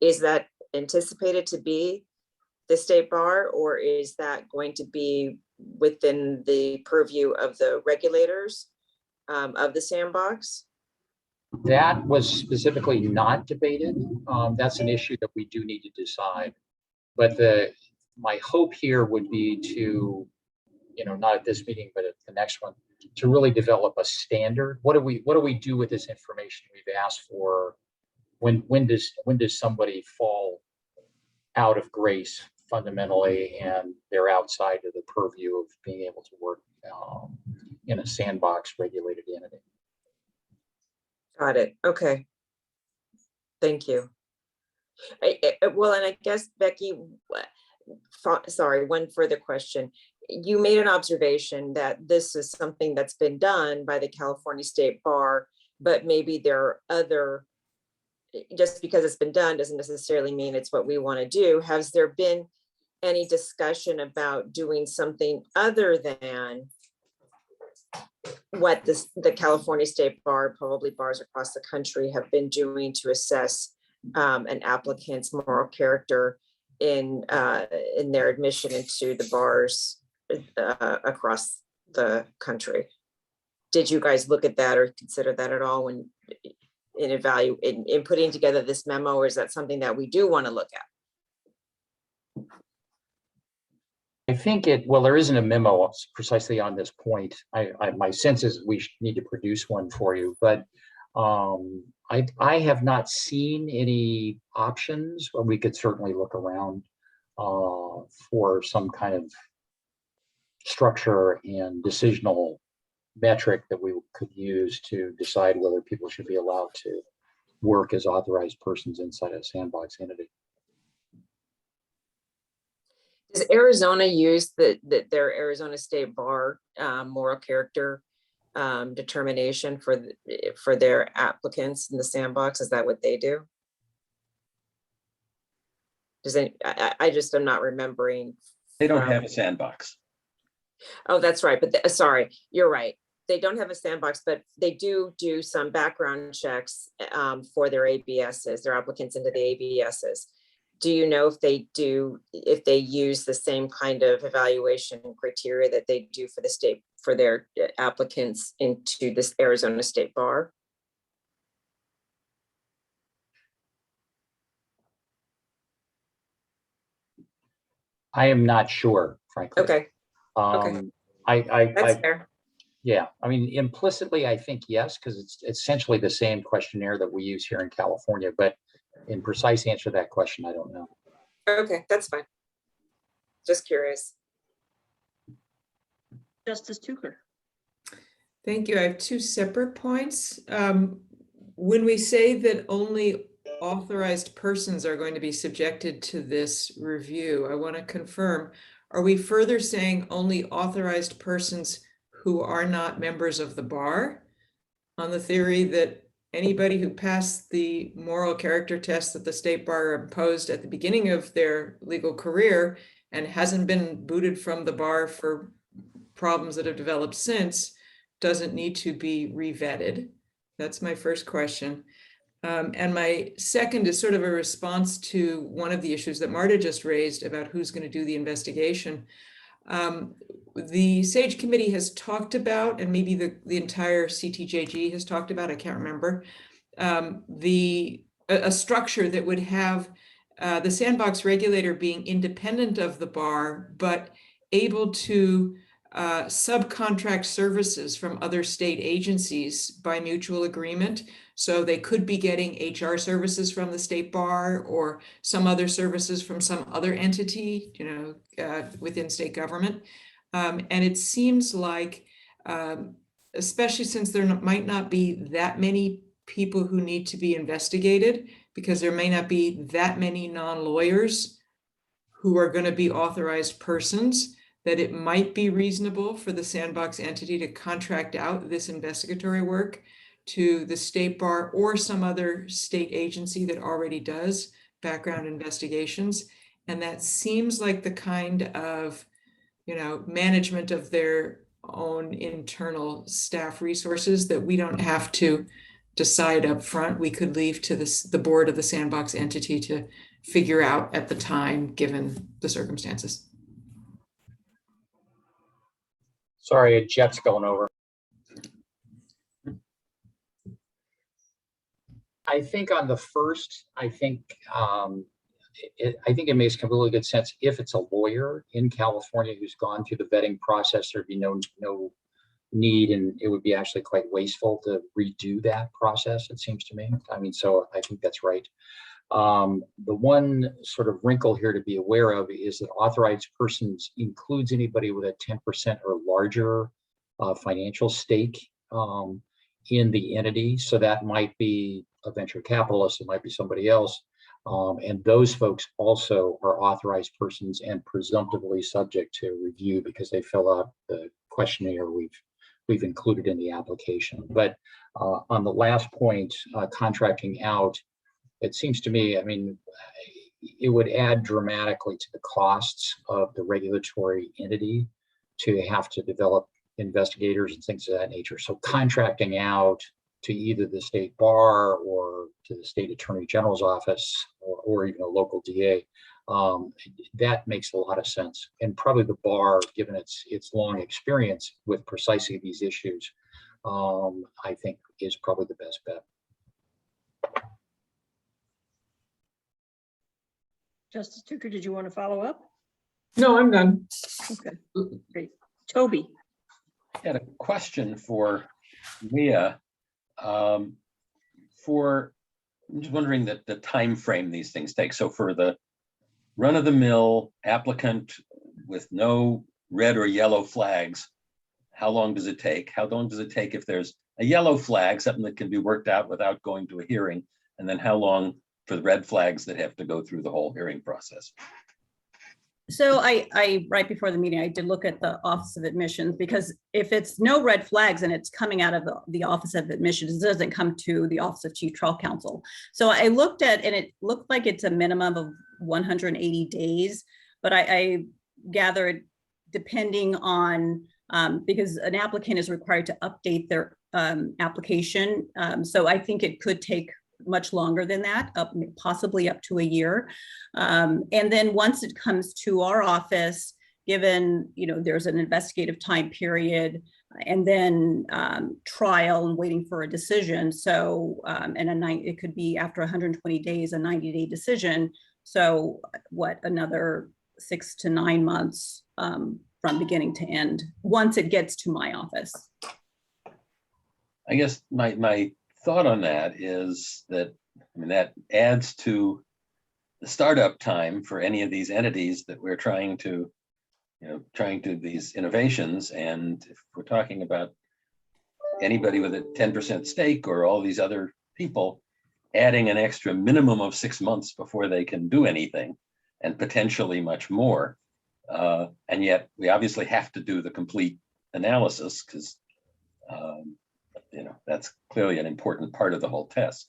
Is that anticipated to be the state bar, or is that going to be within the purview of the regulators of the Sandbox?
That was specifically not debated. That's an issue that we do need to decide. But my hope here would be to, not at this meeting, but at the next one, to really develop a standard. What do we do with this information we've asked for? When does somebody fall out of grace fundamentally, and they're outside of the purview of being able to work in a Sandbox regulated entity?
Got it. Okay. Thank you. Well, and I guess, Becky, sorry, one further question. You made an observation that this is something that's been done by the California State Bar, but maybe there are other, just because it's been done doesn't necessarily mean it's what we want to do. Has there been any discussion about doing something other than what the California State Bar, probably bars across the country, have been doing to assess an applicant's moral character in their admission into the bars across the country? Did you guys look at that or consider that at all when in putting together this memo, or is that something that we do want to look at?
I think well, there isn't a memo precisely on this point. My sense is we need to produce one for you, but I have not seen any options, but we could certainly look around for some kind of structure and decisional metric that we could use to decide whether people should be allowed to work as authorized persons inside a sandbox entity.
Does Arizona use their Arizona State Bar moral character determination for their applicants in the sandbox? Is that what they do? Does I just am not remembering.
They don't have a sandbox.
Oh, that's right. But sorry, you're right. They don't have a sandbox, but they do some background checks for their ABSs, their applicants into the ABSs. Do you know if they use the same kind of evaluation criteria that they do for their applicants into this Arizona State Bar?
I am not sure, frankly.
Okay. Okay. That's fair.
Yeah, I mean, implicitly, I think yes, because it's essentially the same questionnaire that we use here in California, but in precise answer to that question, I don't know.
Okay, that's fine. Just curious.
Justice Tucker.
Thank you. I have two separate points. When we say that only authorized persons are going to be subjected to this review, I want to confirm, are we further saying only authorized persons who are not members of the bar, on the theory that anybody who passed the moral character test that the state bar imposed at the beginning of their legal career and hasn't been booted from the bar for problems that have developed since doesn't need to be revetted? That's my first question. And my second is sort of a response to one of the issues that Marta just raised about who's going to do the investigation. The SAGE committee has talked about, and maybe the entire CTJG has talked about, I can't remember, a structure that would have the sandbox regulator being independent of the bar, but able to subcontract services from other state agencies by mutual agreement. So they could be getting HR services from the state bar or some other services from some other entity, within state government. And it seems like, especially since there might not be that many people who need to be investigated, because there may not be that many non-lawyers who are going to be authorized persons, that it might be reasonable for the sandbox entity to contract out this investigatory work to the state bar or some other state agency that already does background investigations. And that seems like the kind of, management of their own internal staff resources that we don't have to decide up front. We could leave to the board of the sandbox entity to figure out at the time, given the circumstances.
Sorry, a jet's going over. I think on the first, I think it makes completely good sense if it's a lawyer in California who's gone through the vetting process. There'd be no need, and it would be actually quite wasteful to redo that process, it seems to me. I mean, so I think that's right. The one sort of wrinkle here to be aware of is that authorized persons includes anybody with a 10% or larger financial stake in the entity. So that might be a venture capitalist, it might be somebody else. And those folks also are authorized persons and presumptively subject to review because they fill out the questionnaire we've included in the application. But on the last point, contracting out, it seems to me, I mean, it would add dramatically to the costs of the regulatory entity to have to develop investigators and things of that nature. So contracting out to either the state bar or to the state attorney general's office or even a local DA, that makes a lot of sense. And probably the bar, given its long experience with precisely these issues, I think is probably the best bet.
Justice Tucker, did you want to follow up?
No, I'm done.
Okay, great. Toby.
I had a question for Leah. I'm just wondering that the time frame these things take. So for the run-of-the-mill applicant with no red or yellow flags, how long does it take? How long does it take if there's a yellow flag, something that can be worked out without going to a hearing? And then how long for the red flags that have to go through the whole hearing process?
So I right before the meeting, I did look at the Office of Admissions, because if it's no red flags and it's coming out of the Office of Admissions, it doesn't come to the Office of Chief Trial Counsel. So I looked at, and it looked like it's a minimum of 180 days, but I gathered depending on, because an applicant is required to update their application. So I think it could take much longer than that, possibly up to a year. And then once it comes to our office, given, there's an investigative time period and then trial and waiting for a decision. So, it could be after 120 days, a 90-day decision. So another 6 to 9 months from beginning to end, once it gets to my office.
I guess my thought on that is that, that adds to the startup time for any of these entities that we're trying to these innovations. And if we're talking about anybody with a 10% stake or all these other people adding an extra minimum of 6 months before they can do anything, and potentially much more. And yet we obviously have to do the complete analysis because that's clearly an important part of the whole test.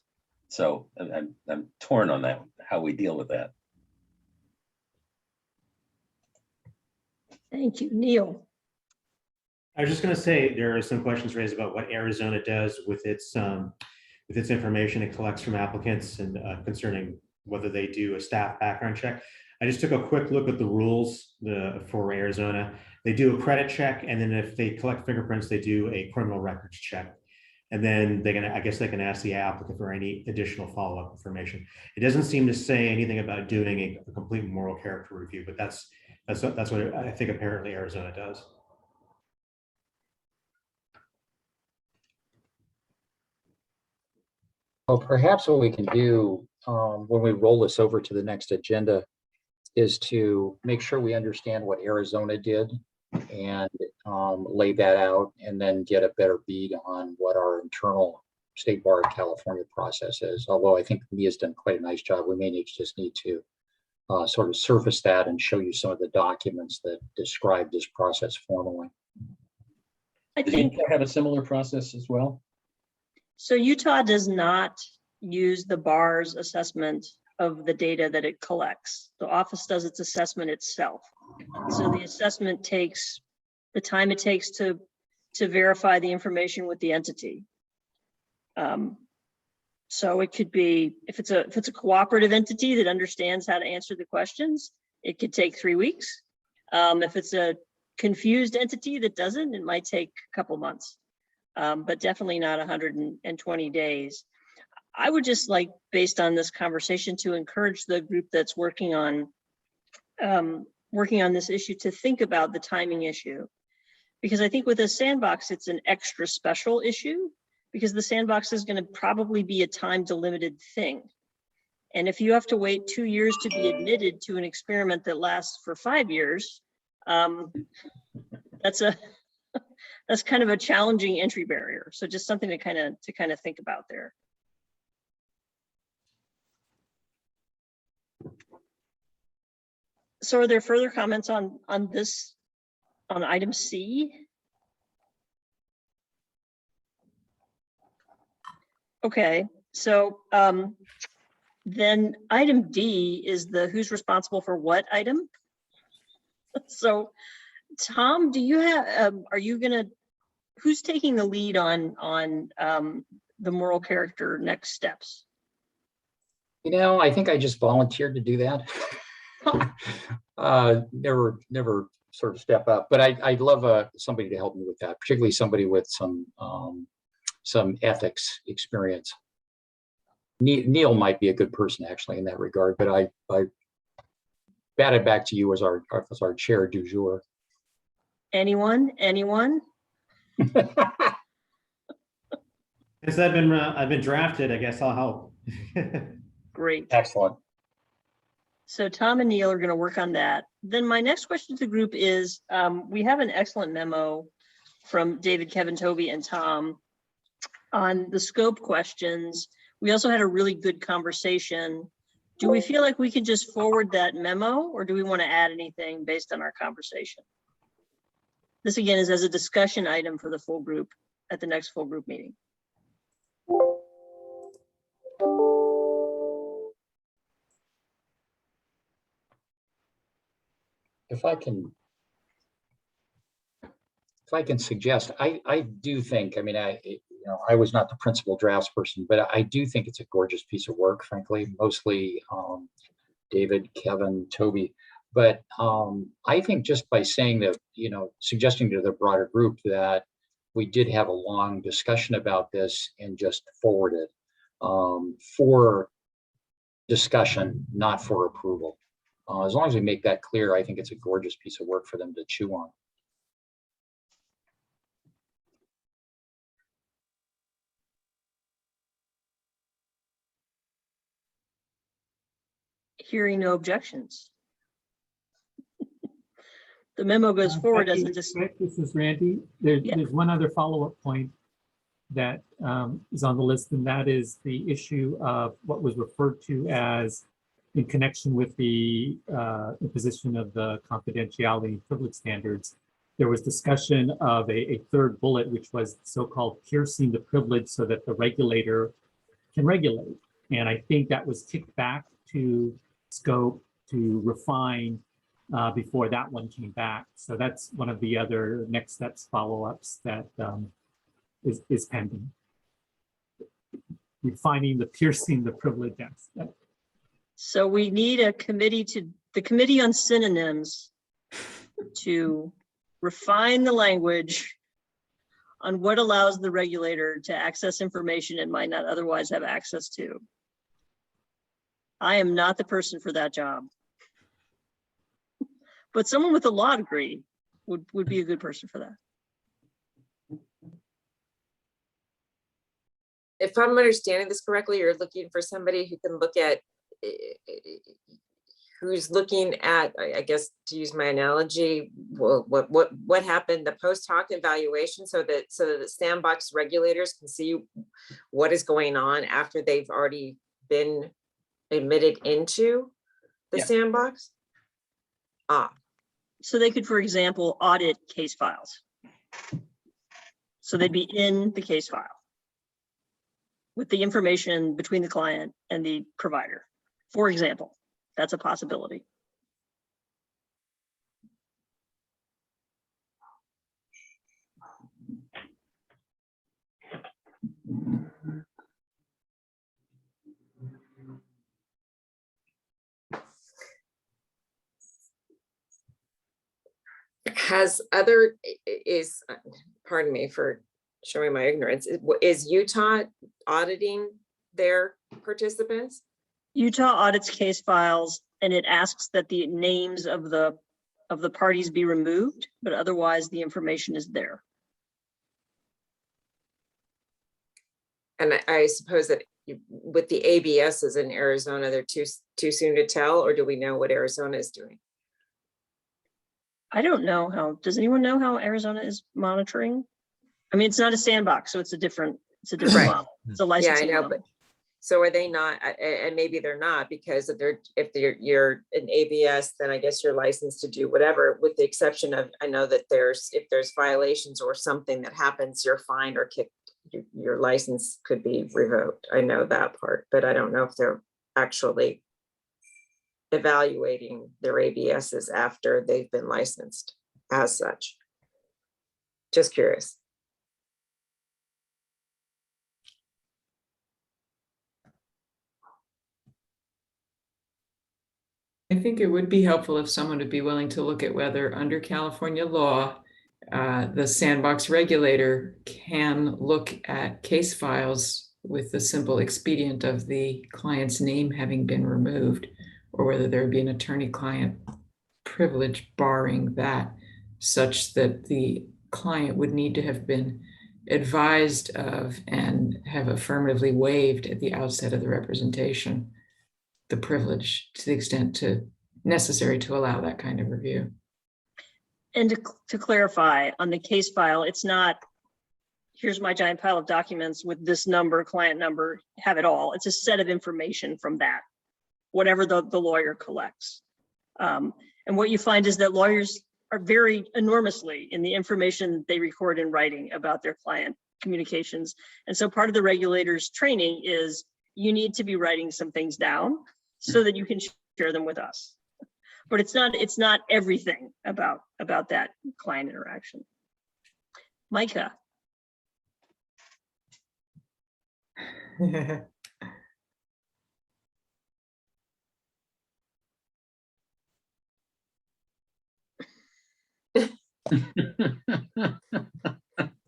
So I'm torn on that, how we deal with that.
Thank you. Neil.
I was just going to say there are some questions raised about what Arizona does with its information it collects from applicants and concerning whether they do a staff background check. I just took a quick look at the rules for Arizona. They do a credit check, and then if they collect fingerprints, they do a criminal records check. And then I guess they can ask the applicant for any additional follow-up information. It doesn't seem to say anything about doing a complete moral character review, but that's what I think apparently Arizona does.
Well, perhaps what we can do when we roll this over to the next agenda is to make sure we understand what Arizona did and lay that out, and then get a better bead on what our internal State Bar of California process is. Although I think Mia's done quite a nice job, we may just need to sort of surface that and show you some of the documents that describe this process formally.
I think
Utah have a similar process as well.
so. Utah does not use the bar's assessment of the data that it collects. The office does its assessment itself. So the assessment takes the time it takes to verify the information with the entity. So it could be, if it's a cooperative entity that understands how to answer the questions, it could take 3 weeks. If it's a confused entity that doesn't, it might take a couple months, but definitely not 120 days. I would just like, based on this conversation, to encourage the group that's working on this issue to think about the timing issue. Because I think with a sandbox, it's an extra special issue, because the sandbox is going to probably be a time delimited thing. And if you have to wait 2 years to be admitted to an experiment that lasts for 5 years, that's kind of a challenging entry barrier. So just something to kind of think about there. So are there further comments on this, on item C? Okay, so then item D is the who's responsible for what item. So Tom, do you have, who's taking the lead on the moral character next steps?
I think I just volunteered to do that. Never sort of step up, but I'd love somebody to help me with that, particularly somebody with some ethics experience. Neil might be a good person actually in that regard, but bat it back to you as our chair du jour.
Anyone?
Since I've been drafted, I guess I'll help.
Great.
Excellent.
So Tom and Neil are going to work on that. Then my next question to the group is, we have an excellent memo from David, Kevin, Toby, and Tom on the scope questions. We also had a really good conversation. Do we feel like we can just forward that memo, or do we want to add anything based on our conversation? This again is as a discussion item for the full group at the next full group meeting.
If I can suggest, I do think, I mean, I was not the principal drafts person, but I do think it's a gorgeous piece of work, frankly, mostly David, Kevin, Toby. But I think just by saying that, suggesting to the broader group that we did have a long discussion about this and just forward it for discussion, not for approval. As long as we make that clear, I think it's a gorgeous piece of work for them to chew on.
Hearing no objections. The memo goes forward as a
This is Randy. There's one other follow-up point that is on the list, and that is the issue of what was referred to as, in connection with the imposition of the confidentiality and privilege standards, there was discussion of a third bullet, which was so-called piercing the privilege so that the regulator can regulate. And I think that was kicked back to scope to refine before that one came back. So that's one of the other next steps, follow-ups that is pending. Refining the piercing the privilege aspect.
So we need the Committee on Synonyms to refine the language on what allows the regulator to access information it might not otherwise have access to. I am not the person for that job. But someone with a law degree would be a good person for that.
If I'm understanding this correctly, you're looking for somebody who can look at, who's looking at, I guess, to use my analogy, what happened, the post hoc evaluation, so that the Sandbox regulators can see what is going on after they've already been admitted into the Sandbox.
So they could, for example, audit case files. So they'd be in the case file with the information between the client and the provider. For example, that's a possibility.
Pardon me for showing my ignorance, is Utah auditing their participants?
Utah audits case files and it asks that the names of the parties be removed, but otherwise the information is there.
And I suppose that with the ABSs in Arizona, they're too soon to tell, or do we know what Arizona is doing?
I don't know how, does anyone know how Arizona is monitoring? I mean, it's not a sandbox, so it's a different model. It's a licensing
Yeah, I know,
model.
but so are they not, and maybe they're not, because if you're an ABS, then I guess you're licensed to do whatever, with the exception of, I know that if there's violations or something that happens, you're fined or kicked, your license could be revoked. I know that part, but I don't know if they're actually evaluating their ABSs after they've been licensed as such. Just curious.
I think it would be helpful if someone would be willing to look at whether under California law, the Sandbox regulator can look at case files with the simple expedient of the client's name having been removed, or whether there would be an attorney-client privilege barring that, such that the client would need to have been advised of and have affirmatively waived at the outset of the representation the privilege to the extent necessary to allow that kind of review.
And to clarify, on the case file, it's not, here's my giant pile of documents with this number, client number, have it all. It's a set of information from that, whatever the lawyer collects. And what you find is that lawyers are very enormously in the information they record in writing about their client communications. And so part of the regulator's training is you need to be writing some things down so that you can share them with us. But it's not everything about that client interaction. Micah.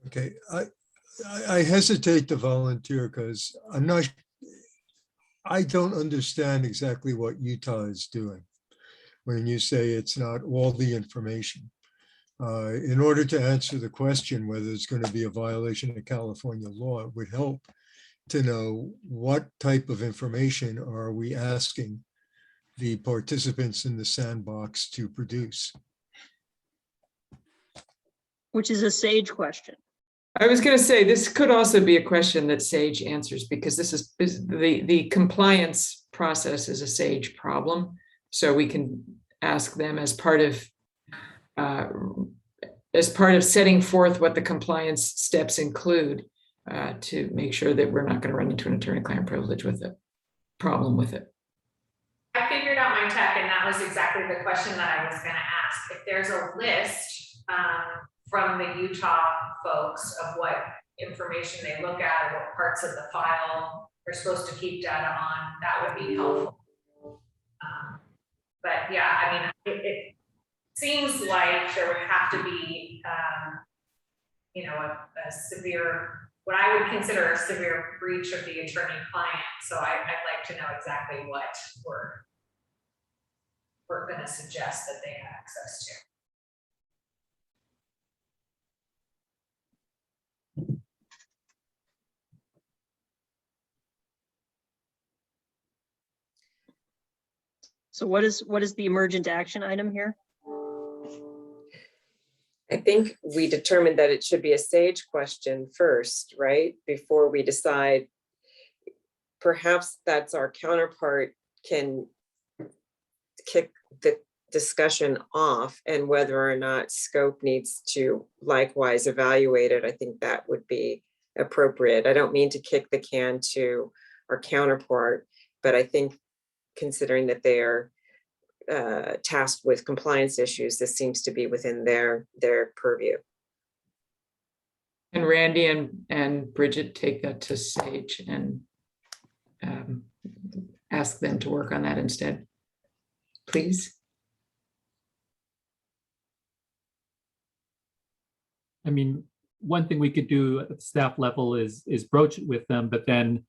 Okay, I hesitate to volunteer because I don't understand exactly what Utah is doing when you say it's not all the information. In order to answer the question whether it's going to be a violation of California law, it would help to know what type of information are we asking the participants in the sandbox to produce.
Which is a SAGE question.
I was going to say, this could also be a question that SAGE answers, because this is the compliance process is a SAGE problem. So we can ask them as part of setting forth what the compliance steps include to make sure that we're not going to run into an attorney-client privilege with it, problem with it.
I figured out my tech, and that was exactly the question that I was going to ask. If there's a list from the Utah folks of what information they look at or what parts of the file they're supposed to keep data on, that would be helpful. But yeah, I mean, it seems like there would have to be, you know, a severe, what I would consider a severe breach of the attorney-client. So I'd like to know exactly what we're going to suggest that they have access to.
So what is the emergent action item here?
I think we determined that it should be a SAGE question first, right? Before we decide, perhaps that's our counterpart can kick the discussion off, and whether or not scope needs to likewise evaluate it. I think that would be appropriate. I don't mean to kick the can to our counterpart, but I think considering that they are tasked with compliance issues, this seems to be within their purview.
And Randy and Bridget take that to SAGE and ask them to work on that instead, please.
I mean, one thing we could do at the staff level is broach it with them, but then,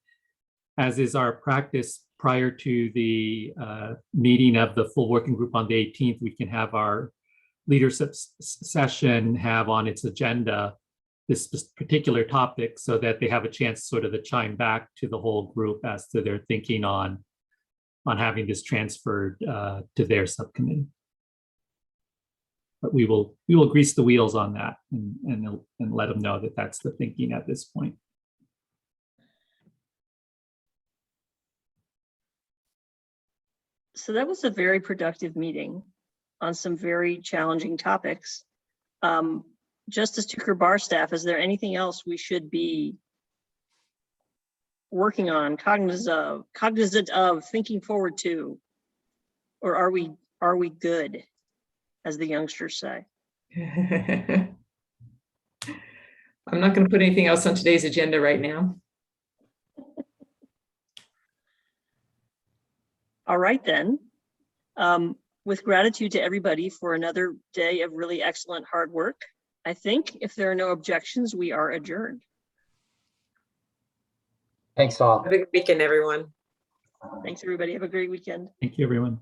as is our practice, prior to the meeting of the full working group on the 18th, we can have our leadership session have on its agenda this particular topic, so that they have a chance sort of to chime back to the whole group as to their thinking on having this transferred to their subcommittee. But we will grease the wheels on that and let them know that that's the thinking at this point.
So that was a very productive meeting on some very challenging topics. Justice Tucker-Barstaff, is there anything else we should be working on, cognizant of, thinking forward to, or are we good, as the youngsters say?
I'm not going to put anything else on today's agenda right now.
All right, then. With gratitude to everybody for another day of really excellent hard work, I think if there are no objections, we are adjourned.
Thanks all.
Have a good weekend, everyone.
Thanks, everybody. Have a great weekend.
Thank you, everyone.